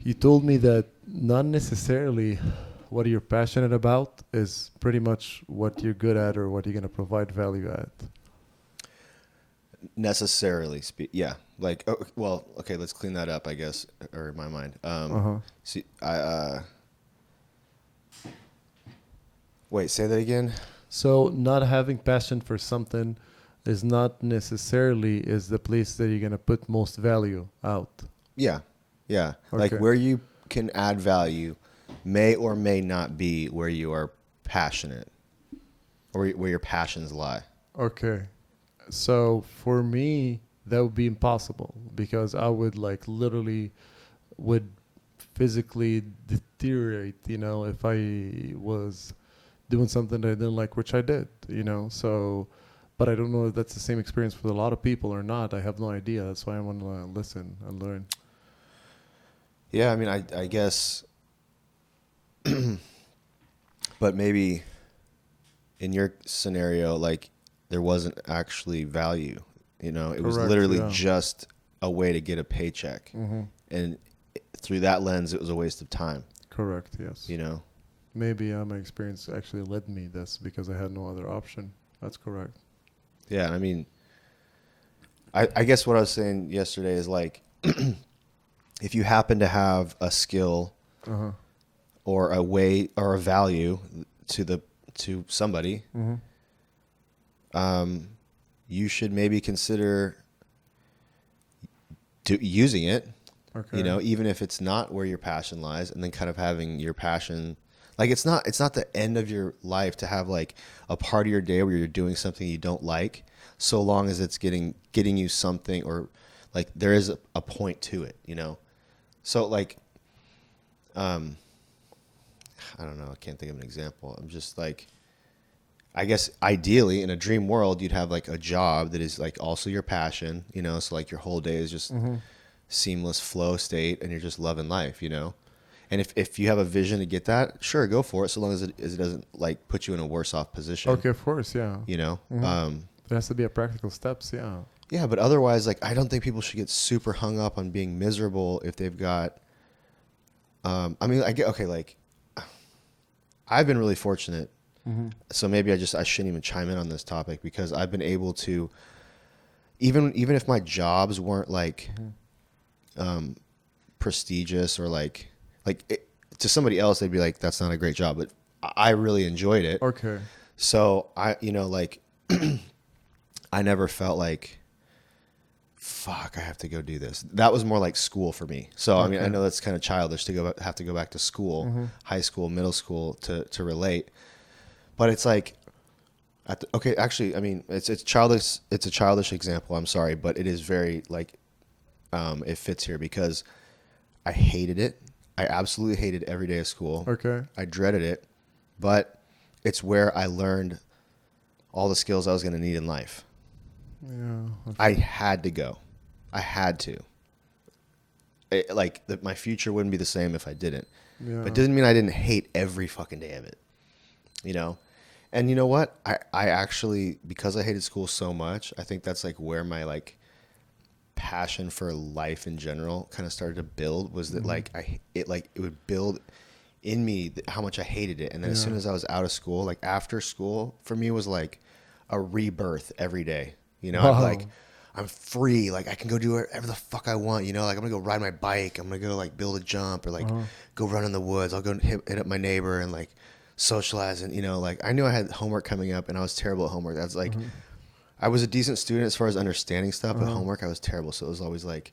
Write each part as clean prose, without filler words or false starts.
You told me that not necessarily what you're passionate about is pretty much what you're good at or what you're going to provide value at. Necessarily yeah, like, oh, well, okay, let's clean that up, I guess, or in my mind. Uh-huh. See, wait, say that again. So not having passion for something is not necessarily is the place that you're going to put most value out. Yeah, yeah, like Okay. where you can add value may or may not be where you are passionate, or where your passions lie. Okay. So for me, that would be impossible because I would like literally would physically deteriorate, if I was doing something that I didn't like, which I did, So, but I don't know if that's the same experience for a lot of people or not. I have no idea. That's why I want to listen and learn. Yeah, I mean, I guess, but maybe in your scenario, like, there wasn't actually value. It was Correct, literally yeah. just a way to get a paycheck. Mm-hmm. And through that lens, it was a waste of time, Correct, yes. Maybe my experience actually led me this because I had no other option. That's correct. Yeah, I mean, I guess what I was saying yesterday is like, if you happen to have a skill Uh-huh. or a way or a value to somebody, Mm-hmm. you should maybe consider using it, Okay. even if it's not where your passion lies, and then kind of having your passion, like, it's not the end of your life to have like a part of your day where you're doing something you don't like, so long as it's getting you something, or like there is a point to it, So like, I don't know, I can't think of an example. I'm just like, I guess ideally in a dream world, you'd have like a job that is like also your passion, so like your whole day is just Mm-hmm. seamless flow state and you're just loving life, And if you have a vision to get that, sure, go for it, so long as it doesn't like put you in a worse off position. Okay, of course, yeah. Mm-hmm. There has to be a practical steps, yeah. Yeah, but otherwise, like, I don't think people should get super hung up on being miserable if they've got, I mean, I get, okay, like, I've been really fortunate. Mm-hmm. So maybe I shouldn't even chime in on this topic, because I've been able to, even if my jobs weren't like, Mm-hmm. prestigious, or like to somebody else, they'd be like, that's not a great job, but I really enjoyed it. Okay. So I, like, I never felt like, fuck, I have to go do this. That was more like school for me. So, I mean, I know that's kind of childish to have to go back to school, Mm-hmm. high school, middle school to relate. But it's like, okay, actually, I mean, it's childish. It's a childish example. I'm sorry, but it is very like, it fits here because I hated it. I absolutely hated every day of school. Okay. I dreaded it, but it's where I learned all the skills I was going to need in life. Yeah. I had to go. I had to. My future wouldn't be the same if I didn't. Yeah. But it doesn't mean I didn't hate every fucking day of it. And you know what? I actually, because I hated school so much, I think that's like where my like passion for life in general kind of started to build, was that like it would build in me how much I hated it. And then as soon as I was out of school, like after school for me was like a rebirth every day. Wow. I'm like, I'm free. Like I can go do whatever the fuck I want. Like I'm gonna go ride my bike. I'm gonna go like build a jump, or like go run in the woods. I'll go hit up my neighbor and like socialize. And like I knew I had homework coming up, and I was terrible at homework. That's like, I was a decent student as far as understanding stuff, but homework I was terrible. So it was always like,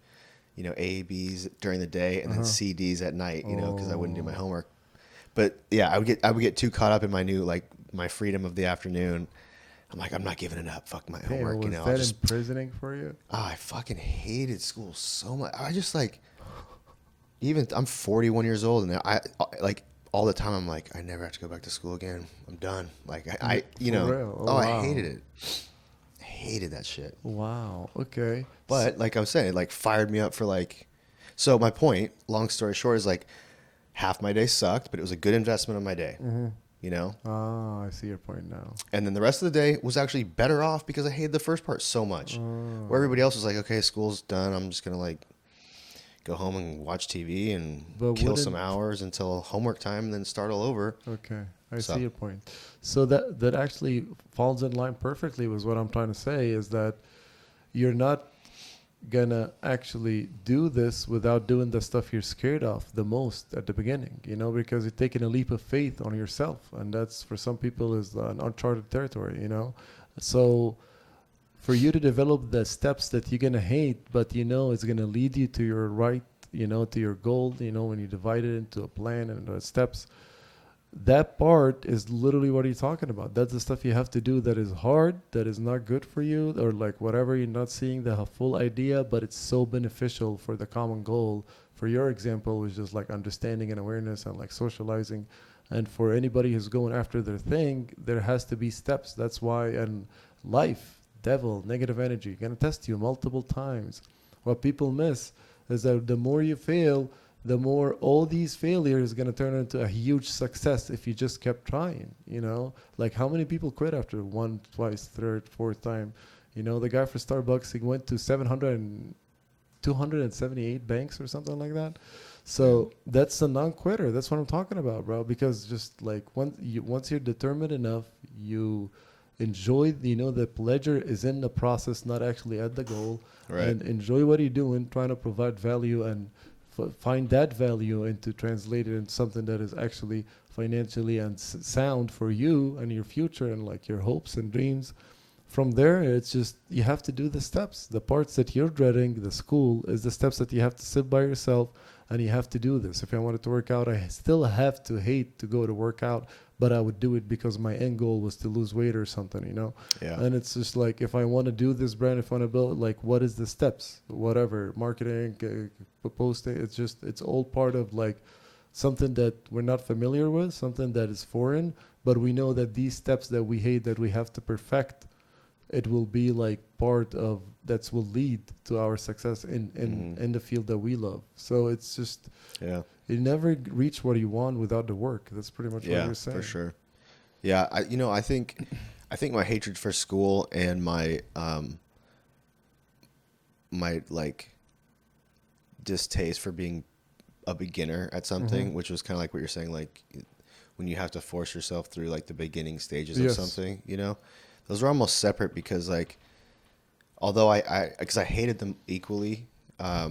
A, B's during the day, and then C, D's at night. Because I wouldn't do my homework. But yeah, I would get too caught up in my freedom of the afternoon. I'm like, I'm not giving it up. Fuck my homework. Was that imprisoning for you? I fucking hated school so much. I just like, I'm 41 years old, and I like all the time I'm like, I never have to go back to school again. I'm done. Like I real? Oh, I wow. hated it. Hated that shit. Wow. Okay. But like I was saying, it like fired me up for like, so my point, long story short, is like half my day sucked, but it was a good investment of my day. Ah, I see your point now. And then the rest of the day was actually better off because I hated the first part so much. Where everybody else was like, okay, school's done. I'm just going to like go home and watch TV and But kill some wouldn't hours until homework time and then start all over. Okay, I So see your point. So that actually falls in line perfectly with what I'm trying to say is that you're not gonna actually do this without doing the stuff you're scared of the most at the beginning, because you're taking a leap of faith on yourself, and that's for some people is an uncharted territory. So for you to develop the steps that you're gonna hate, but it's gonna lead you to your right, to your goal, when you divide it into a plan and steps. That part is literally what you're talking about. That's the stuff you have to do that is hard, that is not good for you, or like whatever. You're not seeing the full idea, but it's so beneficial for the common goal. For your example, is just like understanding and awareness and like socializing. And for anybody who's going after their thing, there has to be steps. That's why, and life, devil, negative energy, gonna test you multiple times. What people miss is that the more you fail, the more all these failures going to turn into a huge success if you just kept trying, Like how many people quit after one, twice, third, fourth time? The guy for Starbucks, he went to 278 banks or something like that. So that's a non-quitter. That's what I'm talking about, bro. Because just like once you're determined enough, you enjoy, the pleasure is in the process, not actually at the goal. Right. And enjoy what you're doing, trying to provide value and find that value and to translate it into something that is actually financially and sound for you and your future and like your hopes and dreams. From there, it's just you have to do the steps. The parts that you're dreading, the school, is the steps that you have to sit by yourself and you have to do this. If I wanted to work out, I still have to hate to go to work out, but I would do it because my end goal was to lose weight or something, Yeah. And it's just like, if I want to do this brand, if I want to build, like, what is the steps? Whatever, marketing, posting, it's all part of like something that we're not familiar with, something that is foreign, but we know that these steps that we hate, that we have to perfect, it will be like part of that will lead to our success in the field that we love. So it's just, you never reach what you want without the work. That's pretty much what you're saying. Yeah, for sure. Yeah, I think my hatred for school and my my like distaste for being a beginner at something, which was kind of like what you're saying, like when you have to force yourself through like the beginning stages of something, those are almost separate because like, although because I hated them equally, I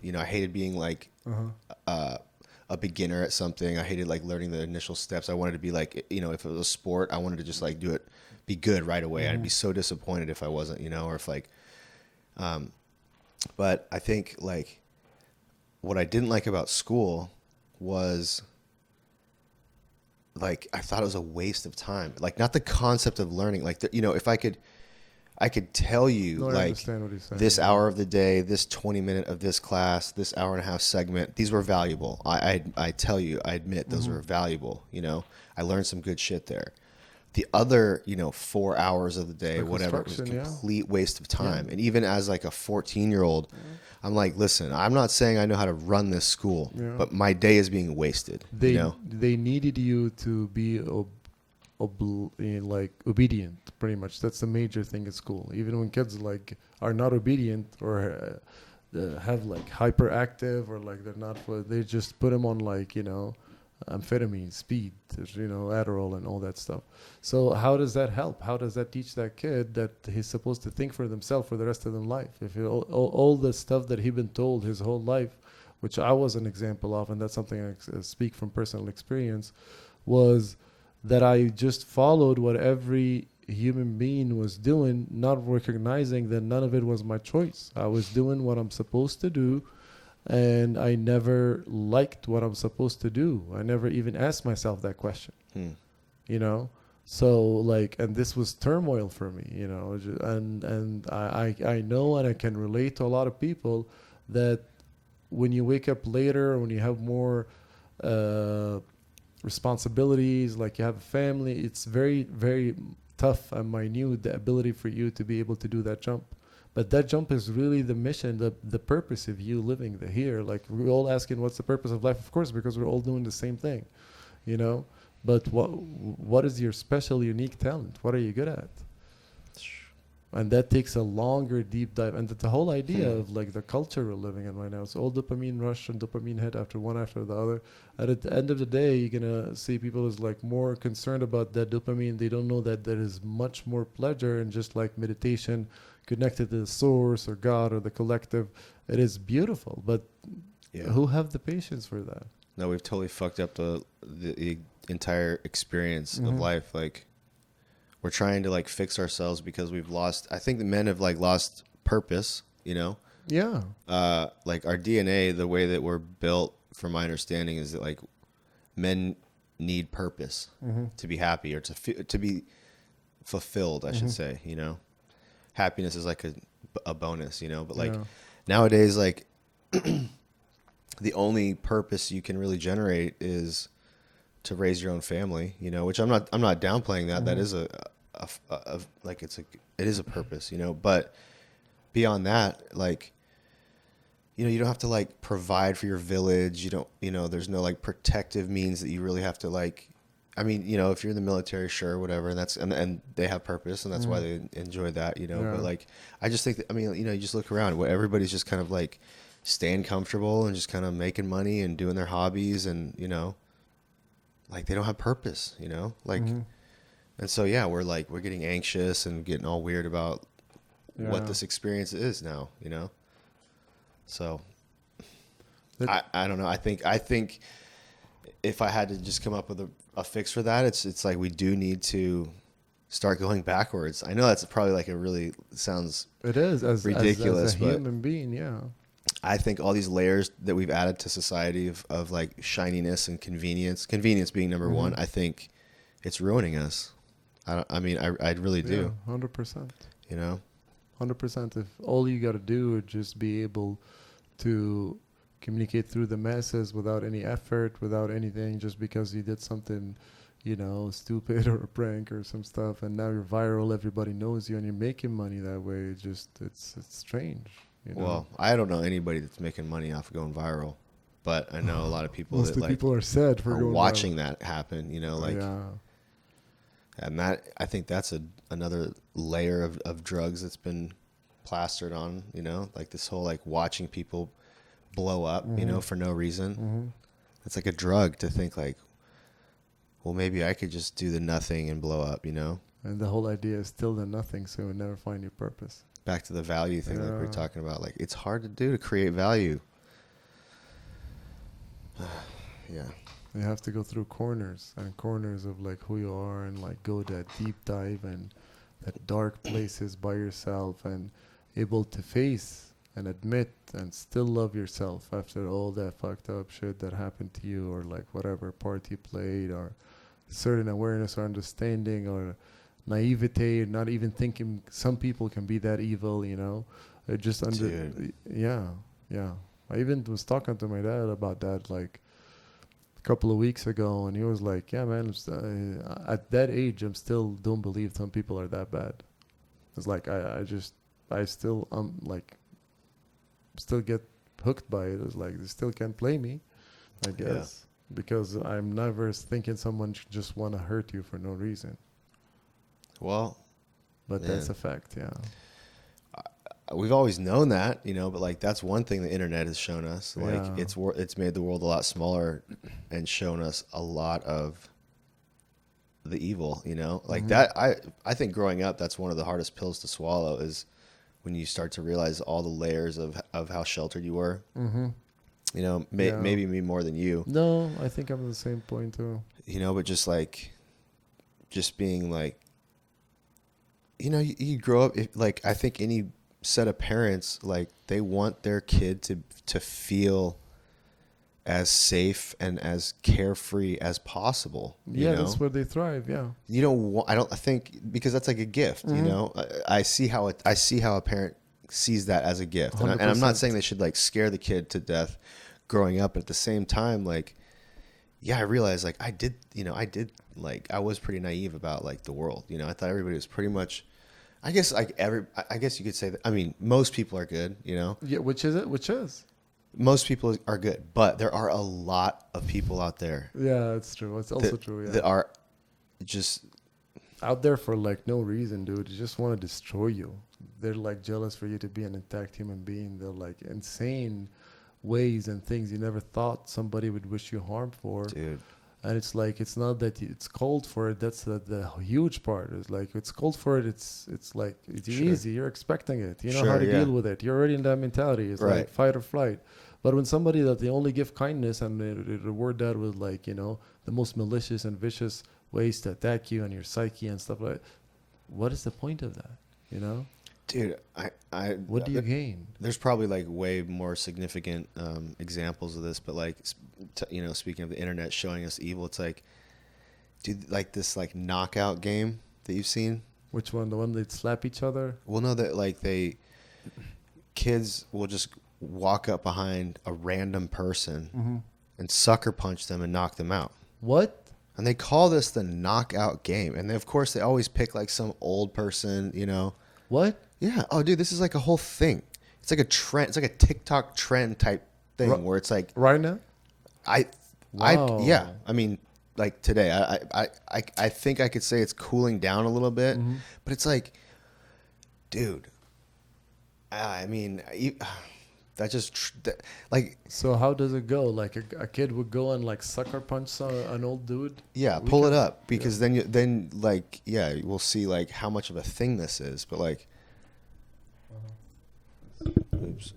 hated being like a beginner at something. I hated like learning the initial steps. I wanted to be like, if it was a sport, I wanted to just like do it, be good right away. I'd be so disappointed if I wasn't, or if like, but I think like what I didn't like about school was like, I thought it was a waste of time. Like not the concept of learning, like, if I could tell you like this hour of the day, this 20 minute of this class, this hour and a half segment, these were valuable. I tell you, I admit those were valuable. I learned some good shit there. The other, 4 hours of the day, whatever, was a complete waste of time. And even as like a 14-year-old, I'm like, listen, I'm not saying I know how to run this school, but my day is being wasted. They needed you to be like obedient, pretty much. That's the major thing at school. Even when kids like are not obedient or have like hyperactive or like they're not, they just put them on like amphetamine, speed, Adderall and all that stuff. So how does that help? How does that teach that kid that he's supposed to think for themselves for the rest of their life? If all the stuff that he's been told his whole life, which I was an example of, and that's something I speak from personal experience, was that I just followed what every human being was doing, not recognizing that none of it was my choice. I was doing what I'm supposed to do, and I never liked what I'm supposed to do. I never even asked myself that question, So like, and this was turmoil for me, and I know, and I can relate to a lot of people that when you wake up later, when you have more responsibilities, like you have a family, it's very, very tough and minute, the ability for you to be able to do that jump. But that jump is really the mission, the purpose of you living here. Like we're all asking, what's the purpose of life? Of course, because we're all doing the same thing, But what is your special, unique talent? What are you good at? And that takes a longer deep dive. And the whole idea of like the culture we're living in right now, it's all dopamine rush and dopamine hit after one after the other. And at the end of the day, you're gonna see people is like more concerned about that dopamine. They don't know that there is much more pleasure in just like meditation connected to the source or God or the collective. It is beautiful, but who have the patience for that? No, we've totally fucked up the entire experience of life. Like, we're trying to like fix ourselves because we've lost. I think the men have like lost purpose. You know. Yeah. Like our DNA, the way that we're built, from my understanding, is that like men need purpose to be happy or to be fulfilled. I should say. You know, happiness is like a bonus. You know, but like nowadays, like the only purpose you can really generate is to raise your own family, you know, which I'm not downplaying that. That is it is a purpose, you know, but beyond that, like, you know, you don't have to like provide for your village. You don't, you know, there's no like protective means that you really have to like, I mean, you know, if you're in the military, sure, whatever. And that's, and they have purpose and that's why they enjoy that, you know, but like, I just think that, I mean, you know, you just look around where everybody's just kind of like staying comfortable and just kind of making money and doing their hobbies and, you know, like they don't have purpose, you know, like, and so, yeah, we're getting anxious and getting all weird about what this experience is now, you know? So I don't know. I think if I had to just come up with a fix for that, it's like, we do need to start going backwards. I know that's probably like sounds it is as ridiculous, as a human being. Yeah. I think all these layers that we've added to society of like shininess and convenience being number one, I think it's ruining us. I really do. 100%. You know? 100%. If all you got to do is just be able to communicate through the masses without any effort, without anything, just because you did something, you know, stupid or a prank or some stuff, and now you're viral, everybody knows you, and you're making money that way. It's strange. You know? Well, I don't know anybody that's making money off of going viral, but I know a lot of people Most that of people are sad for going watching viral. that happen, you know, like, and that, I think that's another layer of drugs that's been plastered on, you know, like this whole, like watching people blow up, you know, for no reason. It's like a drug to think like, well, maybe I could just do the nothing and blow up, you know? And the whole idea is still the nothing, so you'll never find your purpose. Back to the value thing like we were talking about. Like, it's hard to do to create value. Yeah. You have to go through corners and corners of like who you are and like go that deep dive and that dark places by yourself and able to face and admit and still love yourself after all that fucked up shit that happened to you or like whatever part you played or certain awareness or understanding or naivete, not even thinking some people can be that evil, you know. Just yeah. I even was talking to my dad about that like a couple of weeks ago, and he was like, yeah, man, at that age I still don't believe some people are that bad. It's like I still like still get hooked by it. It's like they still can't play me, I guess, because I'm never thinking someone should just want to hurt you for no reason. Well, but that's a fact. Yeah, we've always known that, you know, but like that's one thing the internet has shown us. Like it's made the world a lot smaller and shown us a lot of the evil, you know, like that. I think growing up, that's one of the hardest pills to swallow is when you start to realize all the layers of how sheltered you were. You know, maybe me more than you. No, I think I'm at the same point too. You know, but just being like, you know, you grow up, like, I think any set of parents, like, they want their kid to feel as safe and as carefree as possible. You know? That's where they thrive. Yeah. You don't I think because that's like a gift, you know, I see how a parent sees that as a gift. And I'm not saying they should like scare the kid to death growing up. But at the same time, like, yeah, I realized like I was pretty naive about like the world. You know, I thought everybody was pretty much, I guess you could say that. I mean, most people are good, you know? Yeah. Which is. Most people are good, but there are a lot of people out there. Yeah, it's true. It's also true. Yeah. That are just out there for like no reason, dude. They just want to destroy you. They're like jealous for you to be an intact human being. They're like insane ways and things you never thought somebody would wish you harm for. Dude. And it's like it's not that it's cold for it. That's the huge part. It's like it's cold for it. It's like it's Sure. easy. You're expecting it. You know Sure, how to yeah. deal with it. You're already in that mentality. It's Right. like fight or flight. But when somebody that they only give kindness and they reward that with like the most malicious and vicious ways to attack you and your psyche and stuff like that, what is the point of that? You know? Dude, What do you gain? There's probably like way more significant examples of this, but like, speaking of the internet showing us evil, it's like, dude, like this like knockout game that you've seen. Which one? The one they'd slap each other? Well, no, that like kids will just walk up behind a random person and sucker punch them and knock them out. What? And they call this the knockout game. And of course they always pick like some old person, What? Yeah. Oh, dude, this is like a whole thing. It's like a trend. It's like a TikTok trend type thing where it's like Right now? Wow. yeah. I mean, like today, I think I could say it's cooling down a little bit, but it's like, dude, I mean, that just like. So how does it go? Like a kid would go and like sucker punch an old dude? Yeah, pull it up because then like we'll see like how much of a thing this is. But like, oops,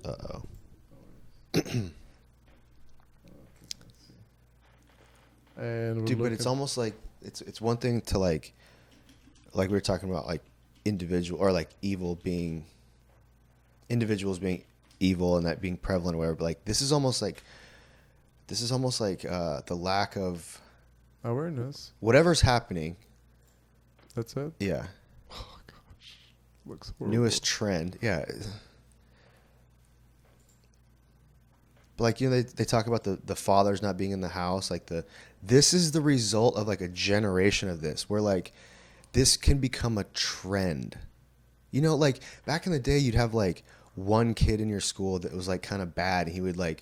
And we're dude, but looking- it's almost like it's one thing to like we were talking about like individual or like individuals being evil and that being prevalent or whatever. But like this is almost like the lack of awareness. whatever's happening. That's it. Yeah. Oh gosh, looks horrible. Newest trend. Yeah. But like, they talk about the fathers not being in the house. Like this is the result of like a generation of this where like this can become a trend. Like back in the day, you'd have like one kid in your school that was like kind of bad. And he would like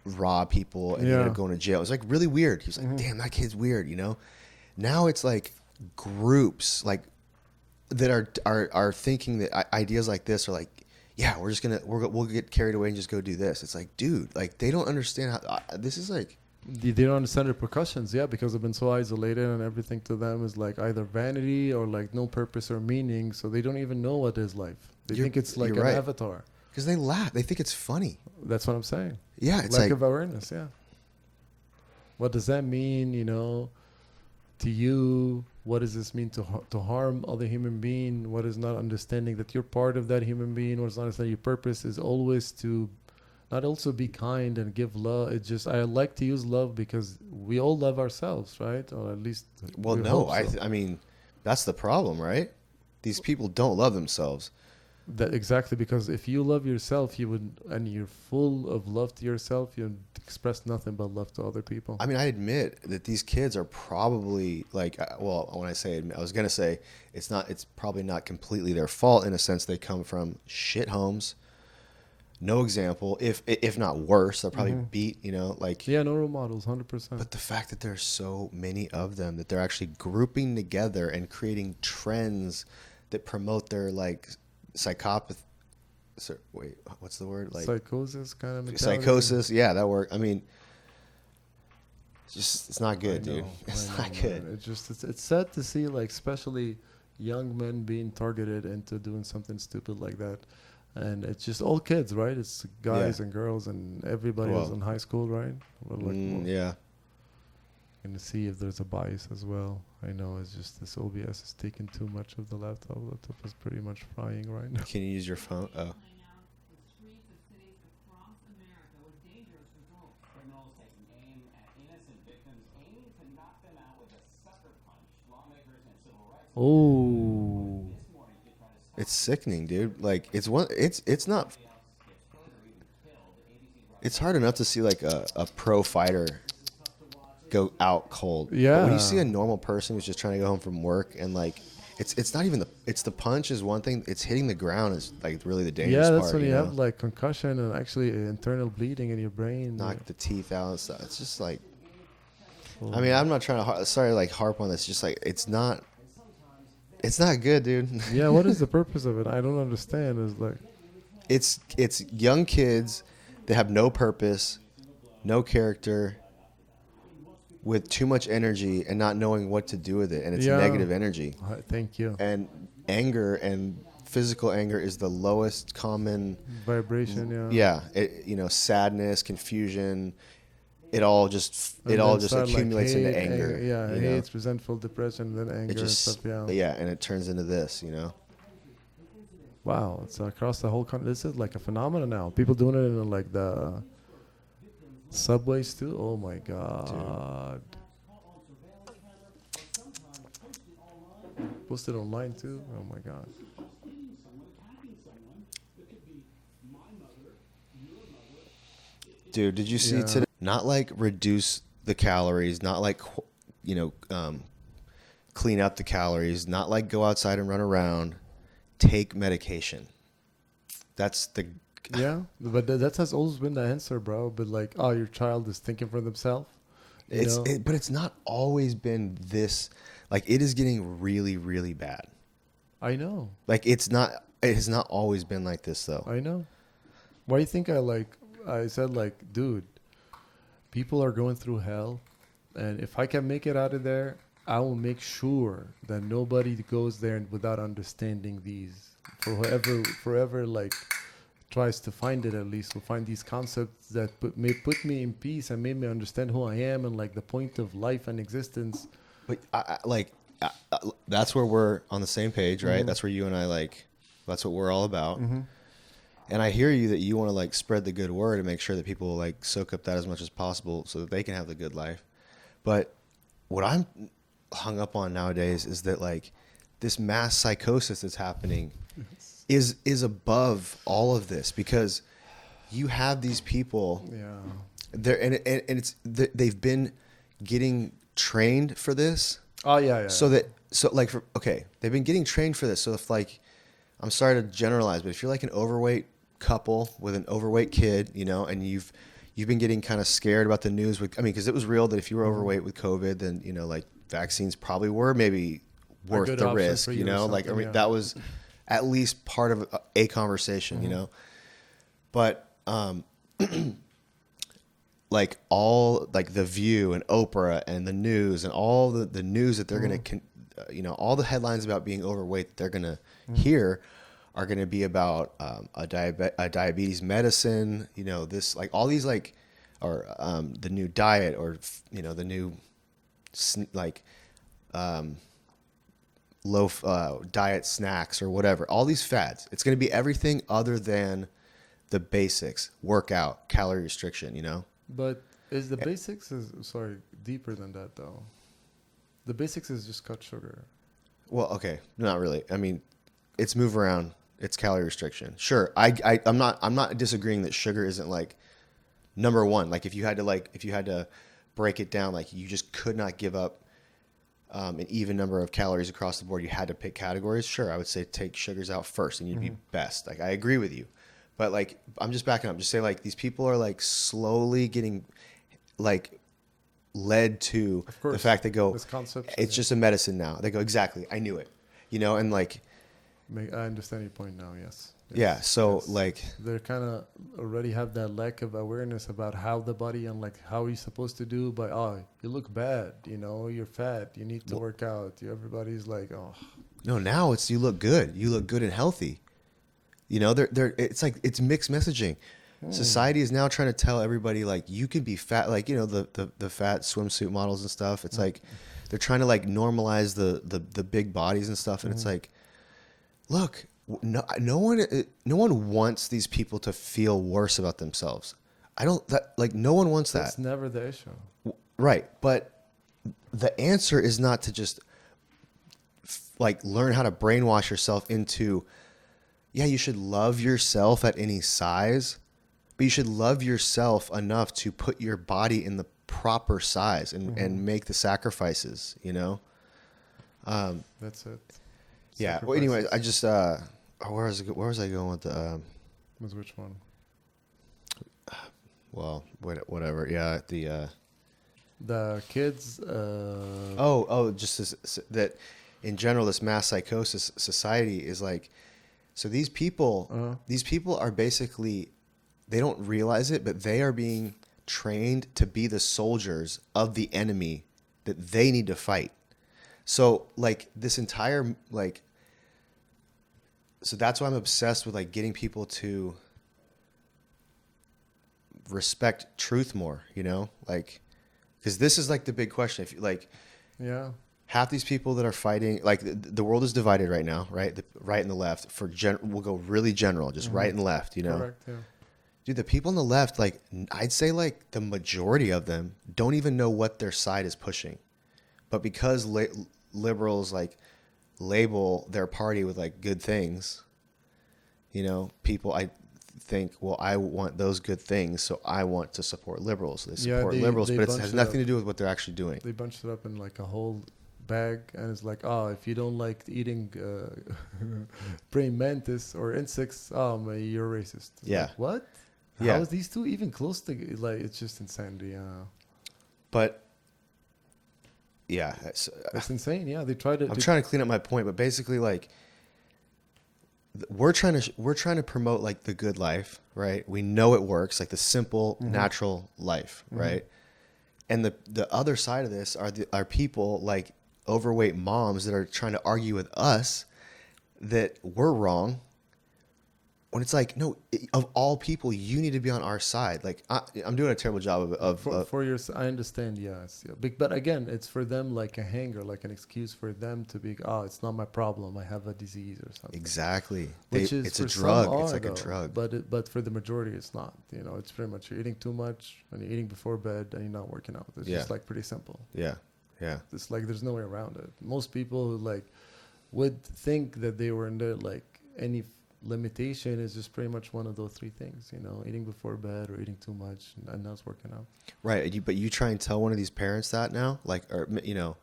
rob people and he ended up going to jail. It was like really weird. He was like, damn, that kid's weird. Now it's like groups like that are thinking that ideas like this are like, yeah, we'll get carried away and just go do this. It's like, dude, like they don't understand how this is like. They don't understand repercussions, because they've been so isolated and everything to them is like either vanity or like no purpose or meaning. So they don't even know what is life. They think it's like an right. avatar. Because they laugh. They think it's funny. That's what I'm saying. Yeah, it's lack like of awareness. Yeah. What does that mean? To you, what does this mean to harm other human being? What is not understanding that you're part of that human being? What is not understanding your purpose is always to not also be kind and give love. It's just I like to use love because we all love ourselves, right? Or at least. Well, no, I mean, that's the problem, right? These people don't love themselves. That exactly, because if you love yourself, you would, and you're full of love to yourself, you'd express nothing but love to other people. I mean, I admit that these kids are probably like, well, when I say admit, I was gonna say it's probably not completely their fault in a sense. They come from shit homes, no example, if not worse. They're probably beat, like no role models, 100%. But the fact that there's so many of them that they're actually grouping together and creating trends that promote their like psychopath. Wait, what's the word? Like psychosis kind of mentality. Psychosis, yeah, that worked. I mean, it's not good, dude. It's not good. It's sad to see, like, especially young men being targeted into doing something stupid like that. And it's just all kids, right? It's guys and girls and everybody was in high school, right? Yeah. Going to see if there's a bias as well. I know it's just this OBS is taking too much of the laptop. The laptop is pretty much frying right now. Can you use your phone? Oh. Oh. It's sickening, dude. Like it's not. It's hard enough to see like a pro fighter go out cold. Yeah. But when you see a normal person who's just trying to go home from work and like it's not even the punch is one thing. It's hitting the ground is like really the dangerous part. Yeah, that's when you have like concussion and actually internal bleeding in your brain. Knock the teeth out and stuff. It's just like. I mean, I'm not trying to. Sorry, like harp on this. Just like it's not. It's not good, dude. Yeah, what is the purpose of it? I don't understand. It's like, It's young kids that have no purpose, no character, with too much energy and not knowing what to do with it, and it's yeah. negative energy. Thank you. And anger and physical anger is the lowest common Vibration, yeah. sadness, confusion. It all just And then start, accumulates like, into hate, anger. Yeah, you know? hate, resentful, depression, then anger It just and stuff. Yeah. yeah, and it turns into this. Wow, it's across the whole country. This is like a phenomenon now. People doing it in like the subways too. Oh my god. Posted online too. Oh my god. Dude, did you see Yeah. today? Not like reduce the calories, not like clean up the calories, not like go outside and run around. Take medication. That's the Yeah, but that has always been the answer, bro. But like, oh, your child is thinking for themselves. but it's not always been this. Like, it is getting really, really bad. I know. Like, it has not always been like this, though. I know. Why do you think I said, like, dude, people are going through hell, and if I can make it out of there, I will make sure that nobody goes there without understanding these. For forever, like, tries to find it, at least will find these concepts that may put me in peace and made me understand who I am and like the point of life and existence. But that's where we're on the same page, right? Mm-hmm. That's where you and I that's what we're all about. Mm-hmm. And I hear you that you want to like spread the good word and make sure that people like soak up that as much as possible so that they can have the good life. But what I'm hung up on nowadays is that like this mass psychosis that's happening is above all of this, because you have these people there and they've been getting trained for this. Oh yeah. They've been getting trained for this. So if like, I'm sorry to generalize, but if you're like an overweight couple with an overweight kid, and you've been getting kind of scared about the news because it was real that if you were overweight with COVID, then like vaccines probably were maybe worth the risk, that was at least part of a conversation, but like all like The View and Oprah and the news and all the news that they're going to, all the headlines about being overweight that they're going to hear are going to be about a diabetes medicine, this like all these like, or the new diet, or the new low diet snacks or whatever. All these fads. It's going to be everything other than the basics: workout, calorie restriction. But is the basics deeper than that though? The basics is just cut sugar. Well, okay, not really. I mean, it's move around. It's calorie restriction. Sure, I'm not disagreeing that sugar isn't like number one. Like if you had to break it down, like you just could not give up an even number of calories across the board. You had to pick categories. Sure, I would say take sugars out first, and you'd be best. Like I agree with you, but like I'm just backing up. Just say like these people are like slowly getting like led to the fact they go, it's just a medicine now. They go, exactly, I knew it, and like. I understand your point now. Yes. Yeah. So like they kind of already have that lack of awareness about how the body and like how you're supposed to do. But you look bad. You're fat. You need to work out. Everybody's like, oh. No, now it's you look good. You look good and healthy. It's like it's mixed messaging. Society is now trying to tell everybody like you can be fat. Like the fat swimsuit models and stuff. It's like they're trying to like normalize the big bodies and stuff. And it's like, look, no one wants these people to feel worse about themselves. No one wants that. That's never the issue. Right. But the answer is not to just like learn how to brainwash yourself into, you should love yourself at any size, but you should love yourself enough to put your body in the proper size and make the sacrifices, That's it. Yeah. Well, anyway, I just where was I going with the Was which one? Well, whatever. Yeah, the kids. Just that in general, this mass psychosis society is like, so these people are basically, they don't realize it, but they are being trained to be the soldiers of the enemy that they need to fight. So like this entire, like, so that's why I'm obsessed with like getting people to respect truth more, you know, like, because this is like the big question. If you like, Yeah. half these people that are fighting, like the world is divided right now, right? The right and the left. We'll go really general, just right and left, you know. Correct. Yeah. Dude, the people on the left, like I'd say, like the majority of them don't even know what their side is pushing, but because liberals like label their party with like good things, you know, people I think, well, I want those good things, so I want to support liberals. They support liberals, but it has nothing to do with what they're actually doing. They bunched it up in like a whole bag, and it's like, oh, if you don't like eating praying mantis or insects, you're racist. It's Yeah. like, what? Yeah. How is these two even close to, like, it's just insanity. But yeah, It's insane. Yeah, they tried to. I'm trying to clean up my point, but basically, like, we're trying to promote like the good life, right? We know it works, like the simple, natural life, right? And the other side of this are people like overweight moms that are trying to argue with us that we're wrong. When it's like, no, of all people, you need to be on our side. Like, I'm doing a terrible job of for your, I understand, yes, yeah. But again, it's for them like a hanger, like an excuse for them to be, oh, it's not my problem, I have a disease or something. Exactly. Which is it's a for drug. some It's like though, a drug. But for the majority, it's not. You know, it's pretty much you're eating too much and you're eating before bed and you're not working out. It's just like pretty simple. Yeah, yeah. It's like there's no way around it. Most people who like would think that they were in there, like any limitation is just pretty much one of those three things, you know, eating before bed or eating too much and not working out. Right. But you try and tell one of these parents that now, like, or, you know,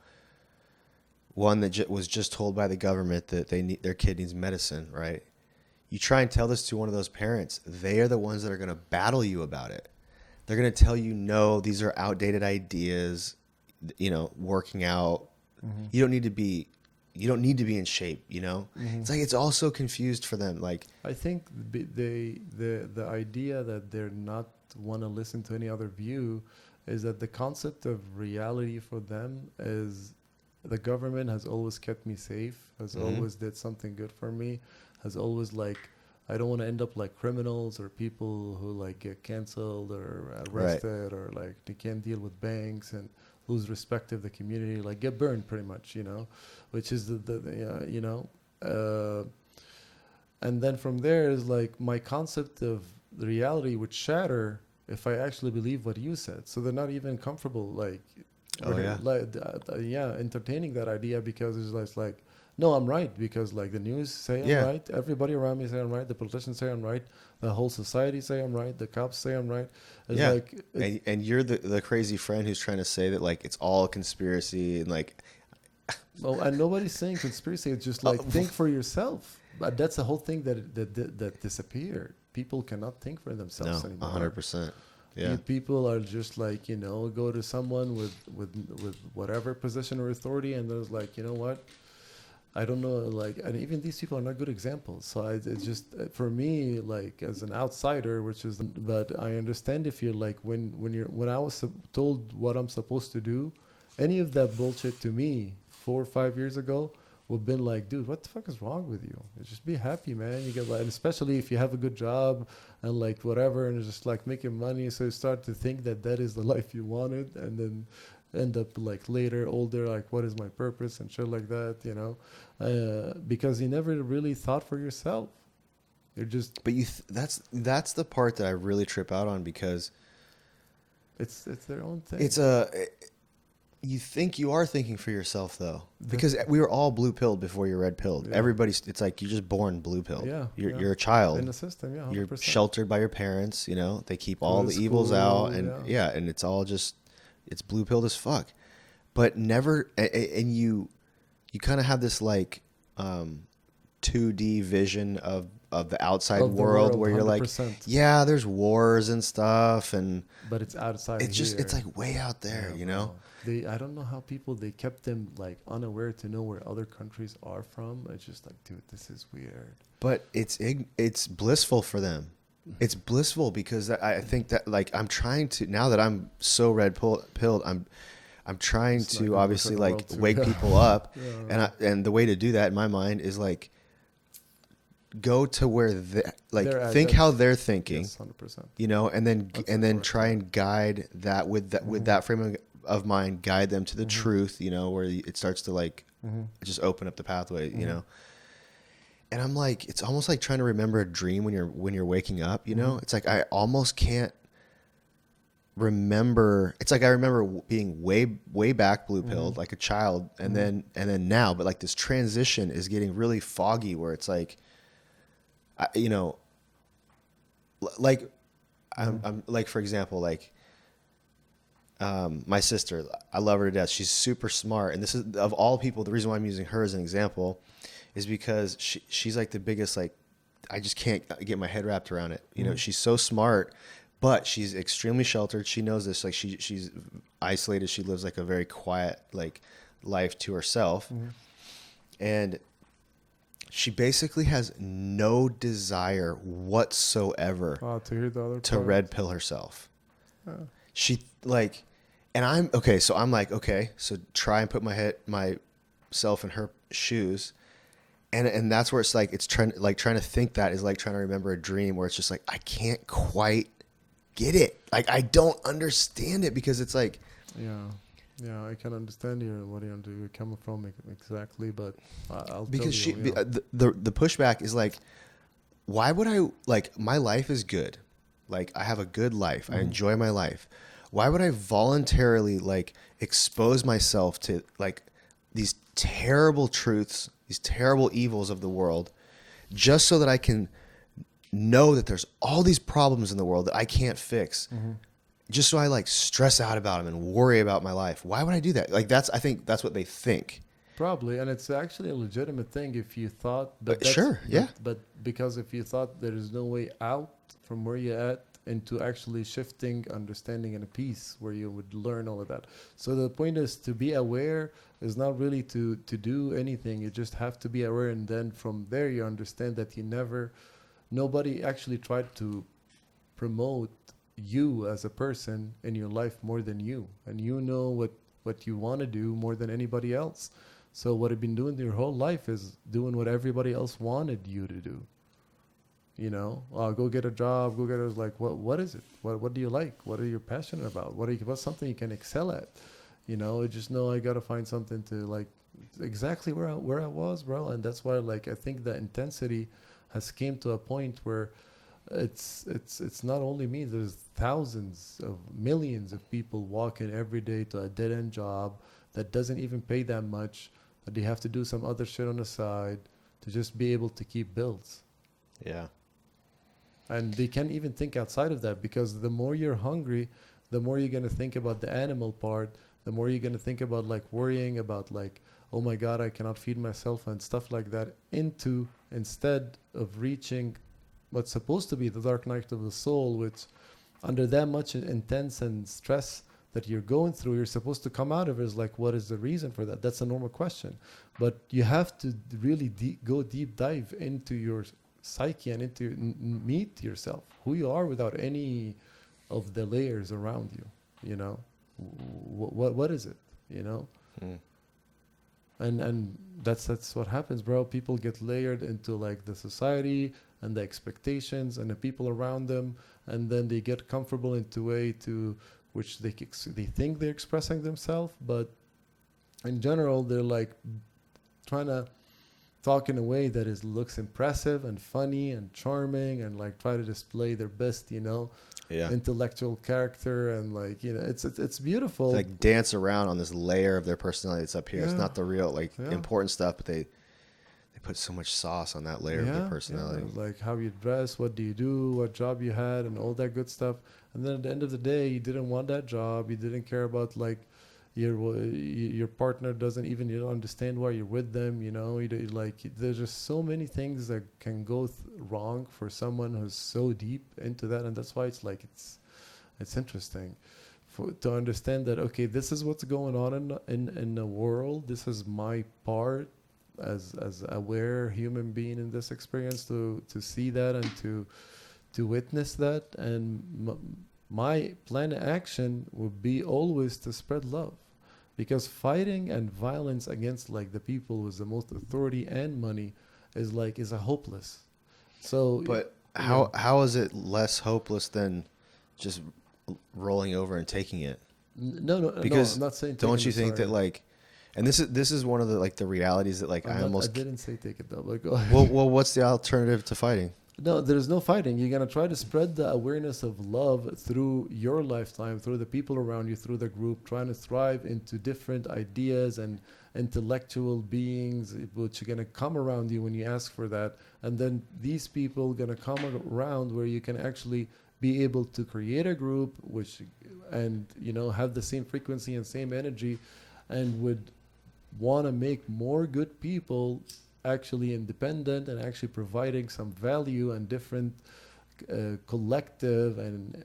one that was just told by the government that their kid needs medicine, right? You try and tell this to one of those parents, they are the ones that are going to battle you about it. They're going to tell you, no, these are outdated ideas, you know, working out. You don't need to be in shape, you know? It's like, it's all so confused for them. Like, I think the idea that they're not want to listen to any other view is that the concept of reality for them is the government has always kept me safe, has always did something good for me, has always like, I don't want to end up like criminals or people who like get canceled or arrested or like they can't deal with banks and lose respect of the community, like get burned pretty much, you know, which is you know, and then from there is like my concept of the reality would shatter if I actually believe what you said. So they're not even comfortable like, entertaining that idea because it's like, no, I'm right because like the news say I'm right, everybody around me say I'm right, the politicians say I'm right, the whole society say I'm right, the cops say I'm right. It's like, and you're the crazy friend who's trying to say that like it's all a conspiracy and like. Well, and nobody's saying conspiracy. It's just like think for yourself. But that's the whole thing that disappeared. People cannot think for themselves anymore. 100%. Yeah. People are just like, you know, go to someone with whatever position or authority, and there's like, you know what? I don't know, like, and even these people are not good examples. So it's just, for me, like, as an outsider, but I understand if you're like, when I was told what I'm supposed to do, any of that bullshit to me 4 or 5 years ago would have been like, dude, what the fuck is wrong with you? Just be happy, man. You get like, and especially if you have a good job and like whatever, and it's just like making money. So you start to think that is the life you wanted, and then end up like later older, like what is my purpose and shit like that, you know, because you never really thought for yourself. You're just, but that's the part that I really trip out on, because it's their own thing. You think you are thinking for yourself though, because we were all blue pilled before you're red pilled. Everybody's, it's like you're just born blue pilled. You're a child in the system. 100%. You're sheltered by your parents, you know, they keep all the evils out, and and it's all just, it's blue pilled as fuck. But never, and you kind of have this like 2D vision of the outside Of the world world, where you're like, 100%. yeah, there's wars and stuff, and But it's outside it's just, it's here. like way out there, Yeah, you know? bro. I don't know how people, they kept them like unaware to know where other countries are from. It's just like, dude, this is weird. But it's blissful for them. It's blissful because I think that, like, I'm trying to, now that I'm so pilled, I'm trying It's not to gonna look obviously at the like world too. wake people up, Yeah. and the way to do that in my mind is like go to where they, like, They're at think that. how they're thinking, Yes, 100%. you know, and then That's and the then correct try word. and guide that with that frame of mind, guide them to the truth, you know, where it starts to like just open up the pathway, you know. And I'm like, it's almost like trying to remember a dream when you're waking up, you know. It's like I almost can't remember. It's like I remember being way back blue pilled like a child, and then now, but like this transition is getting really foggy where it's like, you know, like I'm like, for example, like my sister, I love her to death. She's super smart, and this is, of all people, the reason why I'm using her as an example is because she's like the biggest, like, I just can't get my head wrapped around it. You know, she's so smart, but she's extremely sheltered. She knows this. Like she's isolated. She lives like a very quiet like life to herself, and she basically has no desire whatsoever Oh, to hear the other to part. red pill herself. Yeah. She like, and I'm okay. So I'm like, okay, so try and put myself in her shoes. And that's where it's like, it's trying to think that is like trying to remember a dream where it's just like, I can't quite get it. Like, I don't understand it because it's like, Yeah, I can understand what you're coming from exactly, but I'll because tell you. the pushback is like, why would I, like, my life is good. Like, I have a good life. I enjoy my life. Why would I voluntarily like expose myself to like these terrible truths, these terrible evils of the world, just so that I can know that there's all these problems in the world that I can't fix, just so I like stress out about them and worry about my life? Why would I do that? Like, I think that's what they think. Probably, and it's actually a legitimate thing if you thought, but Sure, yeah. but because if you thought there is no way out from where you're at into actually shifting, understanding, and a peace where you would learn all of that. So the point is to be aware is not really to do anything. You just have to be aware, and then from there you understand that nobody actually tried to promote you as a person in your life more than you, and you know what you want to do more than anybody else. So what you've been doing your whole life is doing what everybody else wanted you to do. You know, go get a job, go get it. Like, what is it? What do you like? What are you passionate about? What's something you can excel at? You know, I just know I gotta find something to like exactly where I was, bro. And that's why, like, I think the intensity has came to a point where it's not only me. There's thousands of millions of people walking every day to a dead end job that doesn't even pay that much. That they have to do some other shit on the side to just be able to keep bills. Yeah. And they can't even think outside of that, because the more you're hungry, the more you're going to think about the animal part, the more you're going to think about like worrying about like, oh my God, I cannot feed myself and stuff like that, instead of reaching what's supposed to be the dark night of the soul, which under that much intense and stress that you're going through, you're supposed to come out of it is like, what is the reason for that? That's a normal question. But you have to really go deep dive into your psyche and into meet yourself, who you are without any of the layers around you, you know. What is it, you know? And that's what happens, bro. People get layered into like the society and the expectations and the people around them, and then they get comfortable into way to which they think they're expressing themselves, but in general they're like trying to talk in a way that looks impressive and funny and charming, and like try to display their best, you know, intellectual character, and like, you know, it's beautiful. Like dance around on this layer of their personality that's up here. It's not the real like important stuff, but they put so much sauce on that layer of their personality. Like how you dress, what do you do, what job you had, and all that good stuff. And then at the end of the day, you didn't want that job. You didn't care about like your partner doesn't even, you don't understand why you're with them, you know, like there's just so many things that can go wrong for someone who's so deep into that. And that's why it's like it's interesting to understand that, okay, this is what's going on in the world. This is my part as aware human being in this experience, to see that and to witness that. And my plan of action would be always to spread love, because fighting and violence against like the people with the most authority and money is a hopeless. So But yeah. how is it less hopeless than just rolling over and taking it? No, Because I'm not saying don't taking you the think that sorry. like, and this is one of the like the realities that like I didn't say take it though, but go well, ahead. what's the alternative to fighting? No, there's no fighting. You're gonna try to spread the awareness of love through your lifetime, through the people around you, through the group, trying to thrive into different ideas and intellectual beings, which are gonna come around you when you ask for that. And then these people gonna come around where you can actually be able to create a group which, and you know, have the same frequency and same energy, and would want to make more good people actually independent and actually providing some value and different collective and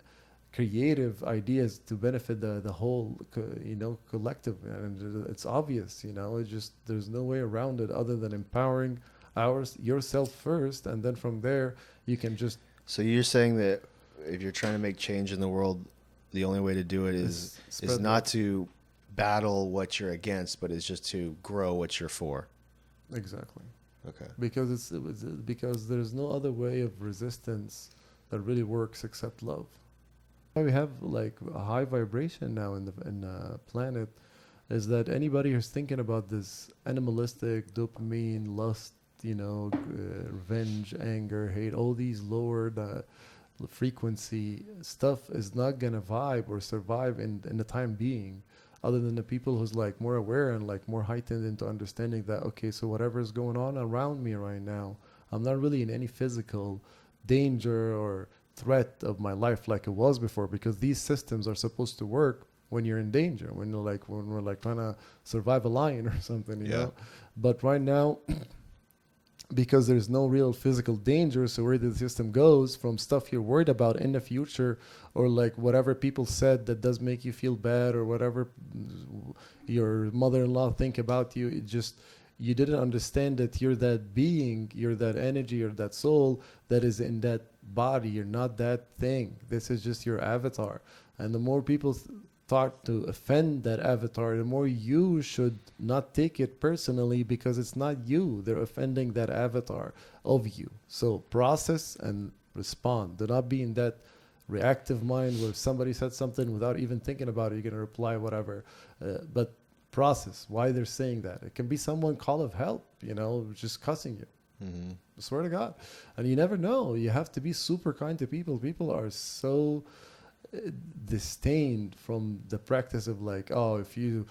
creative ideas to benefit the whole you know, collective. And it's obvious, you know, it's just there's no way around it other than empowering yourself first, and then from there you can just So you're saying that if you're trying to make change in the world, the only way to do it is spread not love. to battle what you're against, but is just to grow what you're for. Exactly. Okay. Because because there's no other way of resistance that really works except love. Why we have like a high vibration now in the planet is that anybody who's thinking about this animalistic dopamine, lust, you know, revenge, anger, hate, all these lowered frequency stuff is not gonna vibe or survive in the time being, other than the people who's like more aware and like more heightened into understanding that, okay, so whatever is going on around me right now, I'm not really in any physical danger or threat of my life like it was before, because these systems are supposed to work when you're in danger, when we're like trying to survive a lion or something, you Yeah. know. But right now, because there's no real physical danger, so where the system goes from stuff you're worried about in the future, or like whatever people said that does make you feel bad, or whatever your mother-in-law think about you, it just, you didn't understand that you're that being, you're that energy, you're that soul that is in that body. You're not that thing. This is just your avatar. And the more people start to offend that avatar, the more you should not take it personally, because it's not you. They're offending that avatar of you. So process and respond. Do not be in that reactive mind where somebody said something without even thinking about it, you're going to reply whatever. But process why they're saying that. It can be someone call of help, you know, just cussing you. Mm-hmm. I swear to God. And you never know. You have to be super kind to people. People are so disdained from the practice of like, oh, if you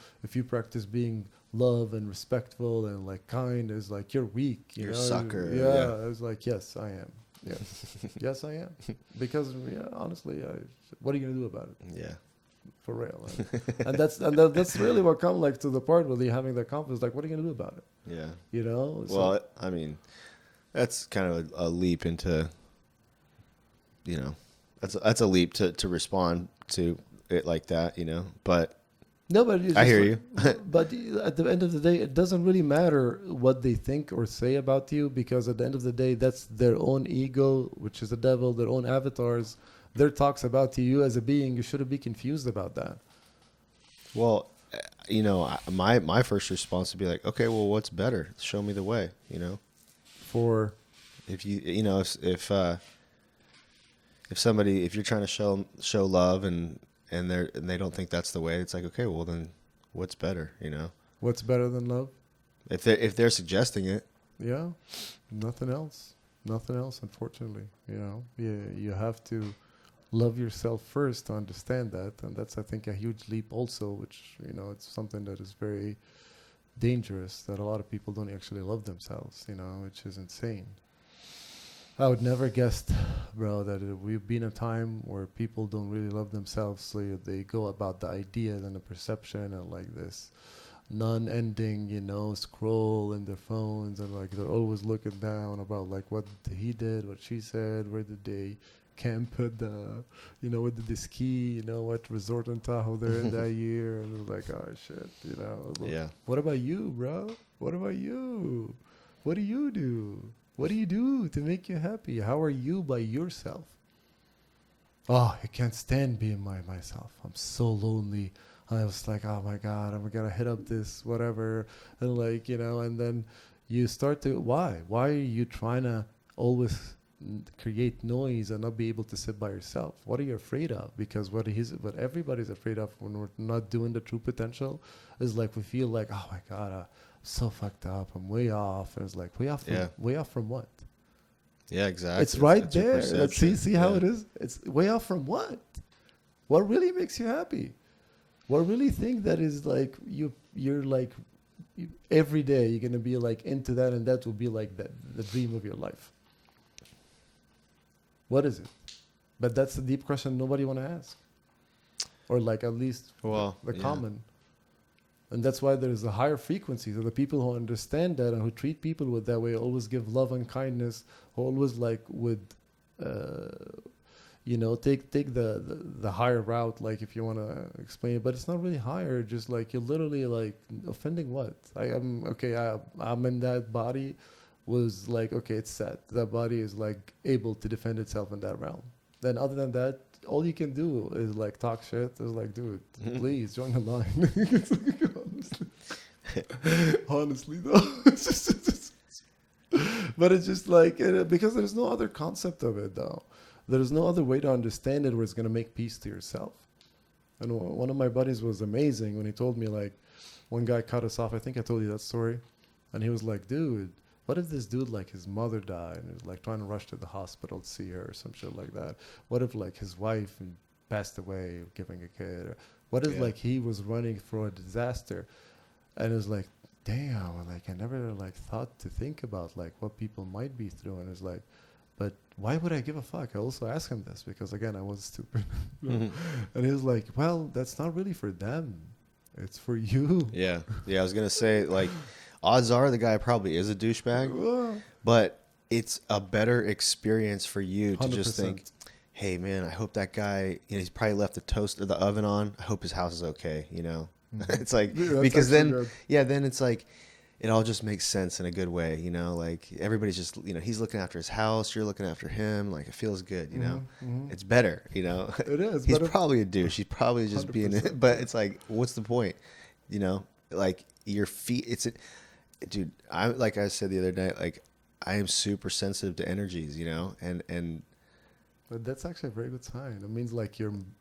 practice being love and respectful and like kind, is like you're weak, you You're a know. sucker. Yeah, it's like, yes I am. Yes. Yes I am. Because yeah, honestly, what are you gonna do about it? Yeah. For real. And that's really what comes like to the part where you're having that confidence, like what are you gonna do about it, Yeah. you know. Well, I mean, that's kind of a leap into, you know, that's a leap to respond to it like that, you know. But no, but it's I just hear like, you. but at the end of the day, it doesn't really matter what they think or say about you, because at the end of the day, that's their own ego, which is the devil, their own avatars, their talks about you as a being. You shouldn't be confused about that. Well, you know, my first response would be like, okay, well, what's better? Show me the way, you know. For If you know, if somebody, if you're trying to show love and they don't think that's the way, it's like, okay, well then what's better, you know? what's better than love? If they're suggesting it. Yeah, nothing else. Nothing else, unfortunately. You know, you have to love yourself first to understand that, and that's, I think, a huge leap also, which, you know, it's something that is very dangerous, that a lot of people don't actually love themselves, you know, which is insane. I would never guessed, bro, that we've been a time where people don't really love themselves, so they go about the ideas and the perception and like this non-ending, scroll in their phones, and like they're always looking down about like what he did, what she said, where did they camp at the, where did they ski, what resort in Tahoe they're in that year, and it's like, oh shit, Yeah. What about you, bro? What about you? What do you do? What do you do to make you happy? How are you by yourself? Oh, I can't stand being by myself. I'm so lonely. I was like, oh my God, I'm gonna hit up this whatever, and like, and then you start to why? Why are you trying to always create noise and not be able to sit by yourself? What are you afraid of? Because what everybody's afraid of when we're not doing the true potential is like we feel like, oh my God, I'm so fucked up. I'm way off. And it's like way off from what? Yeah, exactly. It's right That's your there. perception. See how it is? It's way off from what? What really makes you happy? What really think that is like you're like every day you're gonna be like into that, and that will be like the dream of your life. What is it? But that's the deep question nobody want to ask, or like at least the common. And that's why there's a higher frequency. So the people who understand that and who treat people with that way always give love and kindness, who always like would, take the higher route. Like if you want to explain it, but it's not really higher. Just like you're literally like offending what? I'm in that body. Was like okay, it's set. That body is like able to defend itself in that realm. Then other than that, all you can do is like talk shit. It's like, dude, please join the line. Honestly, though, but it's just like because there's no other concept of it, though. There's no other way to understand it where it's gonna make peace to yourself. And one of my buddies was amazing when he told me like, one guy cut us off. I think I told you that story, and he was like, dude. What if this dude, like, his mother died and was, like, trying to rush to the hospital to see her or some shit like that? What if, like, his wife passed away giving a kid? Or what if, like, he was running for a disaster? And it was like, damn, like, I never, like, thought to think about, like, what people might be through. And it's like, but why would I give a fuck? I also asked him this because, again, I was stupid. And he was like, well, that's not really for them. It's for you. Yeah. Yeah, I was going to say, like... Odds are the guy probably is a douchebag, but it's a better experience for you to 100%. Just think, hey, man, I hope that guy, he's probably left the toast or the oven on. I hope his house is okay, It's like, because then, then it's like, it all just makes sense in a good way, like everybody's just, he's looking after his house, you're looking after him, like it feels good, It's better, It is. He's probably a douche. He's probably just 100%. Being, but it's like, what's the point? Like your feet, dude, like I said the other night, like I am super sensitive to energies, and but that's actually a very good sign. It means like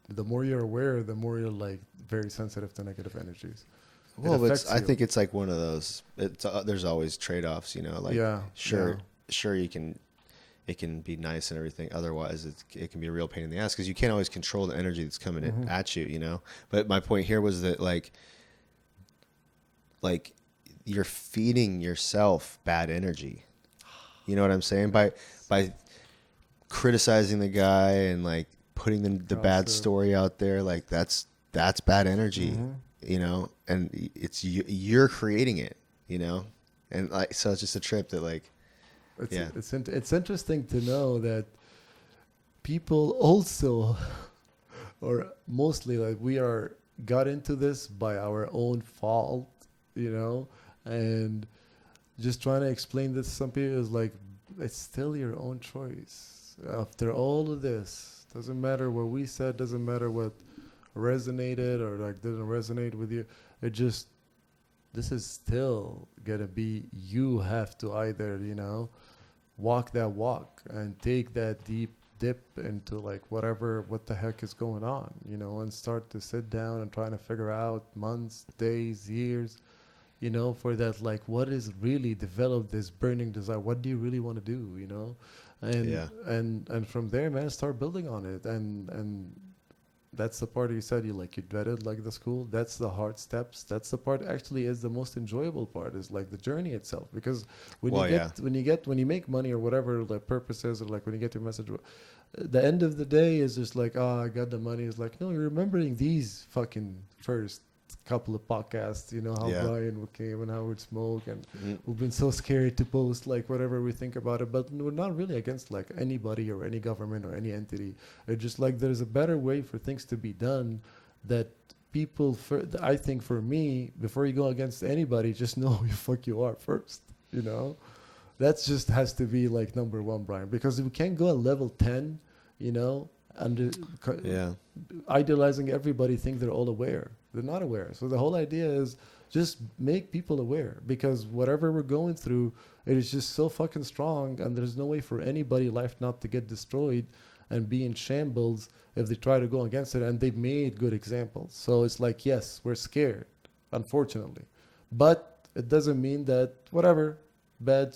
the more you're aware, the more you're like very sensitive to negative energies. Well, I think it's like one of those. There's always trade-offs, like sure you can, it can be nice and everything. Otherwise, it can be a real pain in the ass because you can't always control the energy that's coming in at you, But my point here was that like you're feeding yourself bad energy. You know what I'm saying? By criticizing the guy and like putting the bad story out there, like that's bad energy, and you're creating it, and like, so it's just a trip that like, it's interesting to know that people also, or mostly like we got into this by our own fault, and just trying to explain this to some people is like, it's still your own choice. After all of this, doesn't matter what we said, doesn't matter what resonated or like didn't resonate with you. This is still gonna be, you have to either, walk that walk and take that deep dip into like what the heck is going on, and start to sit down and trying to figure out months, days, years, for that, like, what is really developed this burning desire? What do you really want to do, and from there, man, start building on it. And That's the part you said you dreaded like the school. That's the hard steps. That's the part actually is the most enjoyable part is like the journey itself. Because Well, yeah. when you make money or whatever the purpose is, or like when you get your message, the end of the day is just like, oh, I got the money. It's like, no, you're remembering these fucking first couple of podcasts, how Yeah. Brian came and how we'd smoke, and Mhm. we've been so scared to post like whatever we think about it, but we're not really against like anybody or any government or any entity. It's just like there's a better way for things to be done that I think for me, before you go against anybody, just know who the fuck you are first, That's just has to be like number one, Brian, because we can't go at level 10, under Yeah. idealizing everybody think they're all aware. They're not aware. So the whole idea is just make people aware, because whatever we're going through, it is just so fucking strong, and there's no way for anybody life not to get destroyed and be in shambles if they try to go against it. And they've made good examples. So it's like, yes, we're scared, unfortunately, but it doesn't mean that whatever bad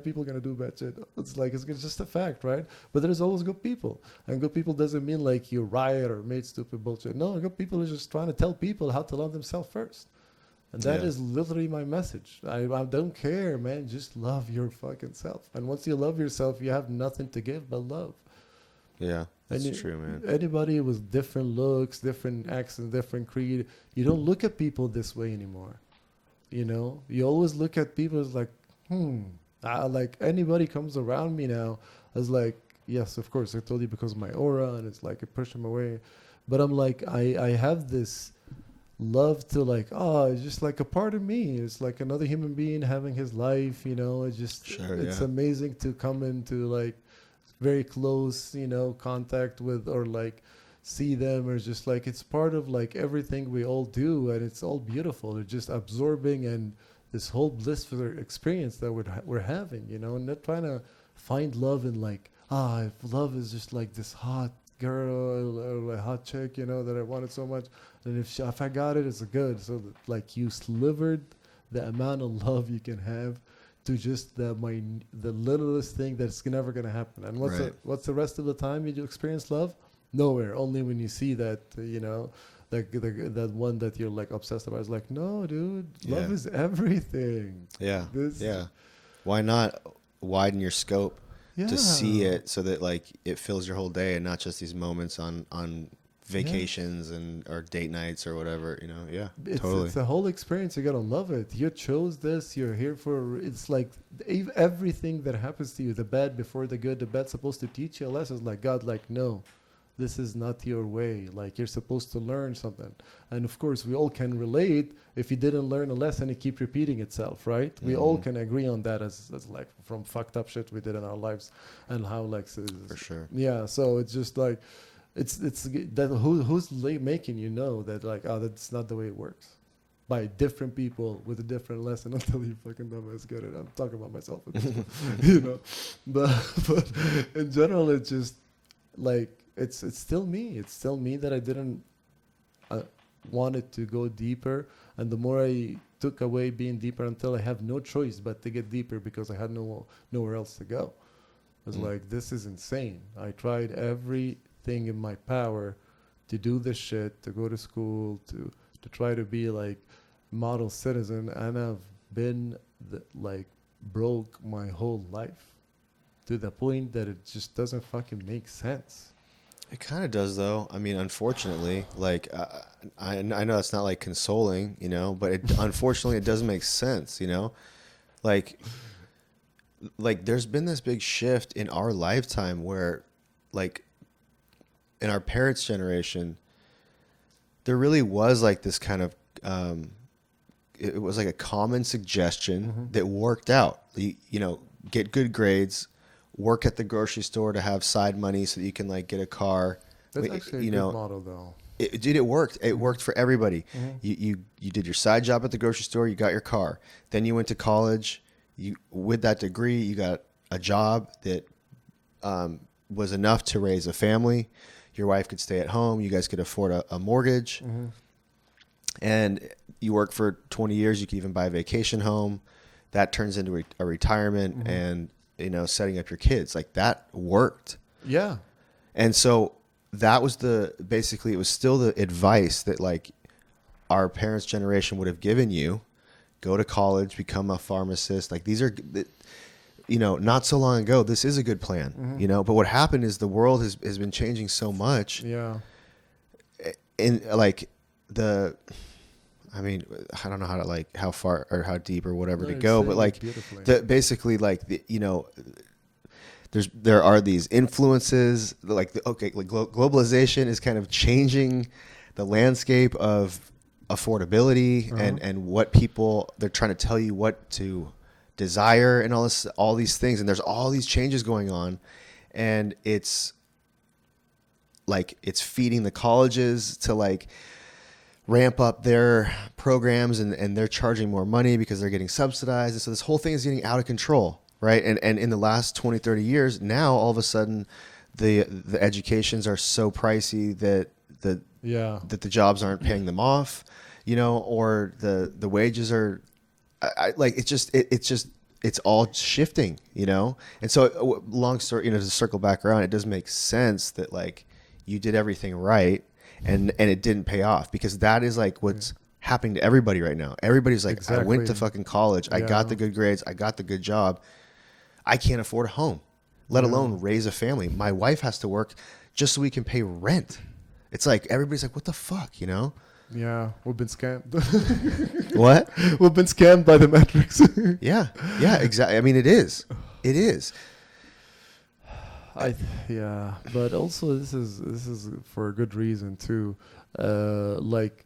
people gonna do bad shit. It's just a fact, right? But there's always good people, and good people doesn't mean like you riot or made stupid bullshit. No, good people are just trying to tell people how to love themselves first, and that is literally my message. I don't care, man. Just love your fucking self, and once you love yourself, you have nothing to give but love. Yeah, that's true, man. Anybody with different looks, different accents, different creed, you don't look at people this way anymore. You always look at people as like, like anybody comes around me now as like, yes, of course, I told you because of my aura, and it's like I push them away. But I'm like, I have this love to like, it's just like a part of me. It's like another human being having his life, It's just, it's amazing to come into like very close, contact with, or like see them, or just like it's part of like everything we all do, and it's all beautiful. It's just absorbing, and this whole blissful experience that we're having, and not trying to find love in like, if love is just like this hot girl or a hot chick, that I wanted so much, and if I got it, it's good. So like you slivered the amount of love you can have to just the littlest thing that's never gonna happen. And what's the rest of the time you experience love? Nowhere. Only when you see that, like that one that you're like obsessed about. Is like, no, dude, love is everything. Yeah. Why not widen your scope to see it, so that like it fills your whole day, and not just these moments on vacations and or date nights or whatever, totally. It's the whole experience. You gotta love it. You chose this. You're here for. It's like everything that happens to you, the bad before the good. The bad's supposed to teach you a lesson. It's like God, like, no, this is not your way. Like, you're supposed to learn something. And of course, we all can relate. If you didn't learn a lesson, it keep repeating itself, right? We all can agree on that as like from fucked up shit we did in our lives, and how like for sure. Yeah. So it's just like. It's that who's making you know that like, that's not the way it works, by different people with a different lesson until you fucking dumbass get it. I'm talking about myself, but in general, it's just like it's still me. It's still me that I didn't want it to go deeper, and the more I took away being deeper until I have no choice but to get deeper because I had nowhere else to go. It was like, this is insane. I tried everything in my power to do this shit, to go to school, to try to be like model citizen, and I've been broke my whole life to the point that it just doesn't fucking make sense. It kind of does, though. I mean, unfortunately, like I know it's not like consoling, but unfortunately it doesn't make sense, like there's been this big shift in our lifetime where like in our parents' generation, there really was like this kind of, it was like a common suggestion that worked out. Get good grades, work at the grocery store to have side money so that you can like get a car. That's actually a good model, though. It worked. It worked for everybody. You did your side job at the grocery store, you got your car. Then you went to college. With that degree, you got a job that was enough to raise a family. Your wife could stay at home. You guys could afford a mortgage. And you work for 20 years. You could even buy a vacation home. That turns into a retirement and, setting up your kids. Like, that worked. Yeah. And so that was basically it was still the advice that like our parents' generation would have given you. Go to college, become a pharmacist. Like these are, you know, not so long ago, this is a good plan, you know, but what happened is the world has been changing so much. Yeah. In like I mean, I don't know how to like how far or how deep or whatever to go, but like basically like you know, there are these influences like globalization is kind of changing the landscape of affordability and what people, they're trying to tell you what to desire and all these things, and there's all these changes going on, and it's like it's feeding the colleges to like ramp up their programs, and they're charging more money because they're getting subsidized, and so this whole thing is getting out of control, right? And in the last 20-30 years now, all of a sudden the educations are so pricey that the jobs aren't paying them off, you know, or the wages are like it's all shifting, you know. And so long story, you know, to circle back around, it does make sense that like you did everything right and it didn't pay off, because that is like what's happening to everybody right now. Everybody's like, exactly. I went to fucking college, I got the good grades, I got the good job, I can't afford a home, let alone raise a family. My wife has to work just so we can pay rent. It's like everybody's like, what the fuck, you know? Yeah, we've been scammed. What? We've been scammed by the metrics. Yeah, exactly. I mean, it is. But also this is for a good reason too. Like,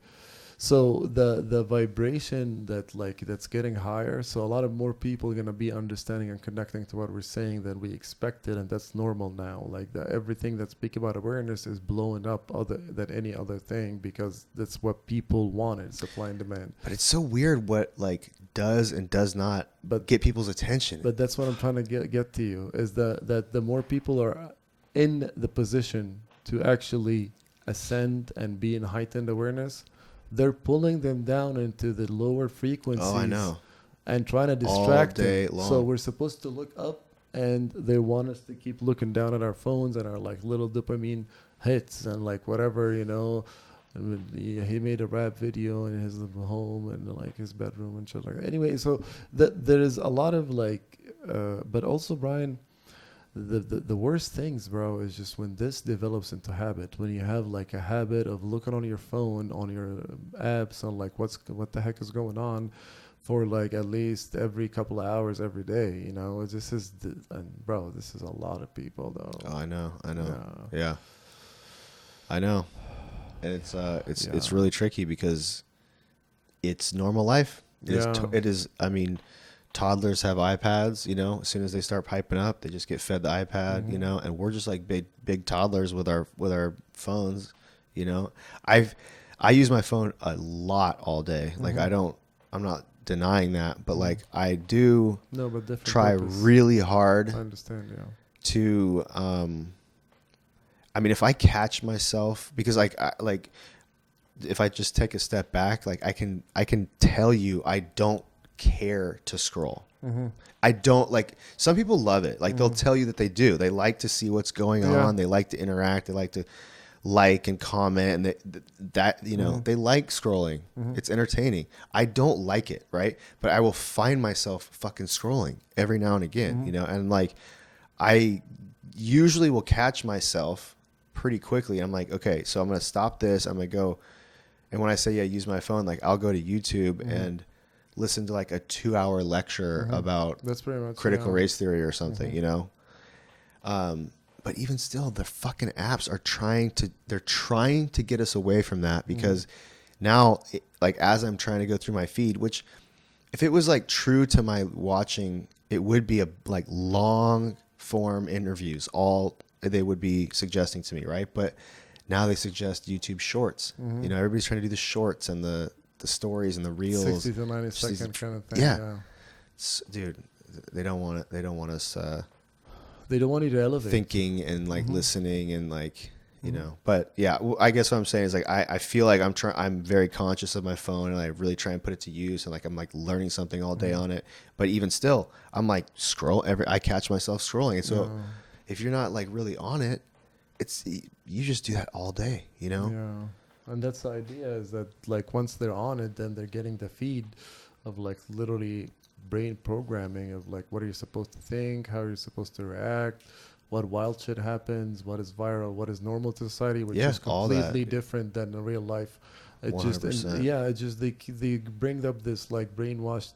so the vibration that's getting higher, so a lot of more people are going to be understanding and connecting to what we're saying than we expected, and that's normal now. Like everything that speak about awareness is blowing up than any other thing, because that's what people wanted, supply and demand. But it's so weird what like does and does not get people's attention. But that's what I'm trying to get to you, is that the more people are in the position to actually ascend and be in heightened awareness, they're pulling them down into the lower frequencies. Oh, I know. And trying to distract all day them. long. So we're supposed to look up, and they want us to keep looking down at our phones and our like little dopamine hits and like whatever, you know. He made a rap video in his home and like his bedroom and shit like that. Anyway, so there is a lot of like, but also, Brian, the worst things, bro, is just when this develops into habit. When you have like a habit of looking on your phone, on your apps, on like what the heck is going on, for like at least every couple of hours every day. You know, this is bro, this is a lot of people though. Oh, I know. Yeah, I know. And it's really tricky because it's normal life. It is. I mean, toddlers have iPads, you know. As soon as they start piping up, they just get fed the iPad, you know. And we're just like big toddlers with our phones, you know. I use my phone a lot all day. Like I'm not denying that, but like I do try really hard. I understand, yeah. To I mean, if I catch myself, because if I just take a step back, like I can tell you I don't care to scroll. I don't like. Some people love it. Like they'll tell you that they do. They like to see what's going on. They like to interact. They like to like and comment, and that you know they like scrolling. It's entertaining. I don't like it, right? But I will find myself fucking scrolling every now and again, you know, and like I usually will catch myself pretty quickly. I'm like, okay, so I'm going to stop this. I'm going to go. And when I say, use my phone, like I'll go to YouTube and listen to like a 2-hour lecture about that's pretty much critical race theory or something, you know? But even still, the fucking apps are trying to get us away from that, because now, like as I'm trying to go through my feed, which if it was like true to my watching, it would be a like long form interviews, all they would be suggesting to me, right? But now they suggest YouTube shorts. You know, everybody's trying to do the shorts and the stories and the reels. 60 to 90 second kind of thing. Yeah. Dude, they don't want it. They don't want us they don't want you to elevate. Thinking and like listening and like, you know. But yeah, I guess what I'm saying is like I feel like I'm very conscious of my phone, and I really try and put it to use, and like I'm like learning something all day on it. But even still, I'm like I catch myself scrolling. And so if you're not like really on it, you just do that all day, you know? Yeah. And that's the idea, is that like once they're on it, then they're getting the feed of like literally brain programming of like what are you supposed to think, how are you supposed to react, what wild shit happens, what is viral, what is normal to society, which Yeah, is all that. completely different than in real life. It just, and 100%. yeah, it just they bring up this like brainwashed,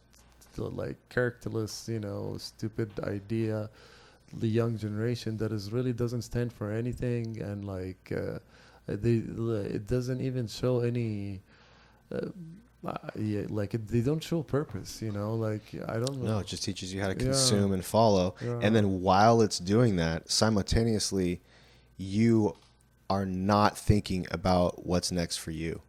like characterless, you know, stupid idea, the young generation that is really doesn't stand for anything, and like it doesn't even show any. Uh, yeah, like they don't show purpose, you know. Like I don't No, know. it just teaches you how to Yeah, consume and follow. And yeah. then while it's doing that, simultaneously, you are not thinking about what's next for you.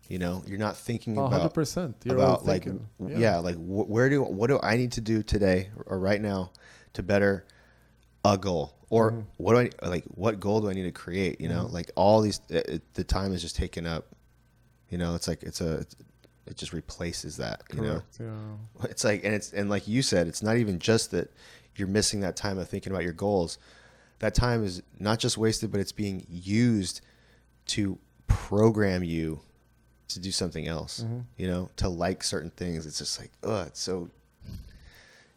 You know, you're not thinking about 100%. You're all like thinking. yeah, like what do I need to do today or right now to better a goal, or Mhm. what do I like? What goal do I need to create? You know, Mhm. like all these, the time is just taken up. You know, it's like it just replaces that. You know, Correct. Yeah. it's like, and like you said, it's not even just that you're missing that time of thinking about your goals. That time is not just wasted, but it's being used to program you to do something else. Mhm. You know, to like certain things. It's just like, it's so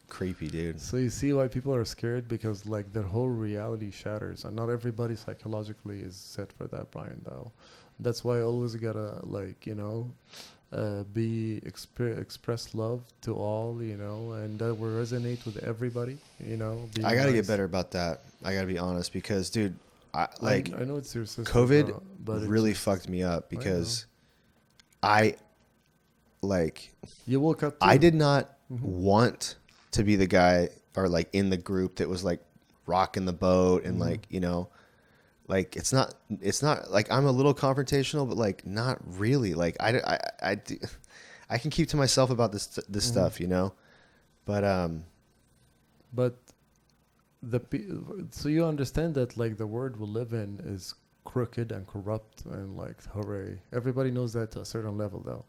creepy, dude. So you see why people are scared, because like their whole reality shatters, and not everybody psychologically is set for that, Brian. Though, that's why I always gotta like, you know, express love to all, you know, and that will resonate with everybody, you know. Be I gotta get nice. better about that. I gotta be honest, because dude, I know it's your sister, COVID bro, but it really just, fucked me up I know. because I like You woke up I too. did not Mhm. want to be the guy or like in the group that was like rocking the boat and Mhm. like, you know, like it's not like I'm a little confrontational, but like not really. Like I can keep to myself about this Mhm. stuff, you know. But But so you understand that like the world we live in is crooked and corrupt and like hooray. Everybody knows that to a certain level though,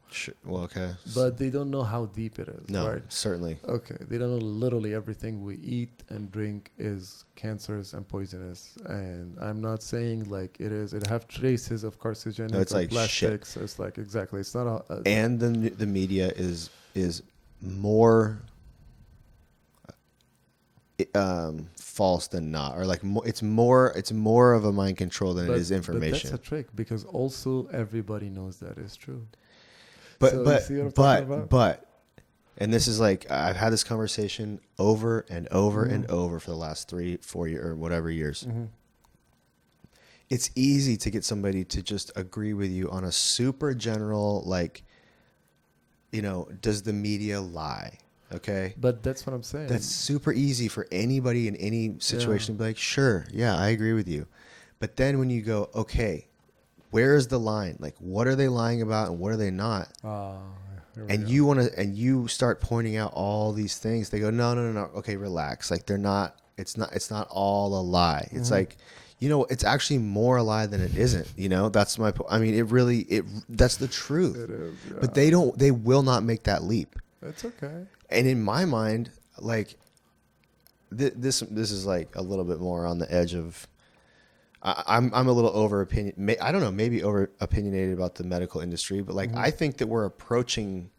well, okay. but they don't know how deep it is, No, right? certainly. Okay, they don't know literally everything we eat and drink is cancerous and poisonous. And I'm not saying like it is. It have traces of carcinogenic No, it's or like shit. plastics. It's like exactly. It's not And the media is more false than not, or like it's more of a mind control than it is but that's information. a trick, because also everybody knows that is true. But So you see what I'm talking about? and this is like I've had this conversation over and over Mhm. and over for the last 3-4 years or whatever years. Mhm. It's easy to get somebody to just agree with you on a super general, like, you know, does the media lie? Okay. But that's what I'm saying. That's super easy for anybody in any situation Yeah. to be like, sure, yeah, I agree with you. But then when you go, okay, where is the line? Like, what are they lying about and what are they not? Here we And go. you start pointing out all these things. They go, no. Okay, relax. Like it's not all a lie. It's Mhm. like, you know, it's actually more a lie than it isn't. You know, that's my point. I mean, that's the truth. It is. But Yeah. they will not make that leap. It's okay. And in my mind, like this is like a little bit more on the edge of. I'm a little over opinion. I don't know, maybe over opinionated about the medical industry, but like Mhm. I think that we're approaching,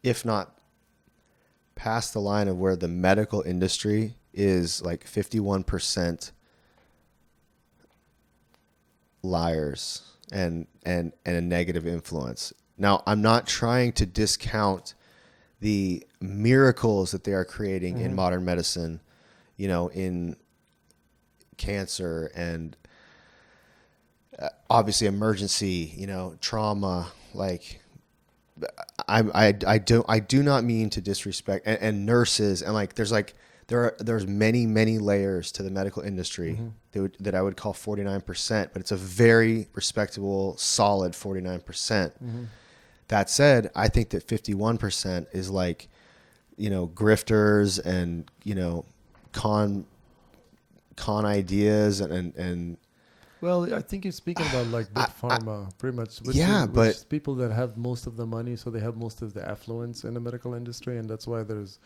if not past the line of where the medical industry is like 51% liars and a negative influence. Now, I'm not trying to discount the miracles that they are creating in Mhm. modern medicine, you know, in cancer and obviously emergency, you know, trauma. Like I do not mean to disrespect and nurses and like there's many layers to the medical industry Mhm. that I would call 49%, but it's a very respectable, solid 49%. Mhm. That said, I think that 51% is like, you know, grifters and, you know, con ideas and Well, I think you're speaking about like big I pharma, pretty much, yeah, which but is people that have most of the money, so they have most of the affluence in the medical industry, and that's why there is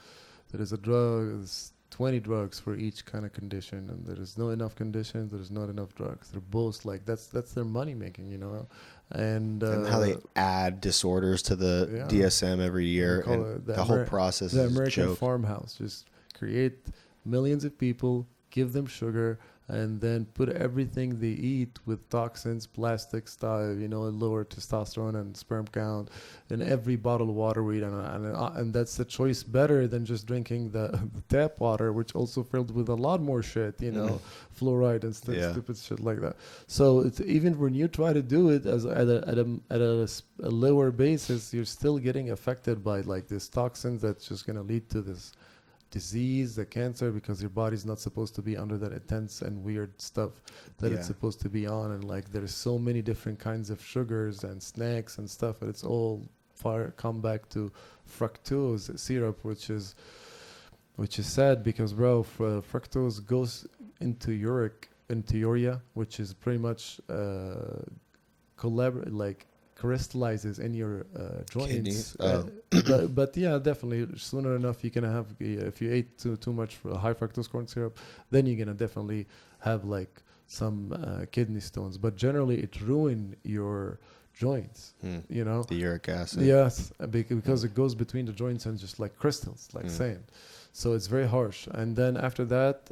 a drug, 20 drugs for each kind of condition, and there is no enough conditions, there's not enough drugs. They're both like, that's their money making, you know. And how they add disorders to the yeah. DSM every year, Call and it the whole process the is a American joke. farmhouse. Just create millions of people, give them sugar, and then put everything they eat with toxins, plastic stuff, you know, lower testosterone and sperm count, in every bottle of water we eat, and that's the choice better than just drinking the tap water, which also filled with a lot more shit, you know, fluoride and stupid shit like that. So it's, even when you try to do it as a lower basis, you're still getting affected by like this toxins that's just gonna lead to this disease, the cancer, because your body's not supposed to be under that intense and weird stuff that it's supposed to be on. And like there's so many different kinds of sugars and snacks and stuff, and it's all come back to fructose syrup, which is sad because, bro, fructose goes into urea, which is pretty much crystallizes in your joints. But yeah, definitely sooner enough you're gonna have, if you ate too much high fructose corn syrup, then you're gonna definitely have like some kidney stones. But generally it ruins your joints, you know, the uric acid. Yes, because it goes between the joints and just like crystals, like sand. So it's very harsh. And then after that,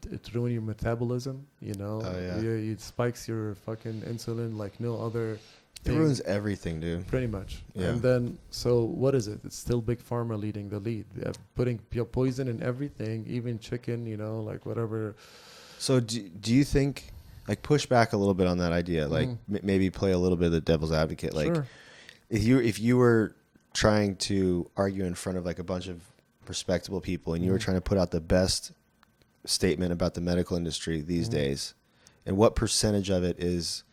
it ruins your metabolism, you know. It spikes your fucking insulin like no other thing. It ruins everything, dude. Pretty much. Yeah. And then, so what is it? It's still Big Pharma leading the lead. They're putting poison in everything, even chicken, you know, like whatever. So do you think, like, push back a little bit on that idea, like maybe play a little bit of the devil's advocate, like Sure. if you were trying to argue in front of like a bunch of respectable people and you were trying to put out the best statement about the medical industry these days, and what percentage of it is,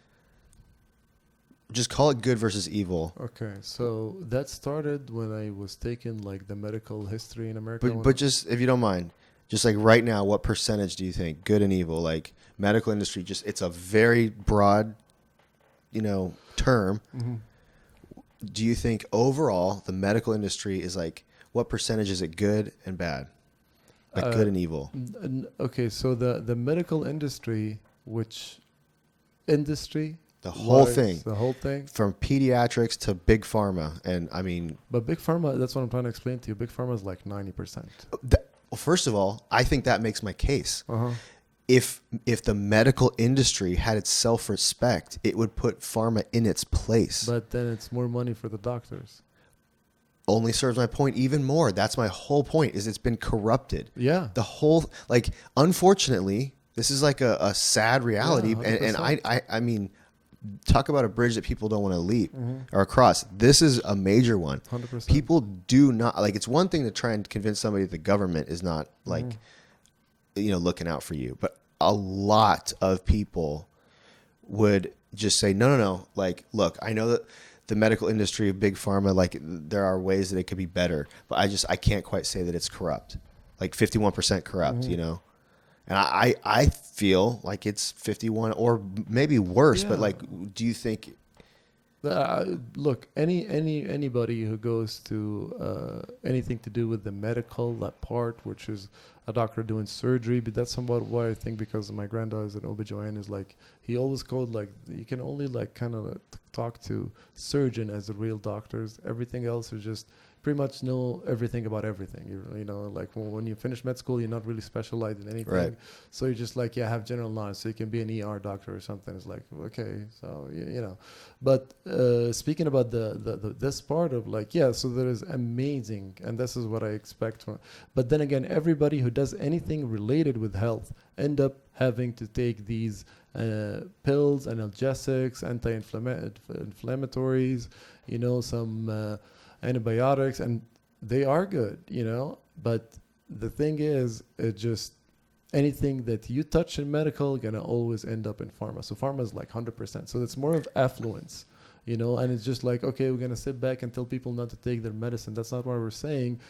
just call it good versus evil. Okay, so that started when I was taking like the medical history in America. But just, if you don't mind, just like right now, what percentage do you think good and evil, like medical industry, just, it's a very broad, you know, term. Do you think overall the medical industry is like, what percentage is it good and bad? Like good and evil? Okay, so the medical industry, which industry? The whole thing. The whole thing? From pediatrics to big pharma. And I mean... But big pharma, that's what I'm trying to explain to you. Big pharma is like 90%. Well, first of all, I think that makes my case. If the medical industry had its self-respect, it would put pharma in its place. But then it's more money for the doctors. Only serves my point even more. That's my whole point, is it's been corrupted. Yeah. The whole, like, unfortunately, this is like a sad reality. Yeah, and I mean, talk about a bridge that people don't want to leap or cross. This is a major one. 100%. People do not, like, it's one thing to try and convince somebody that the government is not, like, you know, looking out for you. But a lot of people would just say, no. Like, look, I know that the medical industry of big pharma, like, there are ways that it could be better, but I can't quite say that it's corrupt. Like 51% corrupt, you know? And I feel like it's 51 or maybe worse, but like, do you think... Look, anybody who goes to anything to do with the medical, that part, which is a doctor doing surgery, but that's somewhat why I think, because my granddad is an OB/GYN, is like, he always called, like, you can only like kind of talk to surgeon as the real doctors. Everything else is just pretty much know everything about everything. You know, like when you finish med school, you're not really specialized in anything. Right. So you're just like, have general knowledge. So you can be an ER doctor or something. It's like, okay, so, you know. But speaking about the this part of like, so there is amazing, and this is what I expect from. But then again, everybody who does anything related with health end up having to take these pills, analgesics, anti-inflammatories, you know, some antibiotics, and they are good, you know. But the thing is, it just, anything that you touch in medical gonna always end up in pharma. So pharma is like 100%. So it's more of affluence, you know. And it's just like, okay, we're gonna sit back and tell people not to take their medicine. That's not what we're saying.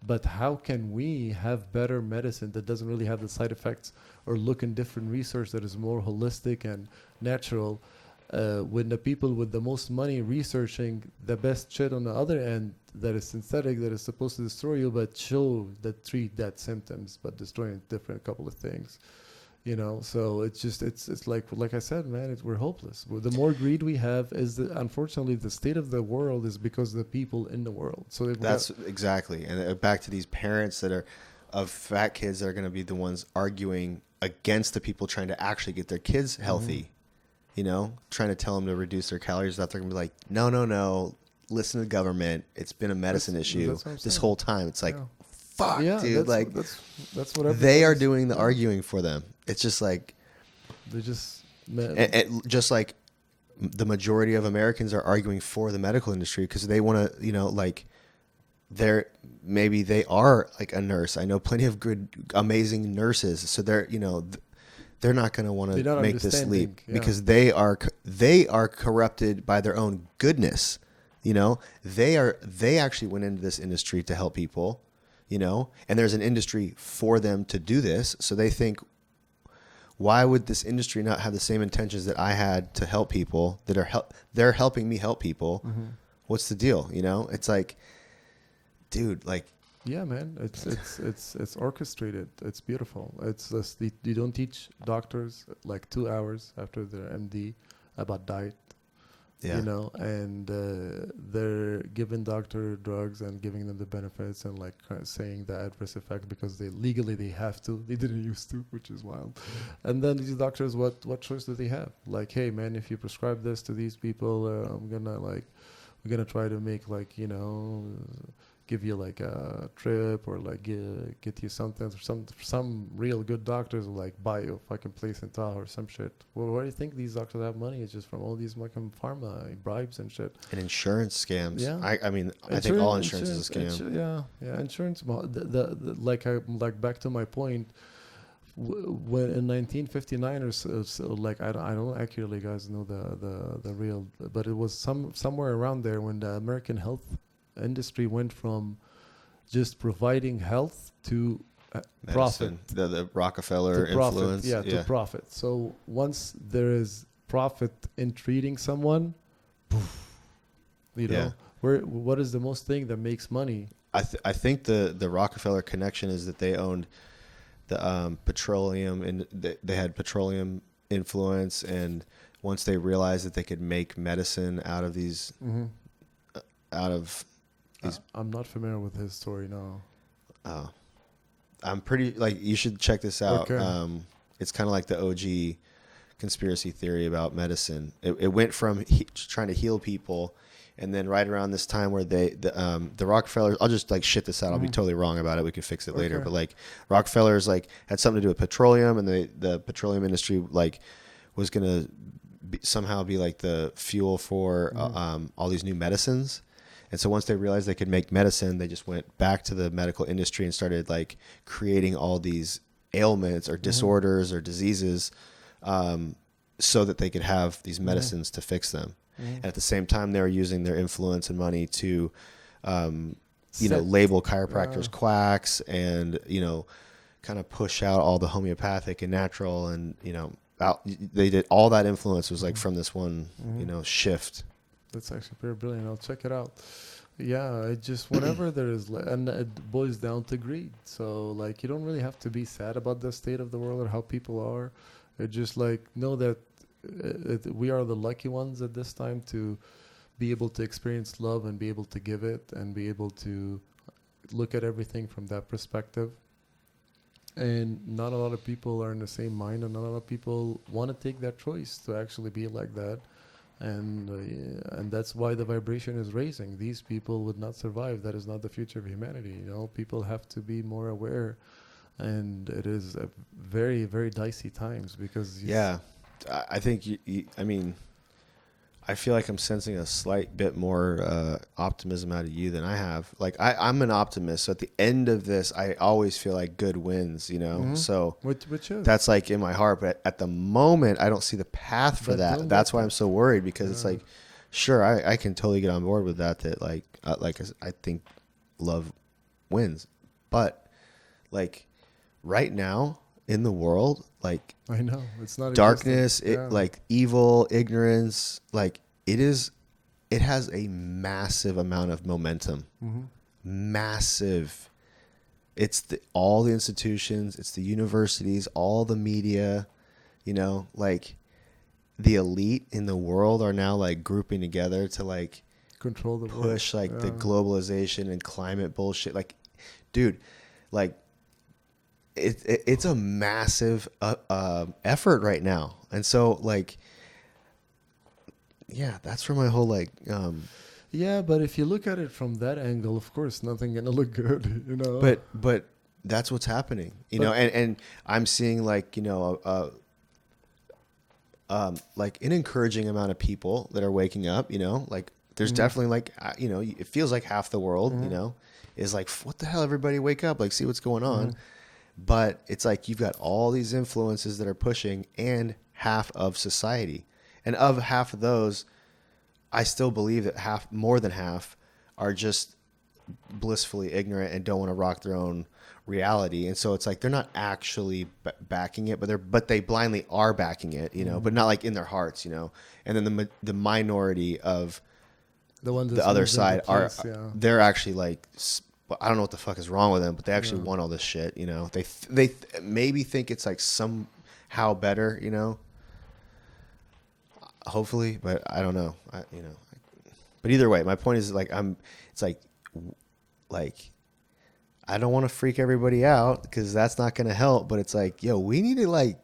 But how can we have better medicine that doesn't really have the side effects, or look in different research that is more holistic and natural, when the people with the most money researching the best shit on the other end, that is synthetic, that is supposed to destroy you, but treat that symptoms, but destroying different couple of things. You know, so it's just it's like I said, man, we're hopeless. The more greed we have, unfortunately the state of the world is because of the people in the world. So that's exactly, and back to these parents that are of fat kids that are going to be the ones arguing against the people trying to actually get their kids healthy. You know, trying to tell them to reduce their calories. That they're going to be like, no, listen to the government. It's been a medicine issue this whole time. It's like, fuck, dude. That's what they are doing the arguing for them. It's just like they just and just like the majority of Americans are arguing for the medical industry because they want to, you know, like maybe they are like a nurse. I know plenty of good, amazing nurses. So they're, you know, they're not going to want to make this leap because they are corrupted by their own goodness. You know, they actually went into this industry to help people, you know, and there's an industry for them to do this. So they think, why would this industry not have the same intentions that I had to help people that they're helping me help people? What's the deal? You know, it's like, dude, like, yeah, man, it's orchestrated. It's beautiful. It's just you don't teach doctors like 2 hours after their MD about diet. You know, and they're giving doctor drugs and giving them the benefits and like saying the adverse effects because they have to. They didn't used to, which is wild. And then these doctors, what choice do they have? Like, hey, man, if you prescribe this to these people, we're gonna try to make like, you know, give you like a trip or like get you something, or some real good doctors will like buy you a fucking place in Tahoe or some shit. Well, where do you think these doctors have money? It's just from all these fucking pharma bribes and shit. And insurance scams. Yeah. I mean, I think all insurance is a scam. Yeah. Insurance. Like back to my point. When in 1959 or so, like I don't accurately guys know the real, but it was somewhere around there when the American health industry went from just providing health to profit. The Rockefeller influence. To profit. So once there is profit in treating someone, poof, you know, what is the most thing that makes money? I think the Rockefeller connection is that they owned the petroleum, and they had petroleum influence, and once they realized that they could make medicine out of these I'm not familiar with his story, no. Oh, I'm pretty, like, you should check this out. Okay. It's kind of like the OG conspiracy theory about medicine. It went from trying to heal people, and then right around this time where the Rockefellers, I'll just like shit this out. I'll be totally wrong about it. We can fix it later. But like Rockefellers like had something to do with petroleum, and the petroleum industry like was gonna somehow be like the fuel for all these new medicines. And so once they realized they could make medicine, they just went back to the medical industry and started like creating all these ailments or disorders or diseases, so that they could have these medicines to fix them. And at the same time, they were using their influence and money to, label chiropractors quacks and, you know, kind of push out all the homeopathic and natural, and, you know, they did all that influence was like from this one, you know, shift. That's actually pretty brilliant. I'll check it out. Yeah, it just whenever there is, and it boils down to greed. So like, you don't really have to be sad about the state of the world or how people are. It just like know that we are the lucky ones at this time to be able to experience love and be able to give it and be able to look at everything from that perspective. And not a lot of people are in the same mind, and not a lot of people want to take that choice to actually be like that. And that's why the vibration is raising. These people would not survive. That is not the future of humanity. You know, people have to be more aware, and it is a very, very dicey times because I think I mean, I feel like I'm sensing a slight bit more optimism out of you than I have. Like I'm an optimist, so at the end of this, I always feel like good wins, you know. So which is that's like in my heart, but at the moment, I don't see the path for that. That's why I'm so worried, because it's like, sure, I can totally get on board with that. That like I think love wins, but like right now in the world, like I know it's not darkness, like evil, ignorance, like it is it has a massive amount of momentum. Mm-hmm. Massive. It's all the institutions, it's the universities, all the media, you know, like the elite in the world are now like grouping together to like Control the push world. like the globalization and climate bullshit. Like, dude, like it's a massive effort right now. And so like, yeah, that's where my whole like, Yeah, but if you look at it from that angle, of course, nothing gonna look good, you know. but that's what's happening, you But- know, and I'm seeing like, you know, like an encouraging amount of people that are waking up, you know, like there's definitely like, you know, it feels like half the world, you know, is like, what the hell, everybody wake up, like see what's going on. But it's like, you've got all these influences that are pushing and half of society. And of half of those, I still believe that more than half are just blissfully ignorant and don't want to rock their own reality. And so it's like, they're not actually backing it, but they blindly are backing it, you know, but not like in their hearts, you know. And then the minority of the other side they're actually like, I don't know what the fuck is wrong with them, but they actually want all this shit, you know. They maybe think it's like somehow better, you know. Hopefully, but I don't know. You know. But either way, my point is like it's like I don't want to freak everybody out because that's not going to help. But it's like, yo, we need to like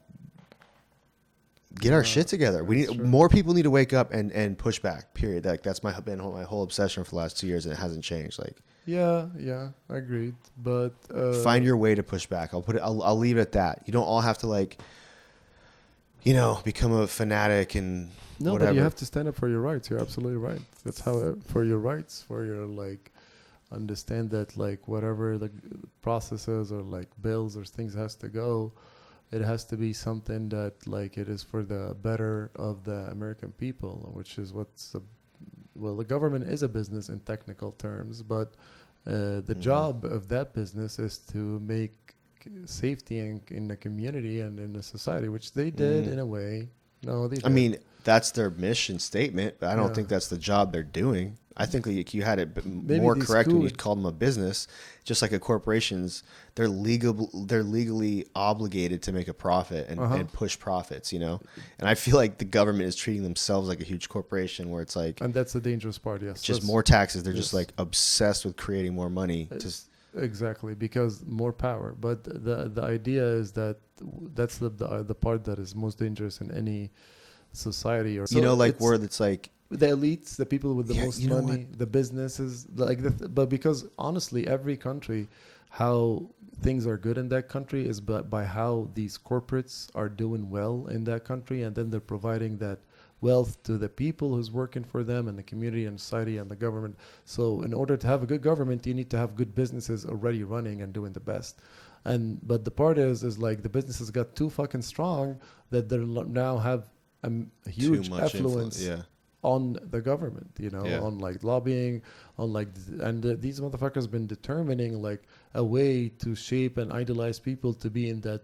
get our shit together. We need more people need to wake up and push back. Period. Like that's been my whole obsession for the last 2 years, and it hasn't changed. Like. Yeah, I agreed. But find your way to push back. I'll leave it at that. You don't all have to like, you know, become a fanatic and whatever. But you have to stand up for your rights. You're absolutely right. That's how for your rights, for your like, understand that like whatever the processes or like bills or things has to go, it has to be something that like it is for the better of the American people, which is well, the government is a business in technical terms, but the job of that business is to make safety in the community and in the society, which they did in a way. No, they did. I mean, that's their mission statement, but I don't think that's the job they're doing. I think like you had it more correct when you called them a business. Just like a corporations, they're legally obligated to make a profit and push profits, you know. And I feel like the government is treating themselves like a huge corporation, where it's like, and that's the dangerous part. Yes, just more taxes. They're just like obsessed with creating more money. Exactly, because more power. But the idea is that that's the part that is most dangerous in any society, or you know, like where it's like the elites, the people with the most you know money, the businesses, like but because honestly, every country, how things are good in that country is by how these corporates are doing well in that country, and then they're providing that wealth to the people who's working for them and the community and society and the government. So in order to have a good government, you need to have good businesses already running and doing the best. But the part is like the businesses got too fucking strong that they now have a huge influence on the government, you know, on like lobbying, on like, these motherfuckers been determining like a way to shape and idolize people to be in that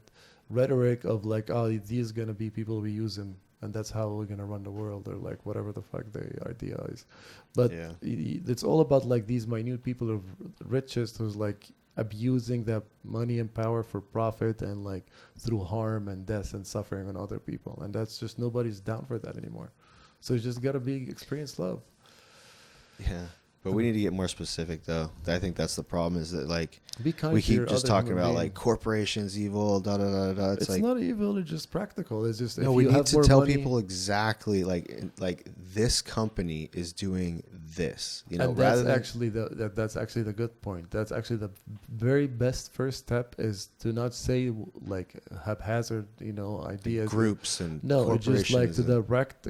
rhetoric of like, oh, these gonna be people we use them, and that's how we're gonna run the world, or like whatever the fuck the idea is. But it's all about like these minute people of richest who's like abusing that money and power for profit and like through harm and death and suffering on other people, and that's just, nobody's down for that anymore. So you just gotta experience love. Yeah, but we need to get more specific though. I think that's the problem, is that like be kind we to keep your just other talking human about being. like corporations evil, da da da da. It's like, not evil, it's just practical. It's just, no, if we you need have to more tell money, people exactly like this company is doing this, you know, and rather than that's actually the good point. That's actually the very best first step, is to not say like haphazard, you know, ideas, groups and no, it's just like to corporations direct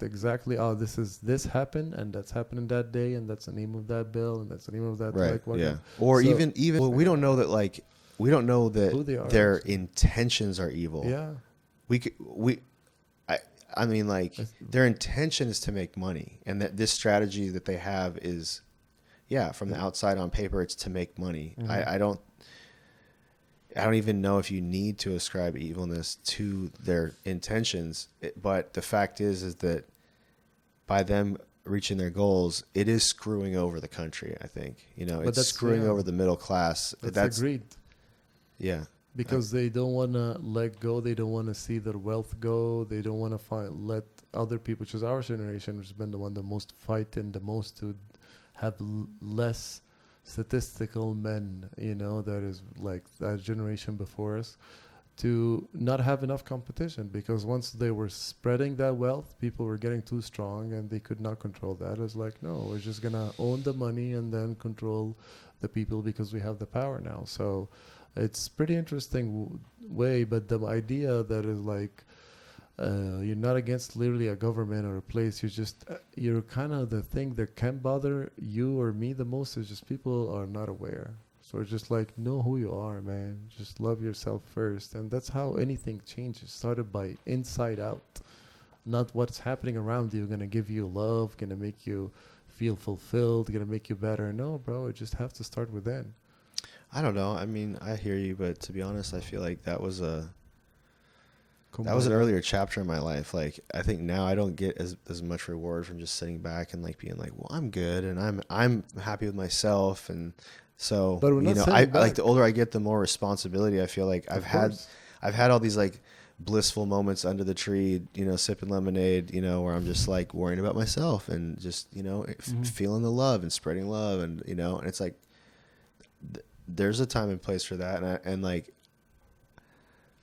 exactly. Oh, this happened, and that's happening that day, and that's the name of that bill, and that's the name of that. right, like, what yeah. Or so, even well, we don't know that like we don't know that who they are, their actually. intentions are evil. Yeah, I mean, like, their intention is to make money, and that this strategy that they have is, from the outside on paper, it's to make money. Mm-hmm. I don't even know if you need to ascribe evilness to their intentions, but the fact is that by them reaching their goals, it is screwing over the country. I think, But it's that's screwing over the middle class. That's agreed. Yeah. Because they don't want to let go. They don't want to see their wealth go. They don't want to let other people, which is our generation, which has been the one the most fighting, the most to have less statistical men, that is like that generation before us, to not have enough competition. Because once they were spreading that wealth, people were getting too strong and they could not control that. It's like, no, we're just going to own the money and then control the people because we have the power now. So it's pretty interesting way, but the idea that is like you're not against literally a government or a place. You're kind of the thing that can bother you or me the most is just people are not aware. So it's just like, know who you are, man. Just love yourself first. And that's how anything changes. Started by inside out. Not what's happening around you going to give you love, going to make you feel fulfilled, going to make you better. No, bro, it just have to start within. I don't know. I mean, I hear you, but to be honest, I feel like that was an earlier chapter in my life. Like, I think now I don't get as much reward from just sitting back and like being like, well, I'm good and I'm happy with myself. And so, but we're not I like the older I get, the more responsibility I feel like I've had all these like blissful moments under the tree, sipping lemonade, where I'm just like worrying about myself and just, feeling the love and spreading love. And, and it's like, there's a time and place for that.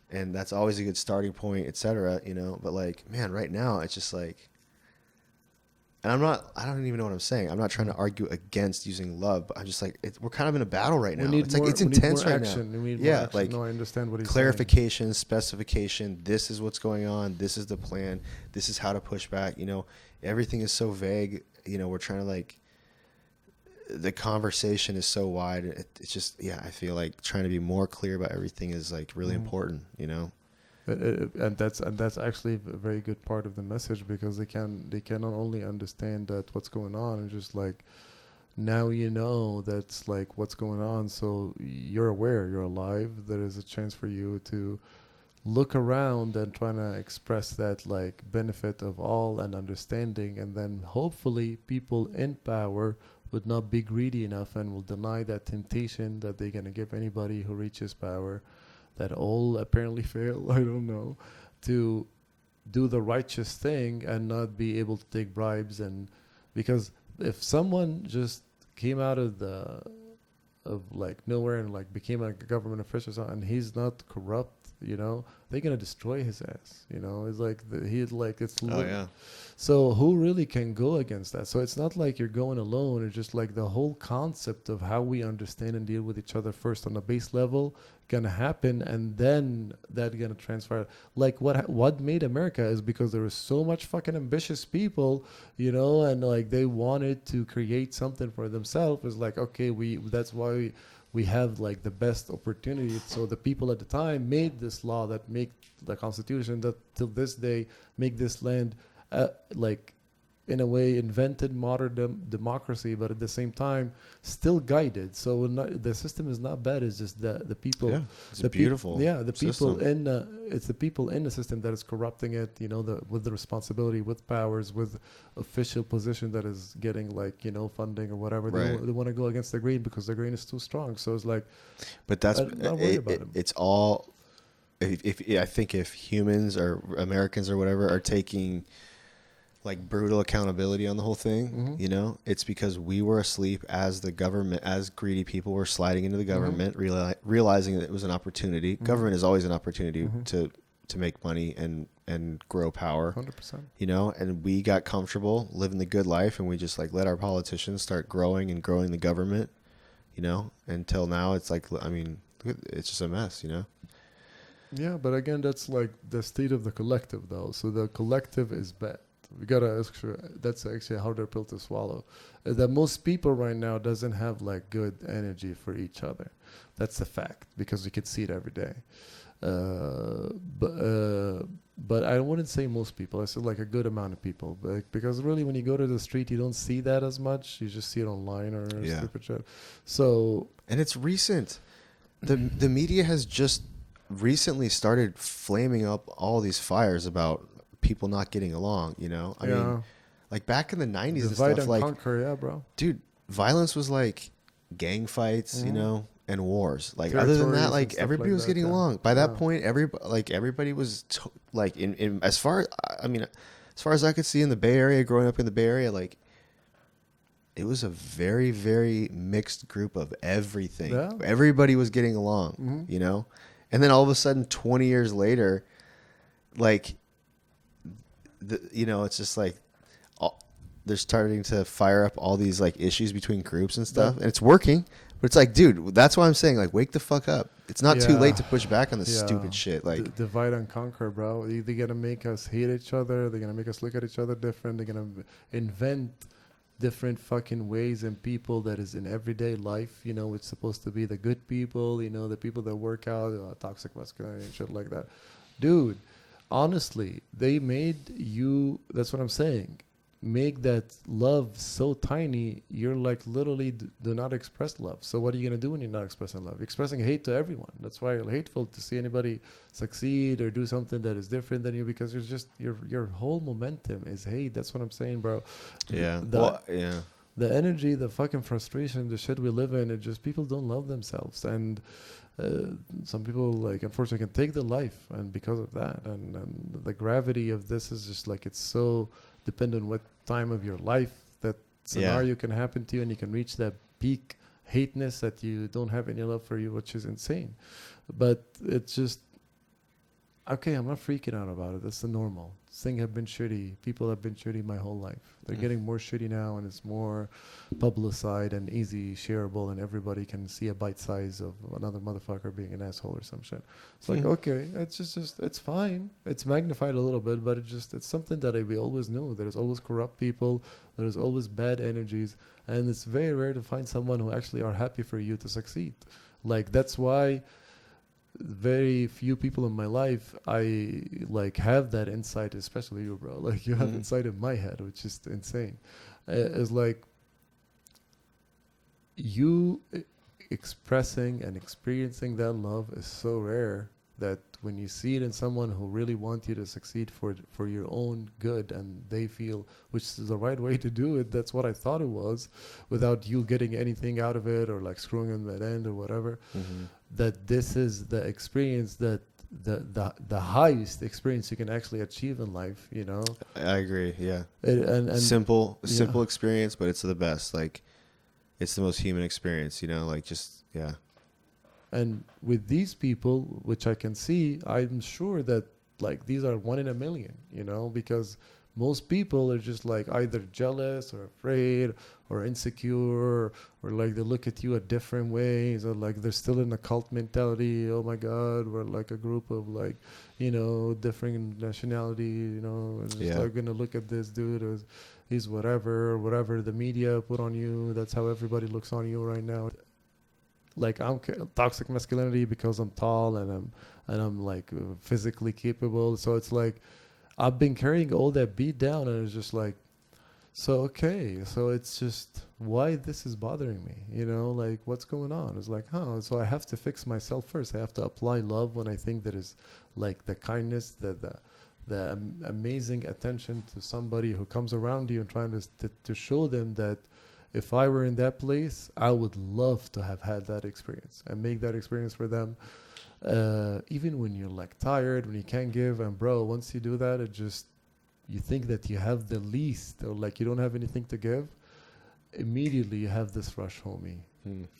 And that's always a good starting point, etc. But like, man, right now it's just like, and I don't even know what I'm saying. I'm not trying to argue against using love, but I'm just like, we're kind of in a battle right now. It's like, it's intense right now. Yeah. Like, no, I understand what he's clarification, specification. This is what's going on. This is the plan. This is how to push back. Everything is so vague. We're trying to like, the conversation is so wide. It's just, I feel like trying to be more clear about everything is like really important, and that's actually a very good part of the message, because they can not only understand that what's going on and just like, now that's like what's going on, so you're aware, you're alive, there is a chance for you to look around and trying to express that like benefit of all and understanding, and then hopefully people in power would not be greedy enough and will deny that temptation that they're going to give anybody who reaches power, that all apparently fail, I don't know, to do the righteous thing and not be able to take bribes. And because if someone just came out of like nowhere and like became a government official and he's not corrupt, they're gonna destroy his ass. It's like So who really can go against that? So it's not like you're going alone. It's just like the whole concept of how we understand and deal with each other first on a base level gonna happen, and then that gonna transfer. Like what made America is because there was so much fucking ambitious people, and like they wanted to create something for themselves. It's like, okay, that's why we have like the best opportunity. So the people at the time made this law that make the Constitution that till this day make this land like in a way invented modern democracy, but at the same time still guided. So the system is not bad. It's just the people. Yeah, it's beautiful. The people it's the people in the system that is corrupting it. With the responsibility, with powers, with official position that is getting like funding or whatever. Right. They want to go against the grain because the grain is too strong. So it's like, but that's it's all. I think if humans or Americans or whatever are taking like brutal accountability on the whole thing, it's because we were asleep as the government, as greedy people were sliding into the government, realizing that it was an opportunity. Government is always an opportunity to make money and grow power. 100%. And we got comfortable living the good life, and we just like let our politicians start growing the government, until now it's like, I mean, it's just a mess, Yeah, but again, that's like the state of the collective, though. So the collective is bad. We gotta that's actually a harder pill to swallow. That most people right now doesn't have like good energy for each other. That's a fact, because we could see it every day. But I wouldn't say most people. I said like a good amount of people, because really when you go to the street, you don't see that as much. You just see it online or stupid shit. So, and it's recent. The media has just recently started flaming up all these fires about people not getting along. I mean, Like back in the 90s and Divide stuff, and like, conquer, yeah, bro. dude, violence was like gang fights, you Mhm. know, and wars. Like other than that, Territories and like stuff everybody like was that. getting Yeah. along. By that Yeah. point, everybody was like in as far I mean, as far as I could see in the Bay Area, growing up in the Bay Area, like it was a very, very mixed group of everything. Yeah. Everybody was getting along, Mhm. you know? And then all of a sudden, 20 years later, like, you know, it's just like they're starting to fire up all these like issues between groups and stuff. And it's working. But it's like, dude, that's why I'm saying, like, wake the fuck up. It's not too late to push back on this stupid shit. Like, divide and conquer, bro. They're gonna make us hate each other. They're gonna make us look at each other different. They're gonna invent different fucking ways and people that is in everyday life. You know, it's supposed to be the good people. You know, the people that work out, toxic masculinity and shit like that. Dude, honestly, they made you. That's what I'm saying. Make that love so tiny, you're like literally do not express love. So what are you gonna do when you're not expressing love? You're expressing hate to everyone. That's why you're hateful to see anybody succeed or do something that is different than you, because you're just your whole momentum is hate. That's what I'm saying, bro. yeah. The, the energy, the fucking frustration, the shit we live in, it just people don't love themselves. And some people, like, unfortunately can take their life, and because of that, and the gravity of this is just like, it's so dependent on what time of your life that scenario can happen to you, and you can reach that peak hateness that you don't have any love for you, which is insane. But it's just, okay, I'm not freaking out about it. That's the normal. Things have been shitty. People have been shitty my whole life. They're getting more shitty now, and it's more publicized and easy shareable, and everybody can see a bite size of another motherfucker being an asshole or some shit. It's like, okay, it's just it's fine. It's magnified a little bit, but it's something that we always knew. There's always corrupt people. There's always bad energies, and it's very rare to find someone who actually are happy for you to succeed. Like, that's why very few people in my life I like have that insight, especially you, bro. Like, you have insight in my head, which is insane. It's like you expressing and experiencing that love is so rare that when you see it in someone who really wants you to succeed for your own good, and they feel, which is the right way to do it, that's what I thought it was, without you getting anything out of it or like screwing them at end or whatever, that this is the experience that the highest experience you can actually achieve in life, you know. I agree. Yeah. And simple experience, but it's the best. Like, it's the most human experience, you know, like, just, yeah. And with these people, which I can see, I'm sure that like these are 1 in a million, you know, because most people are just like either jealous or afraid or insecure, or like they look at you a different ways, or like they're still in a cult mentality. Oh my God, we're like a group of like, you know, different nationality, you know, and just like gonna look at this dude as he's whatever the media put on you. That's how everybody looks on you right now. Like, I'm toxic masculinity because I'm tall and I'm like physically capable. So it's like I've been carrying all that beat down, and it's just like, so okay, so it's just why this is bothering me, you know, like what's going on? It's like, so I have to fix myself first. I have to apply love when I think that is like the kindness, the amazing attention to somebody who comes around you, and trying to show them that if I were in that place, I would love to have had that experience and make that experience for them. Even when you're like tired, when you can't give, and bro, once you do that, it just, you think that you have the least, or like you don't have anything to give. Immediately you have this rush, homie.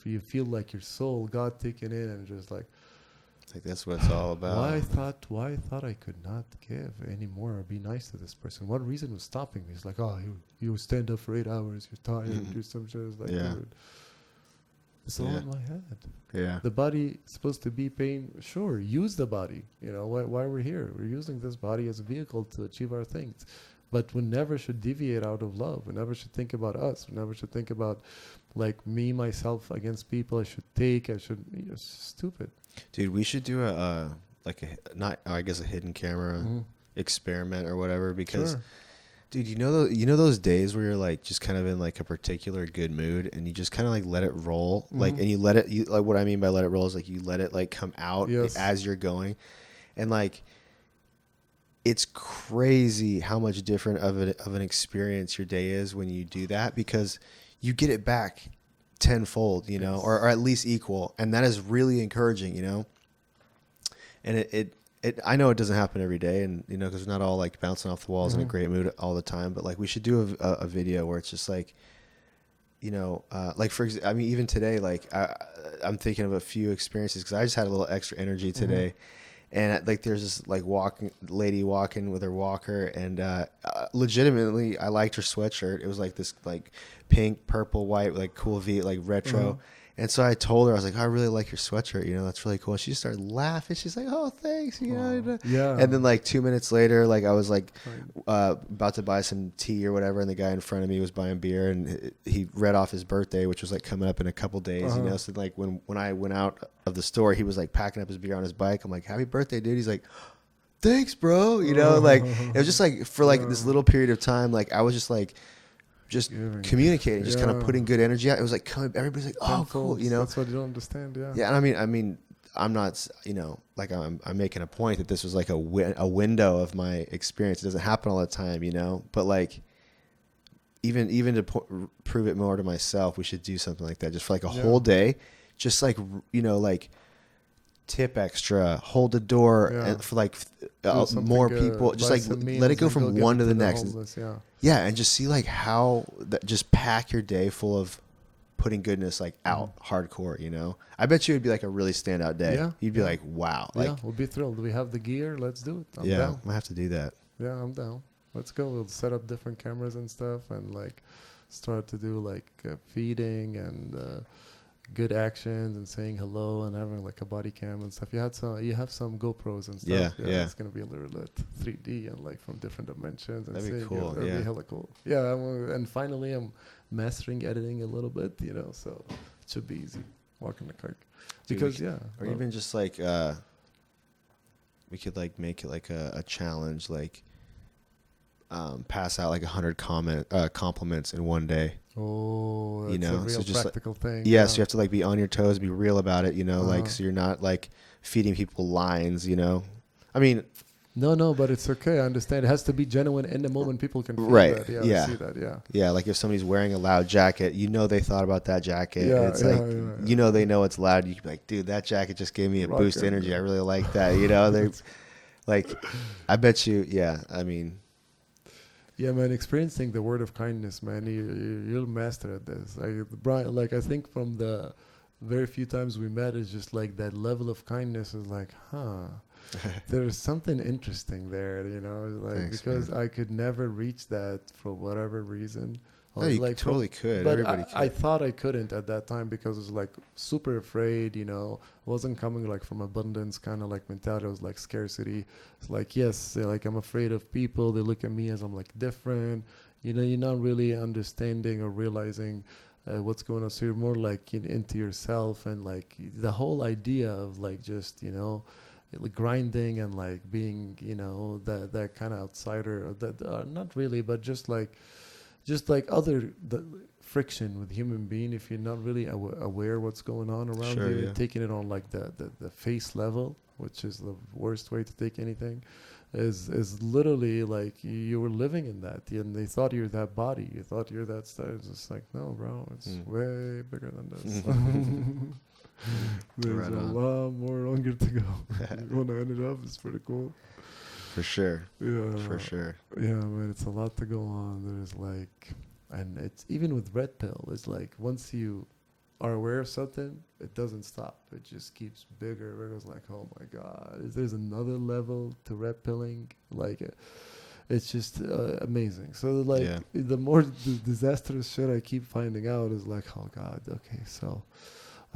You feel like your soul got taken in, and just like that's what it's all about. Why I thought I could not give anymore or be nice to this person? What reason was stopping me? It's like, you stand up for 8 hours, you're tired, do some shit. It's like, dude, it's all in my head. Yeah. The body is supposed to be pain. Sure, use the body. You know, why we're here. We're using this body as a vehicle to achieve our things. But we never should deviate out of love. We never should think about us. We never should think about like me, myself against people. It's stupid. Dude, we should do a hidden camera experiment or whatever, because dude, you know those days where you're like just kind of in like a particular good mood, and you just kind of like let it roll, like, and you like, what I mean by let it roll is like you let it like come out as you're going, and like it's crazy how much different of an experience your day is when you do that, because you get it back tenfold, you know, Yes. or at least equal. And that is really encouraging, you know, and I know it doesn't happen every day, and, you know, cause we're not all like bouncing off the walls in a great mood all the time, but like we should do a video where it's just like, you know, like for example, I mean, even today, like I'm thinking of a few experiences, cause I just had a little extra energy today. And like, there's this like lady walking with her walker, and legitimately, I liked her sweatshirt. It was like this like pink, purple, white, like cool V, like retro. And so I told her, I was like, oh, I really like your sweatshirt. You know, that's really cool. And she started laughing. She's like, oh, thanks. You know, Yeah. And then like 2 minutes later, like I was like about to buy some tea or whatever, and the guy in front of me was buying beer, and he read off his birthday, which was like coming up in a couple days. You know, so like when I went out of the store, he was like packing up his beer on his bike. I'm like, happy birthday, dude. He's like, thanks, bro. You know, like it was just like for like this little period of time, like I was just like communicating, just kind of putting good energy out. It was like everybody's like, oh, cool, you know. That's what you don't understand, yeah. Yeah, and I mean, I'm not, you know, like I'm making a point that this was like a window of my experience. It doesn't happen all the time, you know. But like, even to prove it more to myself, we should do something like that, just for like a whole day, just like, you know, like tip extra, hold the door and for like more people, just like let it go from one to the next. Yeah, and just see like how that, just pack your day full of putting goodness like out hardcore, you know. I bet you it'd be like a really standout day. Yeah, you'd be like, wow, like, yeah, we'll be thrilled. We have the gear, let's do it. I'm yeah, down. I have to do that. Yeah, I'm down. Let's go. We'll set up different cameras and stuff, and like start to do like feeding and good actions and saying hello and having like a body cam and stuff. You have some GoPros and stuff. Yeah. It's gonna be a little bit 3D and like from different dimensions. And that'd be cool. That'd be hella cool. Yeah, and finally I'm mastering editing a little bit, you know, so it should be easy walking the cart. Because or even just like we could like make it like a challenge, like pass out like 100 compliments in one day. Oh, that's, you know, a real so just practical thing. Yeah, so you have to like be on your toes, be real about it, you know, like so you're not like feeding people lines, you know. I mean, no, but it's okay. I understand. It has to be genuine in the moment. People can feel that. Yeah, see that. Yeah, like if somebody's wearing a loud jacket, you know they thought about that jacket. Yeah, it's like you know they know it's loud. You can be like, dude, that jacket just gave me a boost energy. I really like that. You know, they like. I bet you. Yeah, I mean. Yeah, man, experiencing the word of kindness, man, you'll master at this. Brian, like I think from the very few times we met, it's just like that level of kindness is like, there's something interesting there, you know, like. Thanks, because man. I could never reach that for whatever reason. No, you like, totally could. But everybody could. I thought I couldn't at that time because I was like super afraid, you know. Wasn't coming like from abundance kind of like mentality. It was like scarcity. It's like, yes, like I'm afraid of people. They look at me as I'm like different. You know, you're not really understanding or realizing what's going on. So you're more like into yourself, and like the whole idea of like just, you know, grinding and like being, you know, that kind of outsider. That not really, but just like the friction with human being, if you're not really aware what's going on around you, taking it on like the face level, which is the worst way to take anything, is literally like you were living in that, and they thought you're that body, you thought you're that stuff. It's just like, no, bro, it's way bigger than this. There's a lot more longer to go. You want to end it up, it's pretty cool. For sure. Yeah. For sure. Yeah, man, it's a lot to go on. There's like, and it's even with red pill, it's like once you are aware of something, it doesn't stop. It just keeps bigger. It's like, oh my God, there's another level to red pilling. Like, it's just amazing. So like, the more disastrous shit I keep finding out is like, oh God, okay, so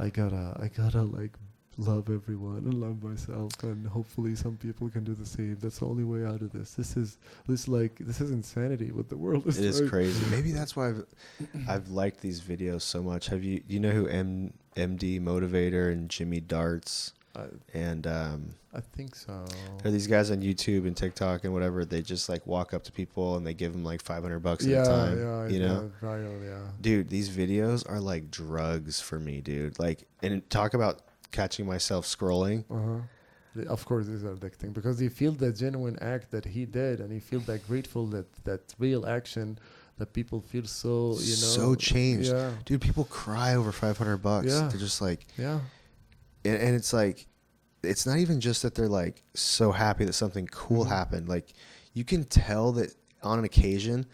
I gotta like love everyone and love myself, and hopefully some people can do the same. That's the only way out of this. This is insanity what the world is. It is crazy. Maybe that's why I've liked these videos so much. You know who MD Motivator and Jimmy Darts and I think so. There are these guys on YouTube and TikTok and whatever. They just like walk up to people and they give them like $500 at a time. You know, dude, these videos are like drugs for me, dude. Like, and talk about catching myself scrolling. Of course, these are addicting because you feel the genuine act that he did, and you feel that grateful that real action that people feel so So changed. yeah, Dude, people cry over $500. yeah, They're just like, yeah, and it's like, it's not even just that they're like so happy that something cool happened. Like, you can tell that on an occasion,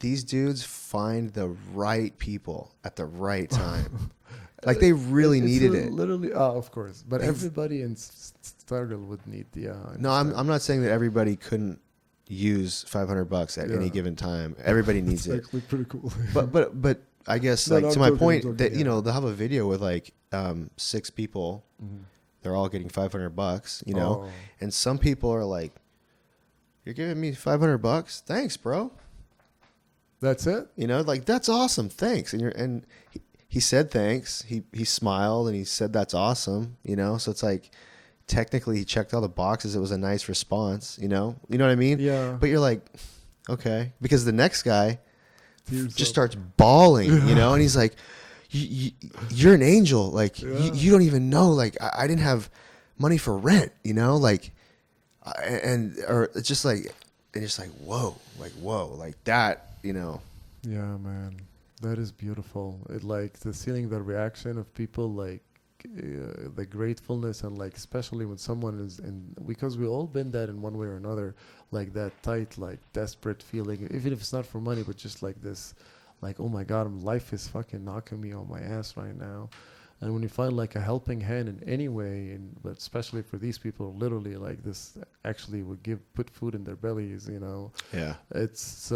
these dudes find the right people at the right time. Like, they really needed it. Literally, of course, but everybody in struggle would need. Yeah, I No, understand. I'm not saying that everybody couldn't use $500 at any Yeah. given time. Everybody needs It's it. actually pretty cool. But I guess, No, like, no, to I'm my joking, I'm point, joking, that, you yeah. know, they'll have a video with like 6 people. They're all getting $500, you know, Oh. and some people are like, "You're giving me $500? Thanks, bro." That's it. You know, like, that's awesome. Thanks. And he said thanks. He smiled and he said that's awesome. You know, so it's like, technically he checked all the boxes. It was a nice response. You know what I mean? Yeah. But you're like, okay, because the next guy Tears just up. starts bawling. You know, and he's like, "You're an angel. Like, Yeah. you don't even know. Like, I didn't have money for rent. You know, like, or it's just like, and just like, whoa, like that. You know." Yeah, man, that is beautiful. It like the seeing the reaction of people, like the gratefulness, and like especially when someone is in, because we all been that in one way or another, like that tight, like desperate feeling, even if it's not for money, but just like this, like, oh my God, life is fucking knocking me on my ass right now. And when you find like a helping hand in any way, and but especially for these people, literally like this actually would put food in their bellies, you know. Yeah. It's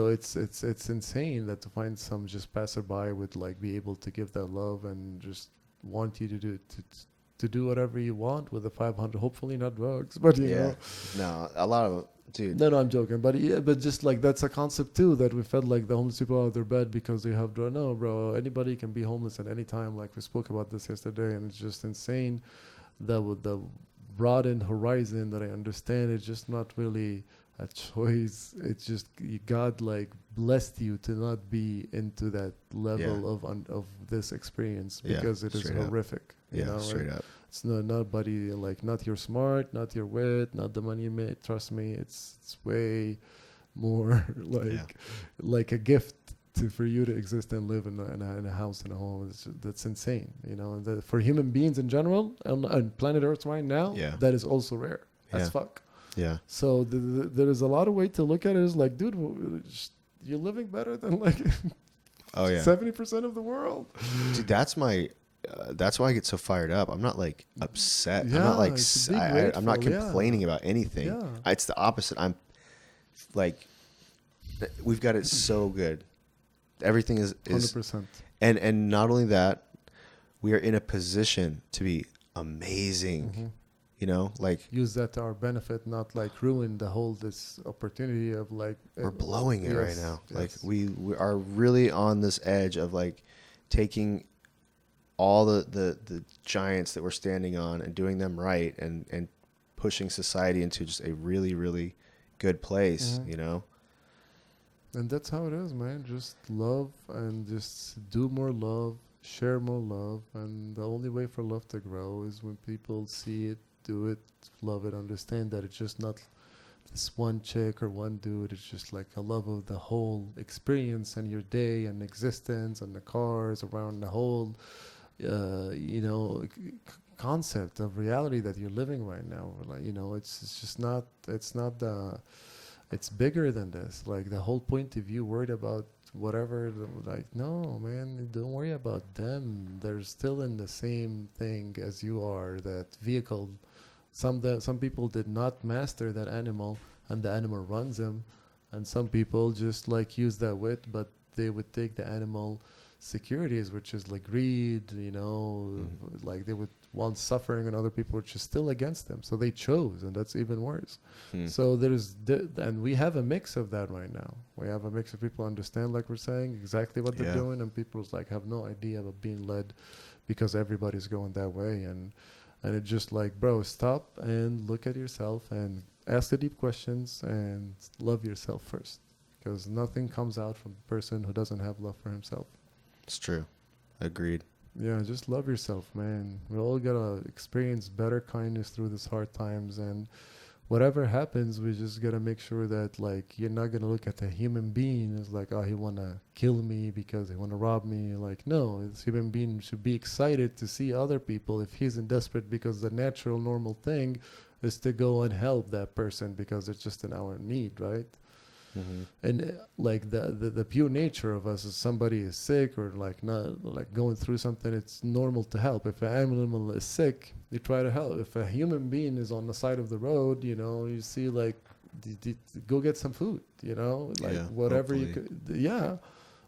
insane that to find some just passerby would like be able to give that love and just want you to do whatever you want with the 500. Hopefully not drugs, but you know. No, a lot of, dude. No, I'm joking. But yeah, but just like that's a concept too, that we felt like the homeless people out of their bed because they have drugs. No, bro, anybody can be homeless at any time. Like we spoke about this yesterday, and it's just insane that with the broadened horizon that I understand, it's just not really a choice. It's just God like blessed you to not be into that level of this experience Yeah, because it is straight up. horrific. You Yeah, know, straight up. it's nobody like not your smart, not your wit, not the money you made. Trust me, it's way more like a gift for you to exist and live in a house and a home. That's insane, you know. And for human beings in general on planet Earth right now, that is also rare as fuck. Yeah. So there is a lot of way to look at it. Is like, dude, you're living better than like Oh yeah. 70% of the world. Dude, that's why I get so fired up. I'm not like upset. I'm Yeah, not like it's be I'm not grateful, yeah. complaining about anything. Yeah. It's the opposite. I'm like, we've got it so good. Everything is 100%. and not only that, we are in a position to be amazing. You know, like, Use that to our benefit, not like ruin the whole this opportunity of like we're blowing it right yes, now. yes. Like we are really on this edge of like taking all the giants that we're standing on and doing them right and pushing society into just a really, really good place, you know? And that's how it is, man. Just love and just do more love, share more love. And the only way for love to grow is when people see it, do it, love it, understand that it's just not this one chick or one dude. It's just like a love of the whole experience and your day and existence and the cars around the whole, concept of reality that you're living right now. Like, you know, it's not it's bigger than this. Like the whole point of view worried about whatever, like, no, man, don't worry about them. They're still in the same thing as you are, that vehicle. Some people did not master that animal and the animal runs them, and some people just like use that wit, but they would take the animal securities, which is like greed, you know, like they would want suffering and other people, which is still against them. So they chose, and that's even worse. So and we have a mix of that right now. We have a mix of people understand, like we're saying, exactly what they're doing, and people's like have no idea about being led because everybody's going that way. And it's just like, bro, stop and look at yourself and ask the deep questions and love yourself first, because nothing comes out from a person who doesn't have love for himself. It's true. Agreed. Yeah, just love yourself, man. We all gotta experience better kindness through these hard times, and whatever happens, we just gotta make sure that like you're not gonna look at a human being as like, oh, he wanna kill me because he wanna rob me. Like, no, this human being should be excited to see other people if he's in desperate, because the natural, normal thing is to go and help that person because it's just in our need, right? Mm-hmm. And like the pure nature of us is somebody is sick or like not like going through something, it's normal to help. If an animal is sick, you try to help. If a human being is on the side of the road, you know, you see like go get some food, you know, like Yeah, whatever you hopefully. could, yeah.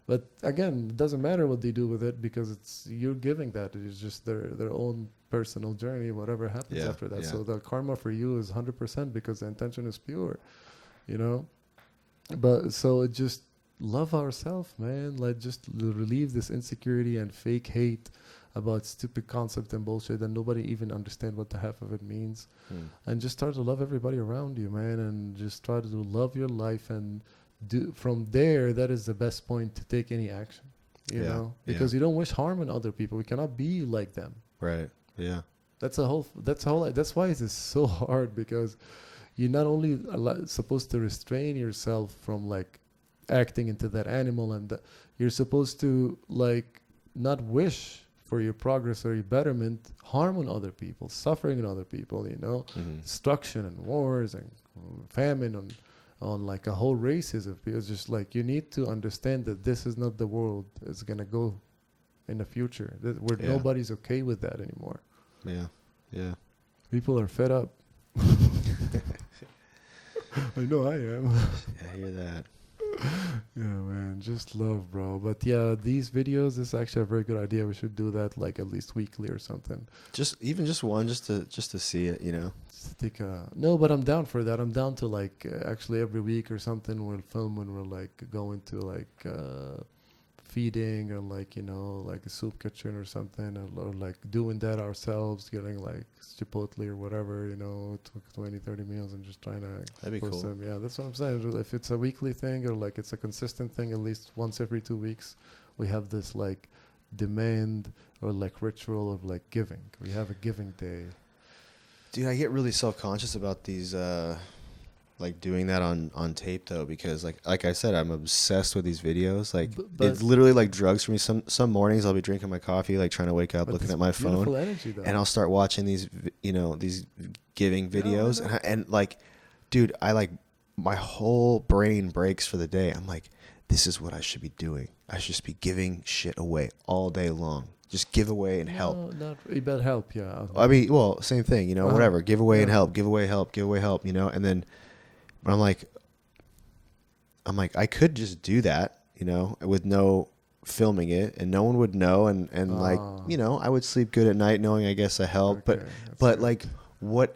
But again, it doesn't matter what they do with it because it's you're giving that. It is just their own personal journey, whatever happens Yeah, after that. yeah, So the karma for you is 100% because the intention is pure, you know. But so it just love ourselves, man. Like just relieve this insecurity and fake hate about stupid concept and bullshit and nobody even understand what the half of it means. Hmm. And just start to love everybody around you, man, and just try to love your life and do from there. That is the best point to take any action, you Yeah, know, yeah, because you don't wish harm on other people. We cannot be like them. right, yeah, That's why it is so hard because you're not only supposed to restrain yourself from like acting into that animal, and you're supposed to like not wish for your progress or your betterment harm on other people, suffering on other people, you know, mm-hmm. destruction and wars and famine on like a whole races of people. It's just like you need to understand that this is not the world it's gonna go in the future, where Yeah, nobody's okay with that anymore. yeah, yeah. People are fed up. I know I am. I hear that. Yeah, man, just love, bro. But yeah, these videos is actually a very good idea. We should do that like at least weekly or something. Just one, just to see it, you know. Just to take a no, but I'm down for that. I'm down to like actually every week or something we'll film when we're like going to like feeding or like, you know, like a soup kitchen or something, or like doing that ourselves, getting like Chipotle or whatever, you know, 20, 30 meals and just trying to That'd be post cool. them. Yeah, that's what I'm saying. If it's a weekly thing or like it's a consistent thing, at least once every 2 weeks, we have this like demand or like ritual of like giving. We have a giving day. Dude, I get really self-conscious about these like doing that on tape though, because like I said, I'm obsessed with these videos. Like But it's literally like drugs for me. Some mornings I'll be drinking my coffee, like trying to wake up, looking it's at my phone, beautiful energy though. and I'll start watching these you know, these giving Yeah, why videos, not? and like, dude, I like my whole brain breaks for the day. I'm like, this is what I should be doing. I should just be giving shit away all day long. Just give away and help. No, not really, but help, yeah. I mean, well, same thing, you know, Uh-huh. whatever. Give away and Yeah. help, give away help, give away help, you know. And then, but I'm like, I could just do that, you know, with no filming it, and no one would know, and like, Ah. you know, I would sleep good at night knowing I guess I helped. Okay, that's But good. like, what?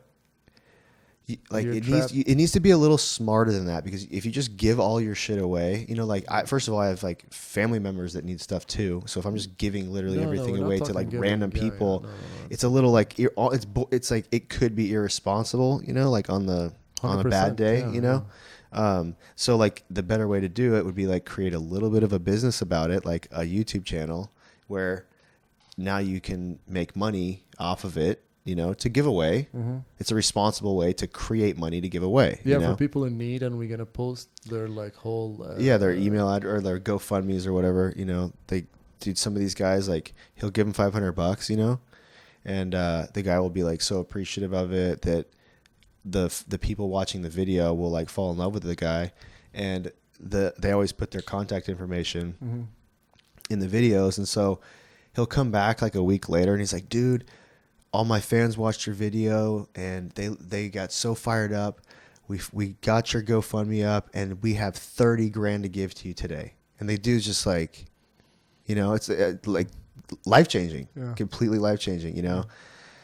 Like You're it needs to be a little smarter than that, because if you just give all your shit away, you know, like first of all, I have like family members that need stuff too. So if I'm just giving literally No, everything we're not away to talking like giving. random Yeah, yeah, people, no, no, no. it's a little like it's like it could be irresponsible, you know, like on a bad 100%, day, yeah, you know. So like the better way to do it would be like create a little bit of a business about it, like a YouTube channel where now you can make money off of it, you know, to give away. Mm-hmm. It's a responsible way to create money to give away. Yeah, you know? for people in need, and we're gonna post their like whole. Their email address or their GoFundMe's or whatever. You know, dude, some of these guys, like, he'll give them $500, you know, and the guy will be like so appreciative of it that the people watching the video will like fall in love with the guy, and they always put their contact information Mm-hmm. in the videos, and so he'll come back like a week later and he's like, dude, all my fans watched your video and they got so fired up. We got your GoFundMe up and we have 30 grand to give to you today. And the dude's just like, you know, it's like life changing, Yeah. completely life changing, you know?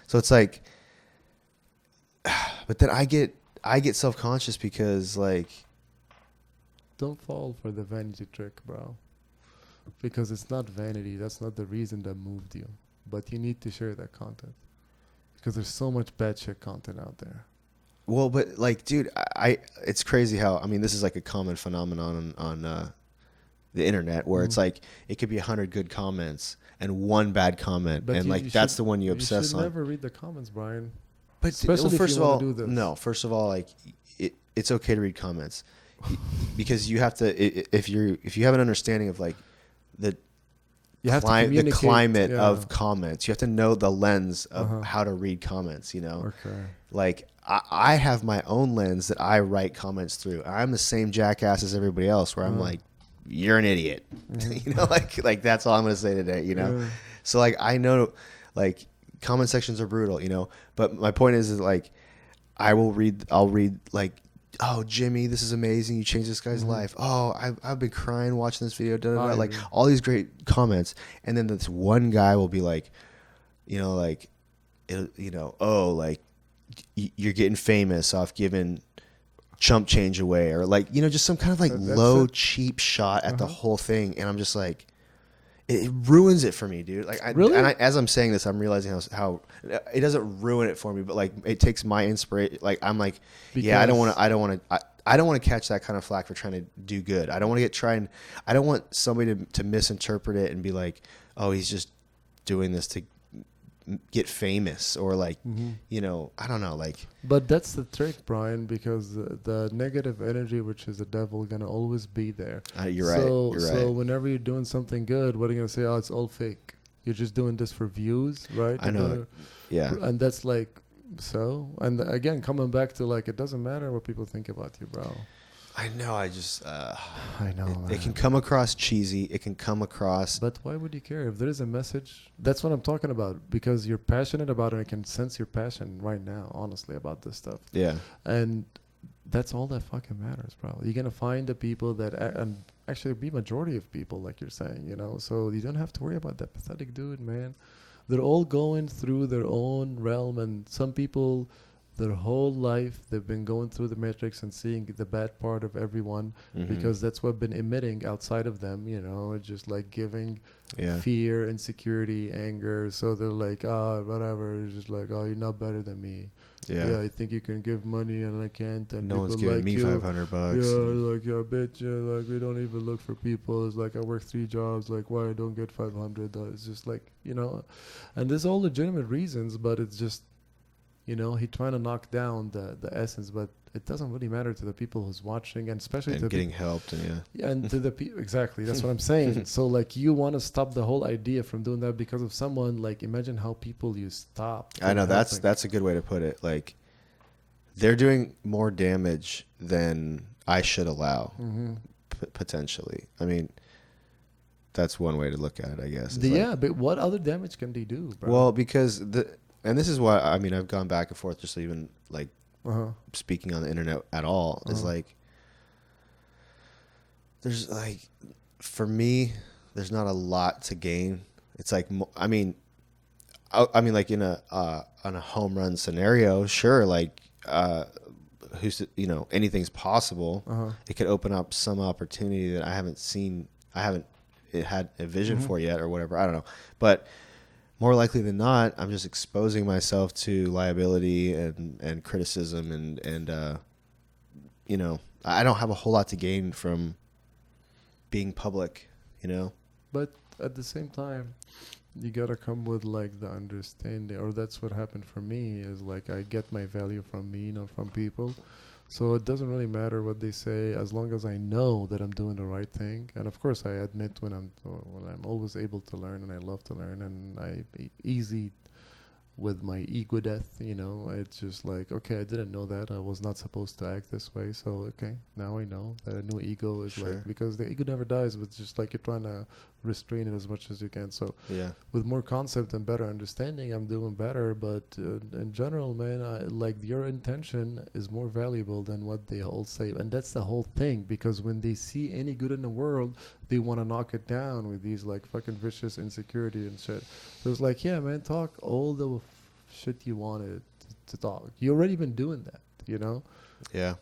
So it's like, but then I get self-conscious because like, Don't fall for the vanity trick, bro. Because it's not vanity. That's not the reason that moved you. But you need to share that content. Because there's so much bad shit content out there. well, but like, dude, it's crazy how, I mean, this is like a common phenomenon on the internet, where it's like it could be 100 good comments and one bad comment, But and you like that's should, the one you you obsess should on. never read the comments, Brian. But Especially first if you of want all, to do this. no. First of all, like it's okay to read comments because you have to if you have an understanding of like the You have to the communicate. climate Yeah. of comments. You have to know the lens of how to read comments. You know, Okay. like I have my own lens that I write comments through. I'm the same jackass as everybody else, where I'm like, you're an idiot. You know, like that's all I'm gonna say today. You know, so like I know, like comment sections are brutal. You know, but my point is like I'll read like, oh, Jimmy, this is amazing. You changed this guy's life. Oh, I've been crying watching this video. Da, da, da. Like all these great comments. And then this one guy will be like, you know, like, oh, like you're getting famous off giving chump change away, or like, you know, just some kind of like low, cheap shot at the whole thing. And I'm just like, it ruins it for me, dude. Like, Really? As I'm saying this, I'm realizing how it doesn't ruin it for me, but like it takes my inspiration. Like I'm like, yeah, I don't want to catch that kind of flack for trying to do good. I don't want to I don't want somebody to misinterpret it and be like, oh, he's just doing this to get famous, or like, you know, I don't know, like. But that's the trick, Brian, because the negative energy, which is the devil, gonna always be there. You're right. You're So right. whenever you're doing something good, what are you gonna say? Oh, it's all fake. You're just doing this for views, right? I know. Yeah. And that's like, so. And again, coming back to like, it doesn't matter what people think about you, bro. I know. I just. I know. It can come across cheesy. It can come across. But why would you care if there is a message? That's what I'm talking about, because you're passionate about it. I can sense your passion right now, honestly, about this stuff. Yeah. And that's all that fucking matters, bro. You're gonna find the people that and actually be majority of people, like you're saying, you know. So you don't have to worry about that pathetic dude, man. They're all going through their own realm, and some people, their whole life, they've been going through the matrix and seeing the bad part of everyone, because that's what been emitting outside of them, you know. It's just like giving fear, insecurity, anger. So they're like, whatever. It's just like, oh, you're not better than me. Yeah, I think you can give money and I can't. And no one's people giving like me you. $500. Yeah, like, yeah, bitch. Yeah, like we don't even look for people. It's like I work 3 jobs. Like why I don't get 500? It's just like, you know, and there's all legitimate reasons, but it's just, you know, he trying to knock down the essence, but it doesn't really matter to the people who's watching, and especially And to getting helped, and and to the people. Exactly, that's what I'm saying. So like, you want to stop the whole idea from doing that because of someone. Like, imagine how people you stop. I know helping. that's a good way to put it. Like, they're doing more damage than I should allow, potentially. I mean, that's one way to look at it, I guess. Yeah, but what other damage can they do, bro? Well, because and this is why, I mean, I've gone back and forth just even like speaking on the internet at all is like, there's like, for me, there's not a lot to gain. It's like, I mean, like in a on a home run scenario, sure, like, you know, anything's possible. It could open up some opportunity that I haven't had a vision for yet, or whatever. I don't know, but more likely than not, I'm just exposing myself to liability and criticism, and you know, I don't have a whole lot to gain from being public, you know. But at the same time, you gotta come with like the understanding, or that's what happened for me, is like I get my value from me, not from people. So it doesn't really matter what they say, as long as I know that I'm doing the right thing. And of course, I admit when I'm always able to learn, and I love to learn, and I easy with my ego death, you know. It's just like, okay, I didn't know that. I was not supposed to act this way. So, okay, now I know that a new ego is like, because the ego never dies, but it's just like you're trying to restrain it as much as you can. So with more concept and better understanding, I'm doing better. But in general, man, like, your intention is more valuable than what they all say. And that's the whole thing, because when they see any good in the world, they want to knock it down with these like fucking vicious insecurity and shit. So it's like, yeah, man, talk all the shit you wanted to talk. You already been doing that, you know? Yeah.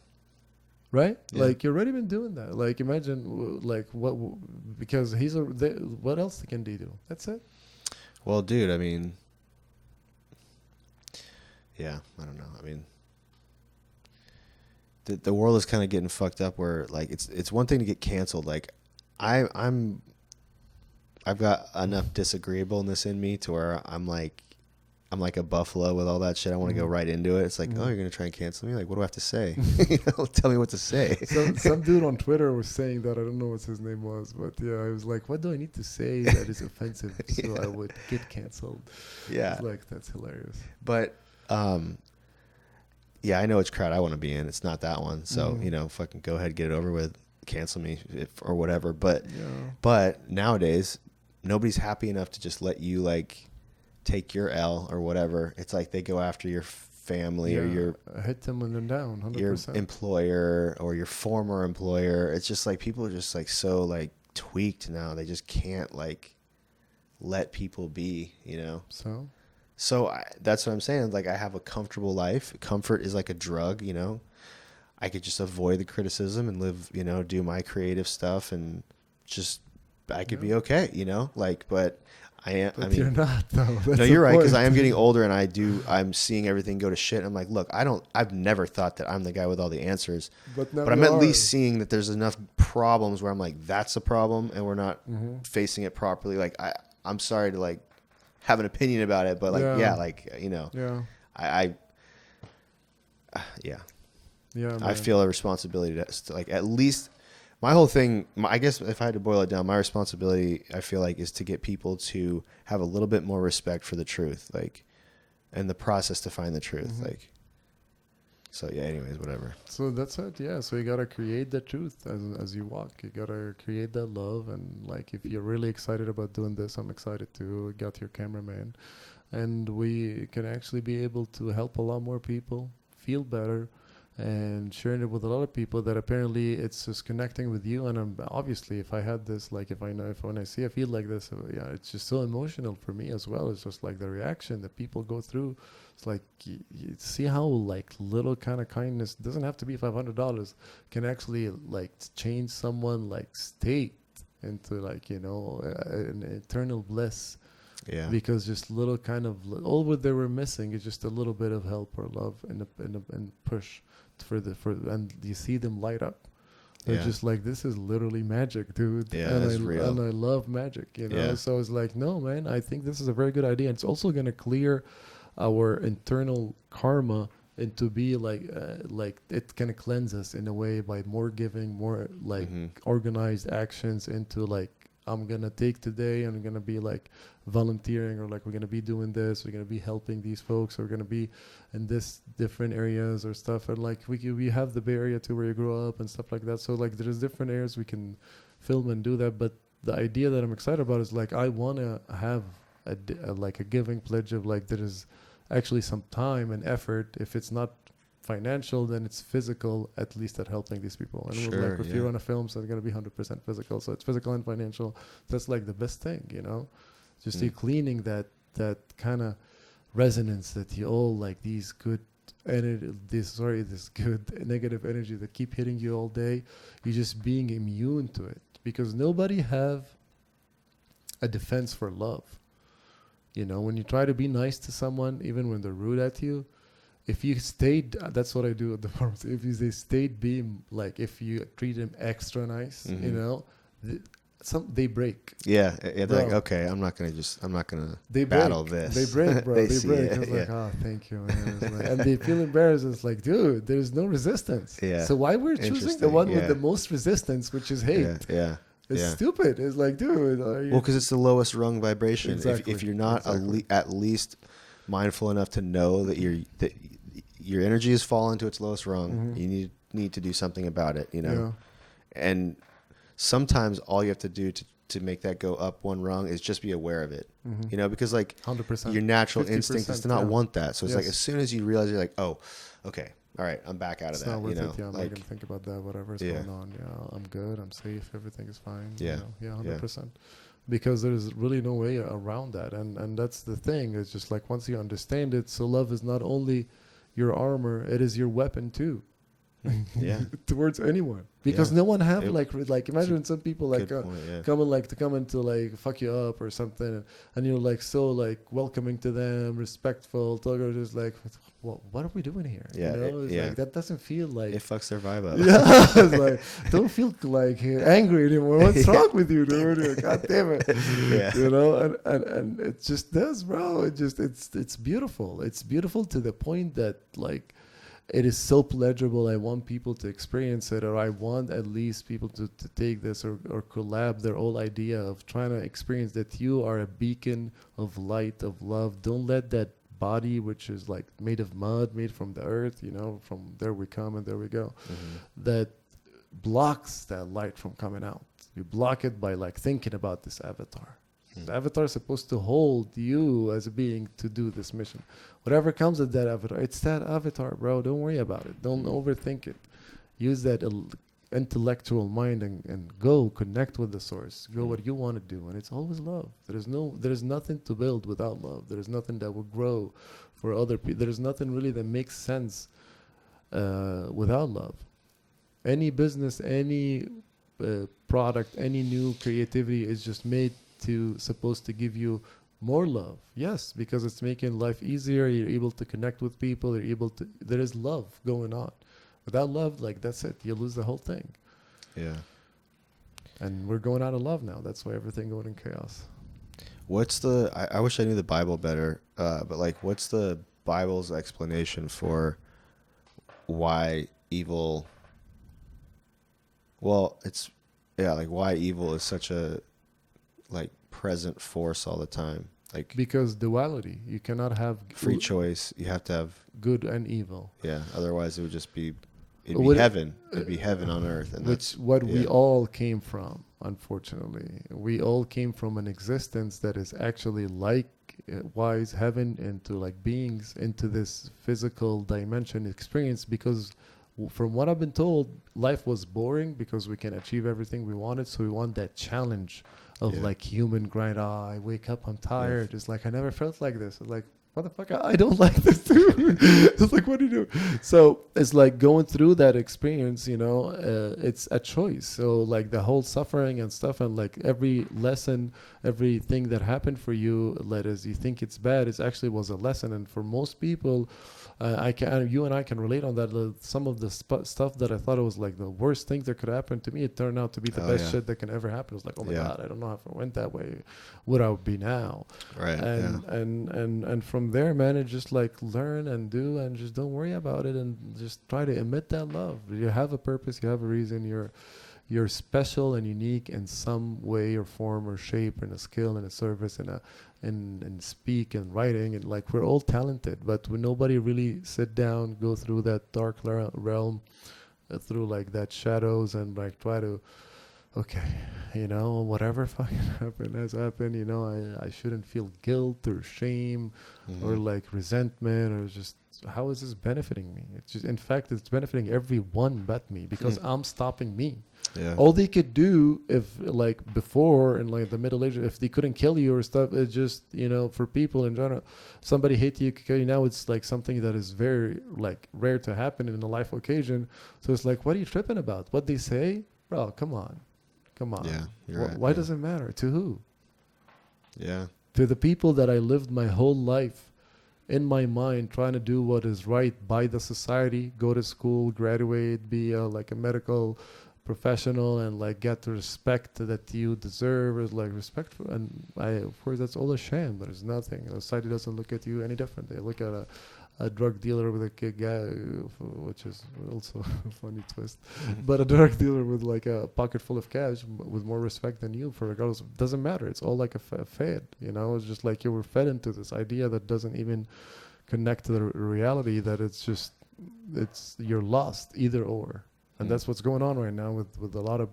Right? Yeah. Like, you already been doing that. Like, imagine, like, because what else can they do? That's it. Well, dude, I mean, yeah, I don't know. I mean, the world is kind of getting fucked up where, like, it's one thing to get canceled. Like, I'm I've got enough disagreeableness in me to where I'm like a buffalo with all that shit. I want to go right into it. It's like, oh, you're gonna try and cancel me? Like, what do I have to say? Tell me what to say. Some dude on Twitter was saying that. I don't know what his name was, but yeah, I was like, what do I need to say that is offensive so I would get canceled? Yeah, it's like, that's hilarious. But yeah, I know which crowd I want to be in. It's not that one. So fucking go ahead, get it over with. Cancel me or whatever. But nowadays, nobody's happy enough to just let you like take your L or whatever. It's like they go after your family or your hit them when they're down, 100%. Your employer or your former employer. It's just like people are just like so like tweaked now. They just can't like let people be, So that's what I'm saying. Like I have a comfortable life. Comfort is like a drug, I could just avoid the criticism and live, do my creative stuff and just I could be okay, like, but But you're not though. No, you're right, because I am getting older and I'm seeing everything go to shit. I'm like, look, I've never thought that I'm the guy with all the answers, but I'm at least seeing that there's enough problems where I'm like, that's a problem and we're not facing it properly. Like I'm sorry to like have an opinion about it, but like, I feel a responsibility to like at least my whole thing, I guess if I had to boil it down, my responsibility, I feel like, is to get people to have a little bit more respect for the truth, like, and the process to find the truth. Like, so yeah, anyways, whatever. So that's it. Yeah. So you got to create the truth as you walk. You got to create that love. And like, if you're really excited about doing this, I'm excited too. Got your cameraman, and we can actually be able to help a lot more people feel better. And sharing it with a lot of people that apparently it's just connecting with you. And obviously, if I had this, like if when I see a field like this, it's just so emotional for me as well. It's just like the reaction that people go through. It's like you see how like little kind of kindness doesn't have to be $500 can actually like change someone like state into like an eternal bliss. Yeah. Because just little kind of all what they were missing is just a little bit of help or love and push and you see them light up. They're just like, this is literally magic, dude. Yeah, that's real. And I love magic, Yeah. So it's like, no, man, I think this is a very good idea. And it's also going to clear our internal karma and to be like it kind of cleanse us in a way by more giving, more like organized actions into like, I'm going to take today and I'm going to be like volunteering or like we're going to be doing this. We're going to be helping these folks. We're going to be in this different areas or stuff. And like we have the Bay Area too where you grow up and stuff like that. So like there's different areas we can film and do that. But the idea that I'm excited about is like I want to have a giving pledge of like there is actually some time and effort. If it's not financial, then it's physical, at least at helping these people. And sure, like if you're on a film, so it's going to be 100% physical. So it's physical and financial. That's like the best thing, just you cleaning that kind of resonance that you all like these good energy, this good negative energy that keep hitting you all day. You're just being immune to it because nobody have a defense for love. When you try to be nice to someone, even when they're rude at you, if you stayed, that's what I do at the farms. If you stayed being like, if you treat them extra nice, they break. Yeah, they're like, okay, I'm not gonna battle this. They break, bro. they break. It, it's like, oh, thank you, man. And they feel embarrassed. It's like, dude, there's no resistance. Yeah. So why we're choosing the one with the most resistance, which is hate? Yeah. It's stupid. It's like, dude. Well, because it's the lowest rung vibration. Exactly. If you're not at least mindful enough to know that your energy has fallen to its lowest rung, you need to do something about it. And sometimes all you have to do to make that go up one rung is just be aware of it. Because like 100%, your natural instinct is to not want that. So it's like as soon as you realize, you're like, oh, okay, all right, I'm back out of that. It's not worth it. Yeah, I'm like, not gonna think about that. Whatever's going on. Yeah, I'm good. I'm safe. Everything is fine. Yeah. 100%. Because there's really no way around that, and that's the thing. It's just like once you understand it, so love is not only your armor; it is your weapon too. Yeah. towards anyone, because Yeah. no one have It- like imagine some people like Good point. Yeah. coming to like fuck you up or something, and you're like so like welcoming to them, respectful, talking just like what are we doing here? Yeah, You know, it's yeah. like that doesn't feel like It fucks their vibe up. yeah, it's like don't feel like angry anymore. What's Yeah. wrong with you, dude? God damn it. Yeah. You know, and it just does, bro. It's beautiful. It's beautiful to the point that like it is so pleasurable. I want people to experience it, or I want at least people to take this or collab their whole idea of trying to experience that you are a beacon of light, of love. Don't let that body, which is like made of mud, made from the earth, you know, from there we come and there we go, that blocks that light from coming out. You block it by like thinking about this avatar. The avatar is supposed to hold you as a being to do this mission. Whatever comes with that avatar, it's that avatar, bro. Don't worry about it. Don't overthink it. Use that intellectual mind and go connect with the source. Go what you want to do, and it's always love. There is nothing to build without love. There is nothing that will grow for other people. There is nothing really that makes sense without love. Any business, any product, any new creativity is just made supposed to give you more love. Yes, because it's making life easier. You're able to connect with people. There is love going on. Without love, like that's it. You lose the whole thing. Yeah. And we're going out of love now. That's why everything going in chaos. What's I wish I knew the Bible better, but like what's the Bible's explanation for why evil, like why evil is such a like present force all the time? Like Because duality. You cannot have free choice, you have to have good and evil. yeah, otherwise it would just be Would it- heaven. It'd be heaven on earth, and Which that's what we yeah. all came from, unfortunately. We all came from an existence that is actually like wise heaven into like beings into this physical dimension experience, because from what I've been told, life was boring because we can achieve everything we wanted. So we want that challenge of Yeah. like human grind. I wake up, I'm tired. It's like I never felt like this. It's like, motherfucker, I don't like this too. It's like, what do you do? So it's like going through that experience, you know, it's a choice. So like the whole suffering and stuff, and like every lesson, everything that happened for you, let as you think it's bad, it actually was a lesson. And for most people, you and I can relate on that. Some of the stuff that I thought it was like the worst things that could happen to me, it turned out to be the best shit that can ever happen. It was like, oh my God, I don't know if I went that way, would I be now? Right. And from there, man, it's just like learn and do, and just don't worry about it, and just try to emit that love. You have a purpose, you have a reason, you're special and unique in some way or form or shape, and a skill and a service and speak and writing, and like we're all talented, but nobody really sit down, go through that dark realm, through like that shadows, and like try to, okay, you know, whatever fucking happened has happened, you know, I shouldn't feel guilt or shame or like resentment, or just how is this benefiting me? It's just, in fact, it's benefiting everyone but me, because I'm stopping me. Yeah. All they could do, if like before in like the Middle Ages, if they couldn't kill you or stuff, it's just, you know, for people in general, somebody hate you, could kill you. Now it's like something that is very like rare to happen in a life occasion. So it's like, what are you tripping about? What they say, bro? Come on. Yeah. You're right. Why does it matter? To who? Yeah. To the people that I lived my whole life in my mind trying to do what is right by the society, go to school, graduate, be like a medical professional, and like get the respect that you deserve, is like respect for, and of course that's all a sham. There's nothing. The society doesn't look at you any different. They look at a drug dealer with a guy, which is also a funny twist, but a drug dealer with like a pocket full of cash with more respect than you, for regardless. It doesn't matter. It's all like a fad, you know. It's just like you were fed into this idea that doesn't even connect to the reality, that you're lost either or. And that's what's going on right now with a lot of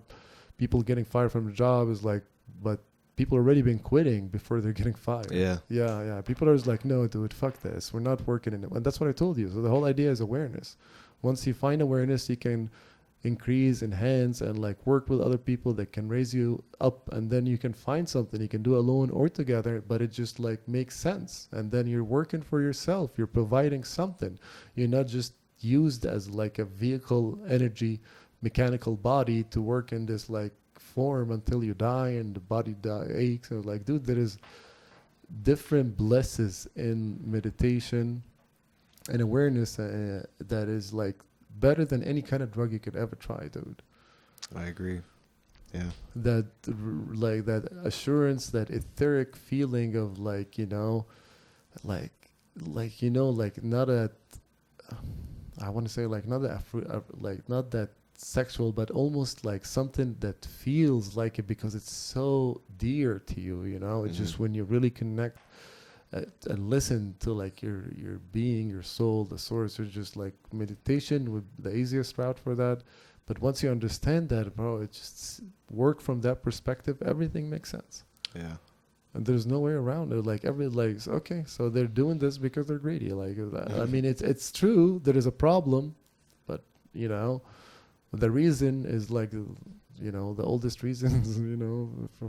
people getting fired from the job, is like, but people already been quitting before they're getting fired. Yeah. People are just like, no, dude, fuck this. We're not working in it. And that's what I told you. So the whole idea is awareness. Once you find awareness, you can increase, enhance, and like work with other people that can raise you up. And then you can find something you can do alone or together, but it just like makes sense. And then you're working for yourself. You're providing something. You're not just used as like a vehicle energy mechanical body to work in this like form until you die and the body aches. And like, dude, there is different blesses in meditation and awareness that is like better than any kind of drug you could ever try, dude. I agree. Yeah. That like that assurance, that etheric feeling of like, like like not a, I want to say like not that like not that sexual, but almost like something that feels like it because it's so dear to you. It's just when you really connect and listen to like your being, your soul, the source. It's just like meditation would the easiest route for that. But once you understand that, bro, it just work from that perspective. Everything makes sense. Yeah. And there's no way around it. Like okay, so they're doing this because they're greedy. Like, I mean, it's true. There is a problem, but the reason is like, the oldest reasons,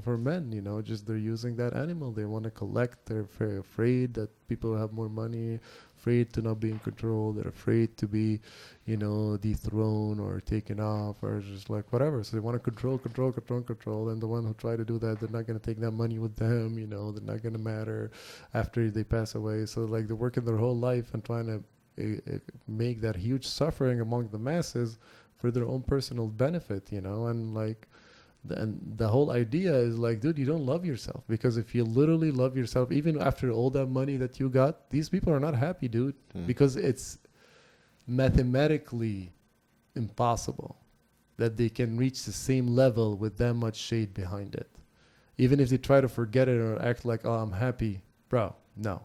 for men, just they're using that animal. They want to collect. They're very afraid that people have more money, afraid to not be in control. They're afraid to be, dethroned or taken off or just like whatever. So they want to control. And the one who try to do that, they're not going to take that money with them. They're not going to matter after they pass away. So like they're working their whole life and trying to make that huge suffering among the masses for their own personal benefit, and like, and the whole idea is like, dude, you don't love yourself, because if you literally love yourself, even after all that money that you got, these people are not happy, dude, because it's mathematically impossible that they can reach the same level with that much shade behind it. Even if they try to forget it or act like, oh, I'm happy, bro, no.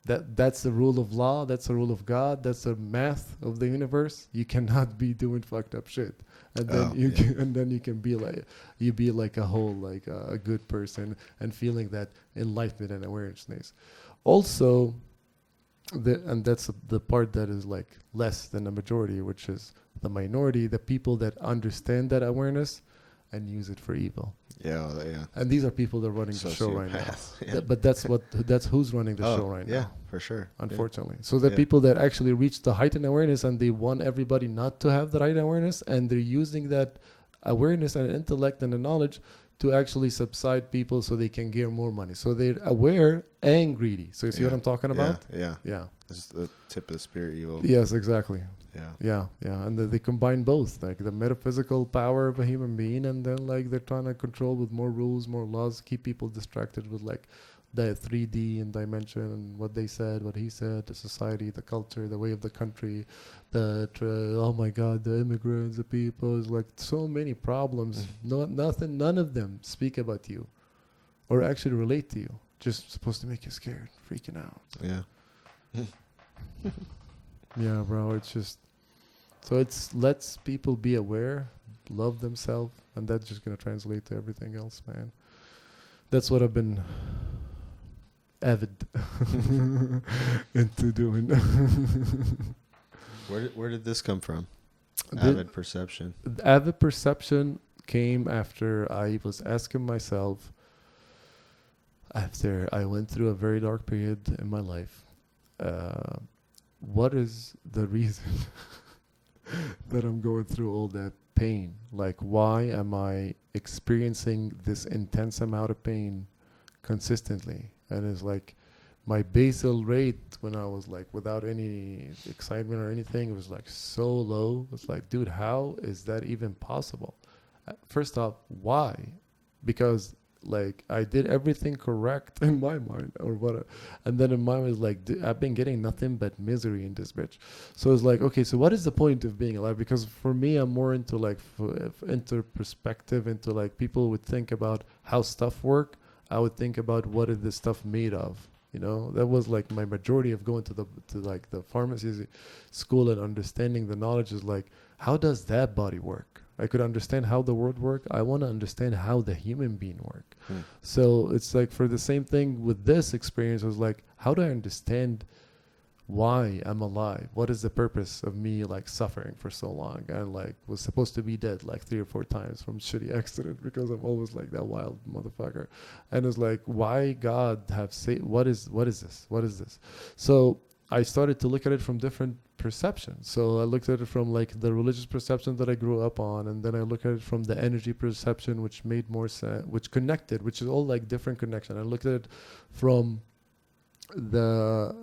That's the rule of law. That's the rule of God. That's the math of the universe. You cannot be doing fucked up shit, and then you can be like a whole, like a good person, and feeling that enlightenment and awareness. Also, and that's the part that is like less than the majority, which is the minority, the people that understand that awareness and use it for evil. Yeah. And these are people that are running the show right now. Yeah. But that's who's running the show right now. Yeah, for sure. Unfortunately. So the people that actually reach the heightened awareness, and they want everybody not to have the right awareness, and they're using that awareness and intellect and the knowledge to actually subside people so they can get more money. So they're aware and greedy. So you see what I'm talking about? Yeah. This is the tip of the spear evil. Yes, exactly. Yeah. And they combine both, like the metaphysical power of a human being, and then like they're trying to control with more rules, more laws, keep people distracted with like the 3D and dimension and what they said, what he said, the society, the culture, the way of the country, oh my God, the immigrants, the people, it's like so many problems. None of them speak about you or actually relate to you. Just supposed to make you scared, freaking out. Yeah. Yeah, bro, it's just, so it's lets people be aware, love themselves, and that's just going to translate to everything else, man. That's what I've been avid into doing. Where did this come from? Avid perception. Avid perception came after I was asking myself, after I went through a very dark period in my life, what is the reason that I'm going through all that pain? Like, why am I experiencing this intense amount of pain consistently? And it's like my basal rate when I was like without any excitement or anything, it was like so low. It's like, dude, how is that even possible? First off, why? Because like I did everything correct in my mind, or what, and then in my mind was like, I've been getting nothing but misery in this bitch. So it's like, okay, so what is the point of being alive? Because for me, I'm more into like into perspective, into like people would think about how stuff work. I would think about what is this stuff made of. That was like my majority of going to like the pharmacy school and understanding the knowledge is like, how does that body work? I could understand how the world work. I want to understand how the human being work. So it's like for the same thing with this experience, I was like, how do I understand why I'm alive? What is the purpose of me like suffering for so long? And like was supposed to be dead like 3 or 4 times from shitty accident because I'm always like that wild motherfucker. And it's like, why God have say what is this? So I started to look at it from different perceptions. So I looked at it from like the religious perception that I grew up on, and then I look at it from the energy perception, which made more sense, which connected, which is all like different connection. I looked at it from the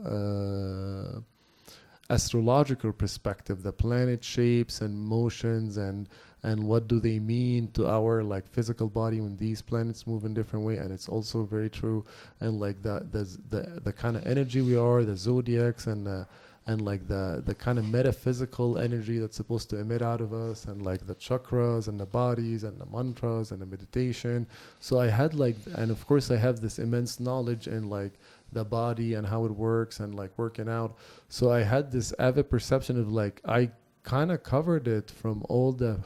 astrological perspective, the planet shapes and motions, and what do they mean to our like physical body when these planets move in different way. And it's also very true. And like the kind of energy we are, the zodiacs, and like the kind of metaphysical energy that's supposed to emit out of us, and like the chakras and the bodies and the mantras and the meditation. So I had like, and of course I have this immense knowledge in like the body and how it works and like working out. So I had this avid perception of like, I kind of covered it from all the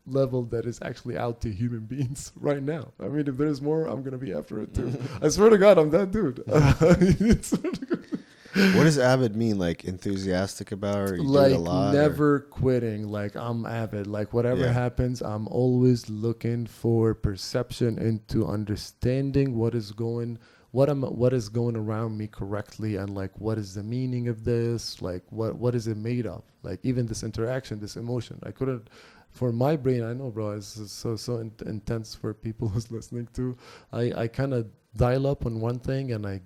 level that is actually out to human beings right now. I mean, if there's more, I'm going to be after it too. I swear to God, I'm that dude. What does avid mean? Like enthusiastic about, or you like do it a lot, never or? quitting. Like I'm avid. Like whatever happens, I'm always looking for perception into understanding what is going around me correctly, and like what is the meaning of this, like what is it made of, like even this interaction, this emotion. I couldn't, for my brain, I know, bro, it's so intense for people who's listening to. I kind of dial up on one thing and I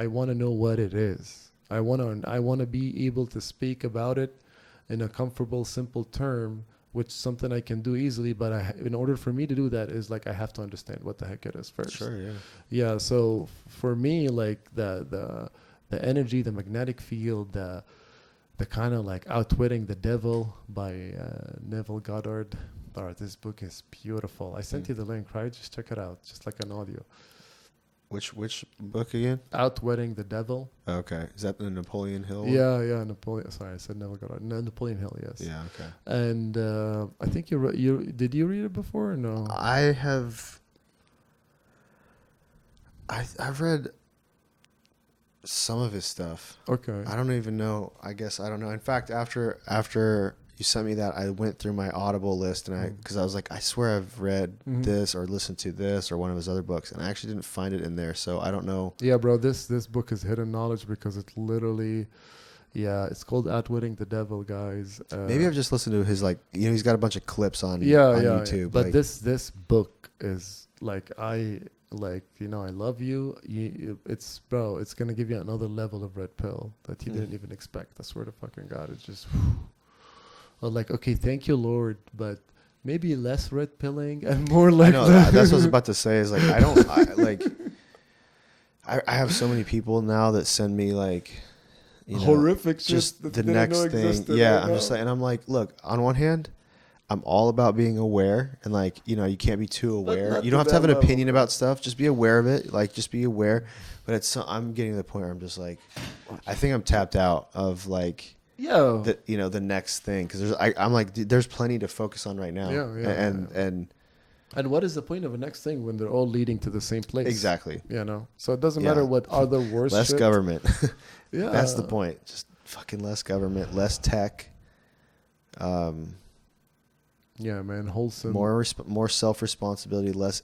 want to know what it is. I want to be able to speak about it in a comfortable, simple term, which is something I can do easily. But in order for me to do that, is like I have to understand what the heck it is first. Sure, yeah. Yeah. So for me, like the energy, the magnetic field, the kind of like Outwitting the Devil by Neville Goddard. All right, this book is beautiful. I sent you the link, right? Just check it out, just like an audio. Which book again? Outwitting the Devil. Okay. Is that the Napoleon Hill one? Yeah, Napoleon. Sorry, I said Neville Goddard. No, Napoleon Hill, yes. Yeah, okay. And I think you did you read it before or no? I've read some of his stuff. Okay. I don't even know. I guess I don't know. In fact, after you sent me that, I went through my Audible list, and because I was like, I swear I've read this or listened to this or one of his other books, and I actually didn't find it in there, so I don't know. Yeah, bro, this book is hidden knowledge, because it literally, it's called Outwitting the Devil, guys. Maybe I've just listened to his, like, he's got a bunch of clips on YouTube. Yeah. But like, this book is like, I love you. It's gonna give you another level of red pill that you didn't even expect. I swear to fucking God, it's just. Like, okay, thank you, Lord, but maybe less red pilling and more like. I know, that's what I was about to say. Is like I have so many people now that send me like, horrific shit just that the next thing. Yeah, I'm just like, and I'm like, look, on one hand, I'm all about being aware, and like, you can't be too aware. You don't have to have an opinion about stuff. Just be aware of it. Like, just be aware. But I'm getting to the point where I'm just like, I think I'm tapped out of like. The next thing, because I'm like, there's plenty to focus on right now. And what is the point of a next thing when they're all leading to the same place? Exactly. So it doesn't matter what other worse less shit. Government. That's the point. Just fucking less government, less tech. Man, wholesome. More self-responsibility, less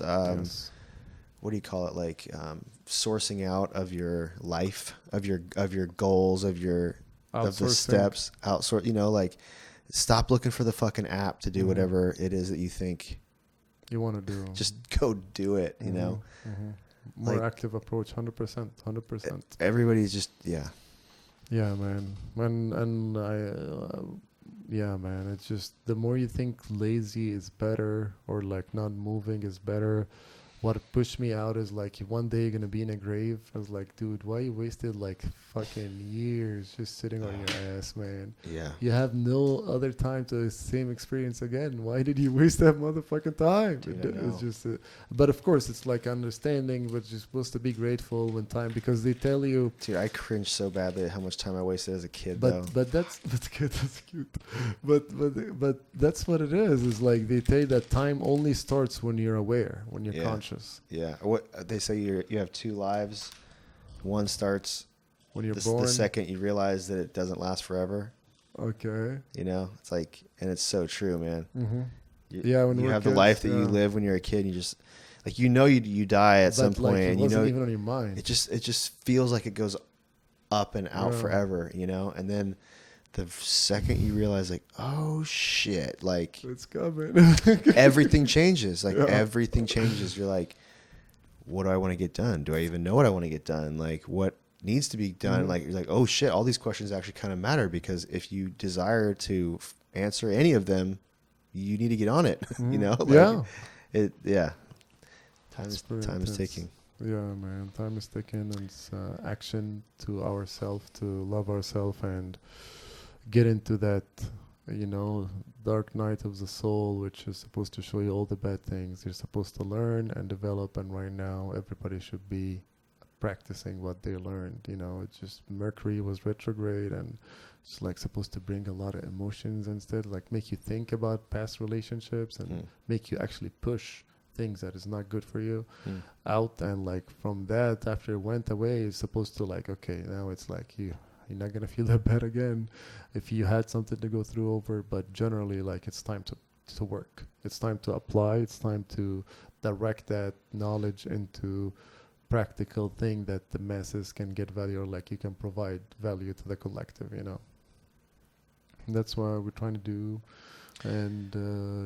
what do you call it? Like sourcing out of your life, of your goals, of the steps, outsource, like stop looking for the fucking app to do whatever it is that you think you want to do. Just go do it, More like, active approach, 100%. Everybody's just, Yeah, man. Man, it's just, the more you think lazy is better, or like not moving is better, what pushed me out is like, one day you're going to be in a grave. I was like, dude, why you wasted like fucking years just sitting on your ass, man? Yeah. You have no other time to the same experience again. Why did you waste that motherfucking time? Dude, It's just, but of course it's like understanding, but you're supposed to be grateful when time, because they tell you. Dude, I cringe so badly at how much time I wasted as a kid, but that's good. That's cute. But that's what it is like, they tell you that time only starts when you're aware, when you're conscious. Yeah. What they say, you have two lives. One starts when you're born. The second you realize that it doesn't last forever. Okay. It's like, and it's so true, man. Mm-hmm. When you have kids, the life that you live when you're a kid, you just like, you die at some point, and it wasn't even on your mind. It just feels like it goes up and out forever, you know? And then the second you realize, like, oh shit, like It's coming. everything changes. Like everything changes. You're like, what do I want to get done? Do I even know what I want to get done? Like, what needs to be done? Like, you're like, oh shit, all these questions actually kind of matter, because if you desire to answer any of them, you need to get on it. You know? Like, Time is ticking. Yeah, man. Time is ticking, and it's action to ourselves, to love ourselves, and get into that, dark night of the soul, which is supposed to show you all the bad things you're supposed to learn and develop. And right now, everybody should be practicing what they learned. It's just Mercury was retrograde, and it's like supposed to bring a lot of emotions instead, like make you think about past relationships and make you actually push things that is not good for you out. And like from that, after it went away, it's supposed to like, okay, now it's like you're not gonna feel that bad again if you had something to go through over. But generally, like, it's time to work, it's time to apply, it's time to direct that knowledge into practical thing that the masses can get value, or like you can provide value to the collective. And that's what we're trying to do. And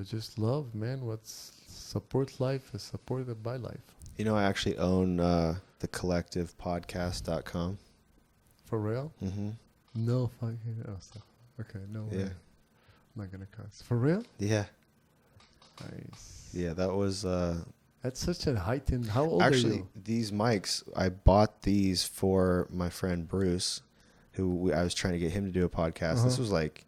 just love, man. What's support life is supported by life. I actually own the collectivepodcast.com. For real? Mm-hmm. No fucking. Oh, so, okay, no way. Yeah. I'm not gonna cuss. For real? Yeah. Nice. Yeah, that was. That's such a heightened. How old Actually, are you? these mics, I bought these for my friend Bruce, who I was trying to get him to do a podcast. This was like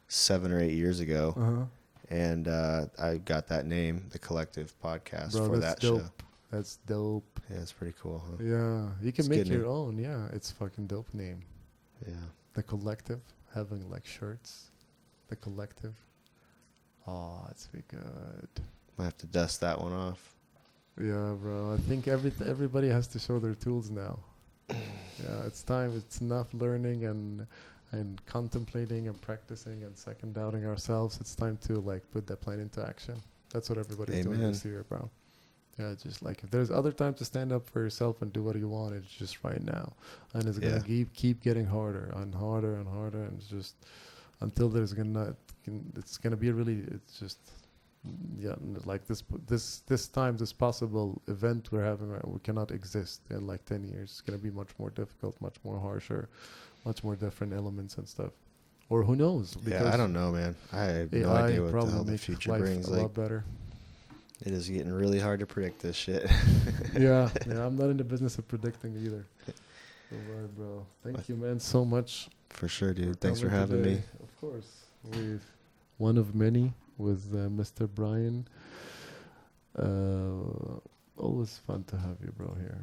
7 or 8 years ago. And I got that name, the Collective Podcast, Bro, for that's that dope. show. That's dope. Yeah, it's pretty cool, huh? Yeah, you can It's make good your name. own. Yeah, it's fucking dope name. Yeah. The Collective, having like shirts. The Collective. Oh, it's be good. Might have to dust that one off. Yeah, bro. I think everybody has to show their tools now. Yeah, it's time. It's enough learning and contemplating and practicing and second doubting ourselves. It's time to like put that plan into action. That's what everybody's doing this year, bro. Yeah, just like if there's other time to stand up for yourself and do what you want, it's just right now. And it's gonna keep getting harder and harder and harder, and it's just until it's gonna be really. It's just. Yeah, like this time, this possible event we're having, we cannot exist in like 10 years. It's going to be much more difficult, much more harsher, much more different elements and stuff. Or who knows? Yeah, I don't know, man. I have no AI idea what the probably hell the make future life brings. a Like, lot better. it is getting really hard to predict this shit. yeah, I'm not in the business of predicting either. All right, bro. Thank you, man, so much. For sure, dude. Thanks for having me. Of course. We've one of many with Mr. Brian. Always fun to have you, bro, here.